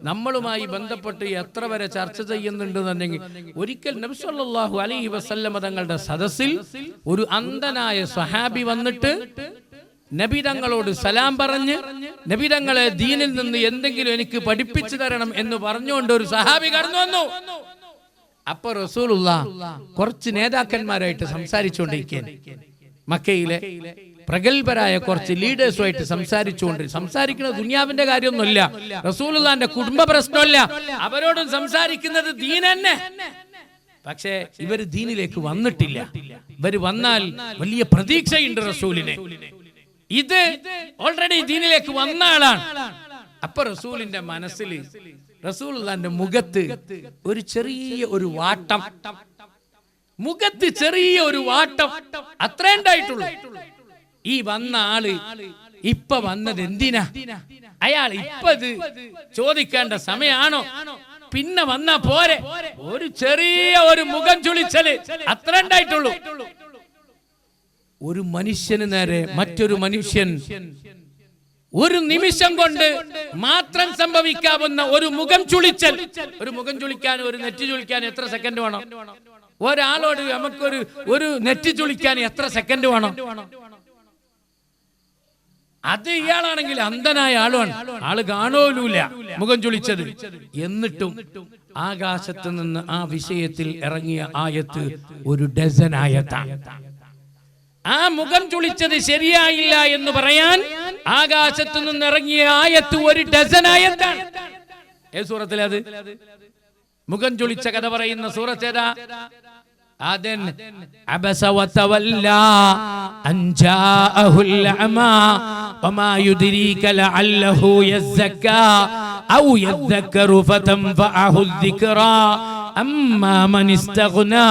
നമ്മളുമായി ബന്ധപ്പെട്ട് എത്ര വരെ ചർച്ച ചെയ്യുന്നുണ്ടെന്നുണ്ടെങ്കിൽ, ഒരിക്കൽ നബി സല്ലല്ലാഹു അലൈഹി വസല്ലമ തങ്ങളുടെ സദസ്സിൽ ഒരു അന്ധനായ സ്വഹാബി വന്നിട്ട് നബി തങ്ങളോട് സലാം പറഞ്ഞ്, നബി തങ്ങളെ ദീനിൽ നിന്ന് എന്തെങ്കിലും എനിക്ക് പഠിപ്പിച്ചു തരണം എന്ന് പറഞ്ഞുകൊണ്ട് ഒരു സഹാബി കടന്നു വന്നു. അപ്പൊ റസൂലുള്ളാഹ് കുറച്ച് നേതാക്കന്മാരായിട്ട് സംസാരിച്ചുകൊണ്ടിരിക്കുകയാണ്. മക്കയിലെ പ്രഗത്ഭരായ കുറച്ച് ലീഡേഴ്സുമായിട്ട് സംസാരിക്കുന്നത് ദുനിയാവിന്റെ കാര്യമൊന്നുമില്ല, റസൂലുള്ളാഹിന്റെ കുടുംബ പ്രശ്നമല്ല, അവരോടും സംസാരിക്കുന്നത് ദീൻ തന്നെ. പക്ഷേ ഇവർ ദീനിലേക്ക് വന്നിട്ടില്ല. ഇവർ വന്നാൽ വലിയ പ്രതീക്ഷയുണ്ട് റസൂലിനെ. ഇത് ഓൾറെഡി ദീനിലേക്ക് വന്ന ആളാണ്. അപ്പൊ റസൂലിന്റെ മനസ്സിൽ, റസൂലുള്ളാഹിന്റെ മുഖത്ത് ഒരു ചെറിയ ഒരു വാട്ടം, മുഖത്ത് ചെറിയ ഒരു വാട്ടം, അത്രേ ഉണ്ടായിട്ടുള്ളൂ. ഈ വന്ന ആള് ഇപ്പൊ വന്നത് എന്തിനാ? അയാൾ ഇപ്പൊ ഇത് ചോദിക്കേണ്ട സമയാണോ? പിന്നെ വന്നാ പോരെ? ഒരു ചെറിയ ഒരു മുഖം ചുളിച്ചല്, അത്ര ഉണ്ടായിട്ടുള്ളൂ. ഒരു മനുഷ്യന് നേരെ മറ്റൊരു മനുഷ്യൻ ഒരു നിമിഷം കൊണ്ട് മാത്രം സംഭവിക്കാവുന്ന ഒരു മുഖം ചുളിച്ചൽ. ഒരു മുഖം ചുളിക്കാൻ, ഒരു നെറ്റി ചുളിക്കാൻ എത്ര സെക്കൻഡ് വേണം? ഒരാളോട് നമുക്കൊരു നെറ്റി ചുളിക്കാൻ എത്ര സെക്കൻഡ് വേണം? അത് ഇയാളാണെങ്കിൽ അന്ധനായ ആളാണ്, ആള് കാണോലൂല മുഖം ചുളിച്ചത്. എന്നിട്ടും ആകാശത്ത് നിന്ന് ആ വിഷയത്തിൽ ഇറങ്ങിയ ആയത്ത് ഒരു ഡസൻ ആയത്താണ്. ആ മുഖം ചുളിച്ചത് ശരിയായില്ല എന്ന് പറയാൻ ആകാശത്ത് നിന്ന് ഇറങ്ങിയ ആയത്ത് ഒരു ഡസൻ ആയത്താണ്. ഏത് സൂറത്തിലത്? മുഖം ചുളിച്ച കഥ പറയുന്ന സൂറത്തേതാ? ആദൻ അബസ വതവല്ലാ അൻ ജാഅഹുൽ അമാ വമാ യുദ്രീക ലഅല്ലഹു യസ്സക്കാ ഔ യദ്ദക്കറു ഫതൻഫഅഹു الذിക്റാ അമ്മാ മൻ ഇസ്തഗ്നാ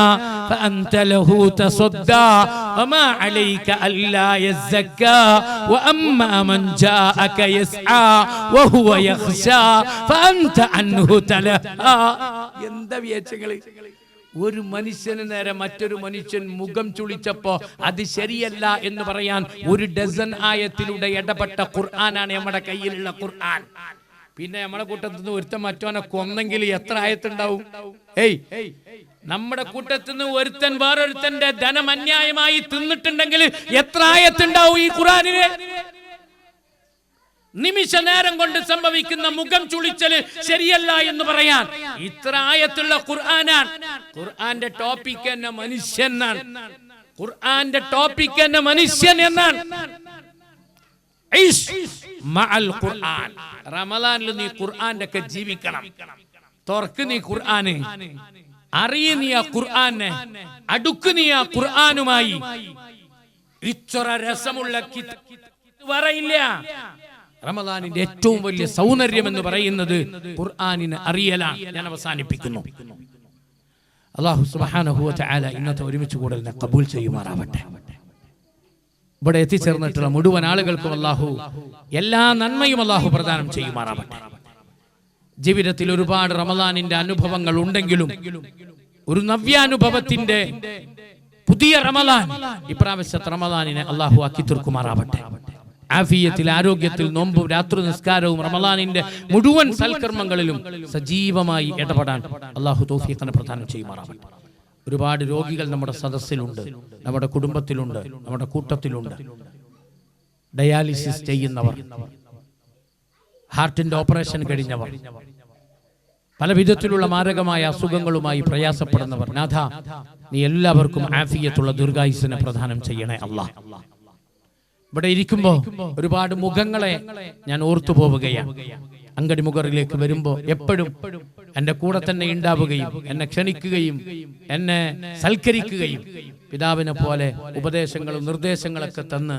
فأنت له تصدى وما عليك ألا يزكى وأما من جاءك يسعى وهو يخشى فأنت عنه تلهى. എന്താ വിചാരിച്ചങ്ങള്? ഒരു മനുഷ്യന് നേരെ മറ്റൊരു മനുഷ്യൻ മുഖം ചുളിച്ചപ്പോ അത് ശരിയല്ല എന്ന് പറയാൻ ഒരു ഡസൻ ആയത്തിലൂടെ ഇടപെട്ട ഖുർആനാണ് നമ്മുടെ കയ്യിലുള്ള ഖുർആൻ. പിന്നെ നമ്മളെ കൂട്ടത്തിൽ നിന്ന് ഒരുത്തൻ മറ്റോനെ കൊന്നെങ്കിൽ എത്ര ആയത്തുണ്ടാവും? നമ്മുടെ കൂട്ടത്തിൽ നിന്ന് ഒരുത്തൻ വേറൊരുത്തന്റെ ധനം അന്യായമായി തിന്നിട്ടുണ്ടെങ്കിൽ എത്ര ആയത്തുണ്ടാവും ഈ ഖുർആനില്? നിമിഷ നേരം കൊണ്ട് സംഭവിക്കുന്ന മുഖം ചുളിച്ചല് ശരിയല്ല എന്ന് പറയാൻ ഇത്ര ആയത്തുള്ള ഖുർആനാണ്. ഖുർആന്റെ ടോപ്പിക് തന്നെ മനുഷ്യനാണ്. ഖുർആന്റെ ടോപ്പിക് തന്നെ മനുഷ്യൻ എന്നാണ്. റമളാനിൽ നീ ഖുർആന്റെ ഒക്കെ ജീവിക്കണം. തുറക്ക് നീ ഖുർആന്, അറിയ നീ ആ ഖുർആനെ, അടുക്ക് നീ ആ ഖുർആനുമായി. ഇത്ര രസമുള്ള പറയില്ല. റമളാനിന്റെ ഏറ്റവും വലിയ സൗന്ദര്യം എന്ന് പറയുന്നത് ഖുർആനിനെ അറിയലാണ്. ഞാൻ അവസാനിപ്പിക്കുന്നു. അല്ലാഹു സുബ്ഹാനഹു വ തആല ഇന്നത്തെ ഒരുമിച്ച് കൂടലിനെ കബൂൽ ചെയ്യുമാറാവട്ടെ. ഇവിടെ എത്തിച്ചേർന്നിട്ടുള്ള മുഴുവൻ ആളുകൾക്കും അല്ലാഹു എല്ലാ നന്മയും അല്ലാഹു പ്രദാനം ചെയ്യുമാറാവട്ടെ. ജീവിതത്തിൽ ഒരുപാട് റമളാനിന്റെ അനുഭവങ്ങൾ ഉണ്ടെങ്കിലും ഒരു നവ്യാനുഭവത്തിന്റെ പുതിയ റമളാൻ ഇപ്രാവശ്യത്തെ റമളാനിനെ അല്ലാഹു ആക്കി തീർക്കുമാറാവട്ടെ. ആഫിയത്തിൽ, ആരോഗ്യത്തിൽ, നോമ്പും രാത്രി നിസ്കാരവും റമളാനിന്റെ മുഴുവൻ സൽക്കർമ്മങ്ങളിലും സജീവമായി ഇടപെടാൻ അല്ലാഹു തൗഫീഖിനെ പ്രദാനം ചെയ്യുമാറാവട്ടെ. ഒരുപാട് രോഗികൾ നമ്മുടെ സദസ്സിലുണ്ട്, നമ്മുടെ കുടുംബത്തിലുണ്ട്, നമ്മുടെ കൂട്ടത്തിലുണ്ട്. ഡയാലിസിസ് ചെയ്യുന്നവർ, ഹാർട്ടിന്റെ ഓപ്പറേഷൻ കഴിഞ്ഞവർ, പല വിധത്തിലുള്ള മാരകമായ അസുഖങ്ങളുമായി പ്രയാസപ്പെടുന്നവർ, നാഥ നീ എല്ലാവർക്കും ആഫിയത്തുള്ള ദീർഘായുസ്സിനെ പ്രദാനം ചെയ്യണേ അല്ലാഹ്. ഇവിടെ ഇരിക്കുമ്പോ ഒരുപാട് മുഖങ്ങളെ ഞാൻ ഓർത്തു പോവുകയാണ്. അങ്കടി മുഖറിലേക്ക് വരുമ്പോ എപ്പോഴും എന്റെ കൂടെ തന്നെ ഉണ്ടാവുകയും എന്നെ ക്ഷണിക്കുകയും എന്നെ സൽക്കരിക്കുകയും പിതാവിനെ പോലെ ഉപദേശങ്ങളും നിർദ്ദേശങ്ങളൊക്കെ തന്ന്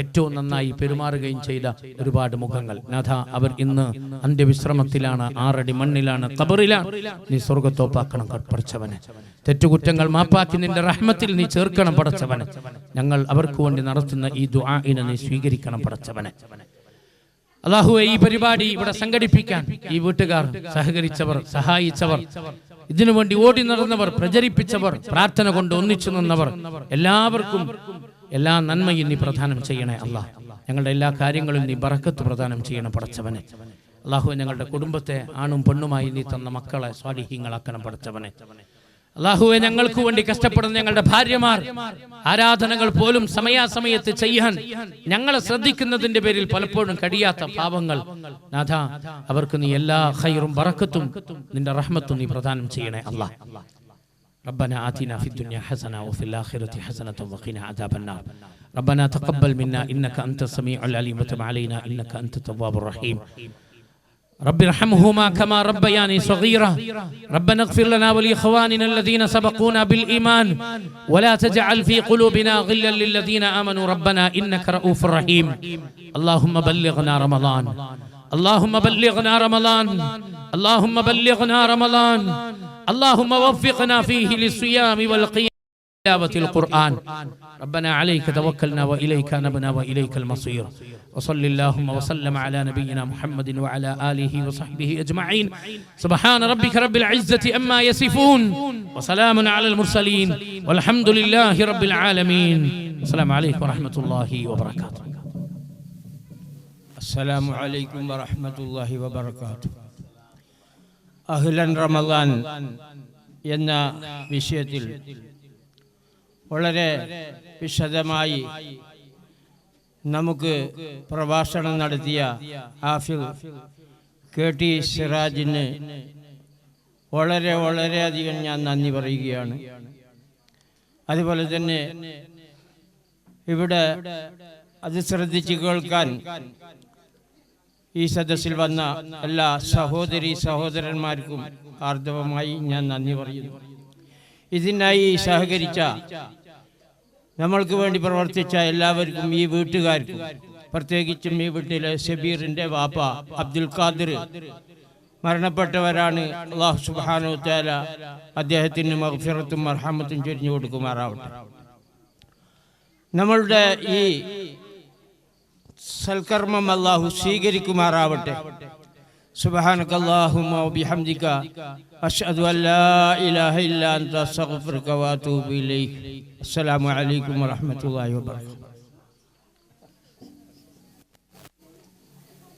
ഏറ്റവും നന്നായി പെരുമാറുകയും ചെയ്ത ഒരുപാട് മുഖങ്ങൾ, നാഥ അവർ ഇന്ന് അന്ത്യവിശ്രമത്തിലാണ്, 6 അടി മണ്ണിലാണ്, ഖബറിലാണ്. നീ സ്വർഗ്ഗത്തോപ്പാക്കണം പടച്ചവനെ. തെറ്റുകുറ്റങ്ങൾ മാപ്പാക്കി നിന്റെ റഹ്മത്തിൽ നീ ചേർക്കണം പടച്ചവനെ. ഞങ്ങൾ അവർക്ക് വേണ്ടി നടത്തുന്ന ഈ ദുആഇനെ നീ സ്വീകരിക്കണം പടച്ചവനെ. അല്ലാഹുവേ, ഈ പരിപാടി ഇവിടെ സംഘടിപ്പിക്കാൻ ഈ വീട്ടുകാർ സഹകരിച്ചവർ, സഹായിച്ചവർ, ഇതിനുവേണ്ടി ഓടി നടന്നവർ, പ്രചരിപ്പിച്ചവർ, പ്രാർത്ഥന കൊണ്ട് ഒന്നിച്ചു നിന്നവർ, എല്ലാവർക്കും എല്ലാ നന്മയും നീ പ്രദാനം ചെയ്യണേ അല്ലാഹ്. ഞങ്ങളുടെ എല്ലാ കാര്യങ്ങളും നീ ബറക്കത്ത് പ്രദാനം ചെയ്യണം പടച്ചവനെ. അല്ലാഹുവേ, ഞങ്ങളുടെ കുടുംബത്തെ ആണും പെണ്ണുമായി നീ തന്ന മക്കളെ സ്വാലിഹീങ്ങളാക്കണം പടച്ചവനെ. അല്ലാഹുവേ, ഞങ്ങൾക്ക് വേണ്ടി കഷ്ടപ്പെടുന്ന ഞങ്ങളുടെ ഭാര്യമാർ ആരാധനകൾ പോലും സമയാസമയത്ത് ചെയ്യാൻ ഞങ്ങളെ ശ്രദ്ധിക്കുന്നതിന്റെ പേരിൽ പലപ്പോഴും കഴിയാത്ത പാവങ്ങൾ, നാഥ അവർക്ക് നീ എല്ലാ ഖൈറും ബറക്കത്തും നിന്റെ റഹ്മത്തും നീ പ്രദാനം ചെയ്യണേ അല്ലാഹ്. ربنا آتنا في الدنيا حسنة وفي الآخرة حسنة وقنا عذاب النار. ربنا تقبل منا إنك أنت السميع العليم وتب علينا إنك أنت التواب الرحيم. رب ارحمهما كما ربياني صغيرا. ربنا اغفر لنا ولإخواننا الذين سبقونا بالإيمان ولا تجعل في قلوبنا غلا للذين آمنوا ربنا إنك رؤوف رحيم. اللهم بلغنا رمضان، اللهم بلغنا رمضان، اللهم بلغنا رمضان، اللهم وفقنا فيه للصيام والقيام تلاوة القرآن. ربنا عليك توكلنا وإليك نبنا وإليك المصير. وصل اللهم وسلم على نبينا محمد وعلى آله وصحبه أجمعين. سبحان ربك رب العزة أما يصفون وسلام على المرسلين والحمد لله رب العالمين. السلام عليكم ورحمة الله وبركاته. السلام عليكم ورحمة الله وبركاته. أهلا رمضان എന്ന വിഷയത്തിൽ വളരെ വിശദമായി നമുക്ക് പ്രഭാഷണം നടത്തിയ ഹാഫിദ് KT സിറാജിന് വളരെയധികം ഞാൻ നന്ദി പറയുകയാണ്. അതുപോലെ തന്നെ ഇവിടെ അത് ശ്രദ്ധിച്ച് കേൾക്കാൻ ഈ സദസ്സിൽ വന്ന എല്ലാ സഹോദരന്മാർക്കും ആർദ്രമായി ഞാൻ നന്ദി പറയുന്നു. ഇതിനായി സഹകരിച്ച, നമ്മൾക്ക് വേണ്ടി പ്രവർത്തിച്ച എല്ലാവർക്കും, ഈ വീട്ടുകാർക്കും, പ്രത്യേകിച്ചും ഈ വീട്ടിലെ ഷബീറിന്റെ വാപ്പ അബ്ദുൽ ഖാദിർ മരണപ്പെട്ടവരാണ്. അല്ലാഹു സുബ്ഹാനഹു വ തആല അദ്ദേഹത്തിന് മഗ്ഫിറത്തും മർഹമത്തും ചൊരിഞ്ഞു കൊടുക്കുമാറാവട്ടെ. നമ്മളുടെ ഈ സൽക്കർമ്മം അല്ലാഹു സ്വീകരിക്കുമാറാവട്ടെ. സുബ്ഹാനകല്ലാഹുമ്മ വബിഹംദിക അശ്ഹദു അൻ ലാ ഇലാഹ ഇല്ലാ അൻത അസ്തഗ്ഫിറുക വഅതൂബു ഇലൈക്. അസ്സലാമു അലൈക്കും വറഹ്മത്തുള്ളാഹി വബറകാതുഹു.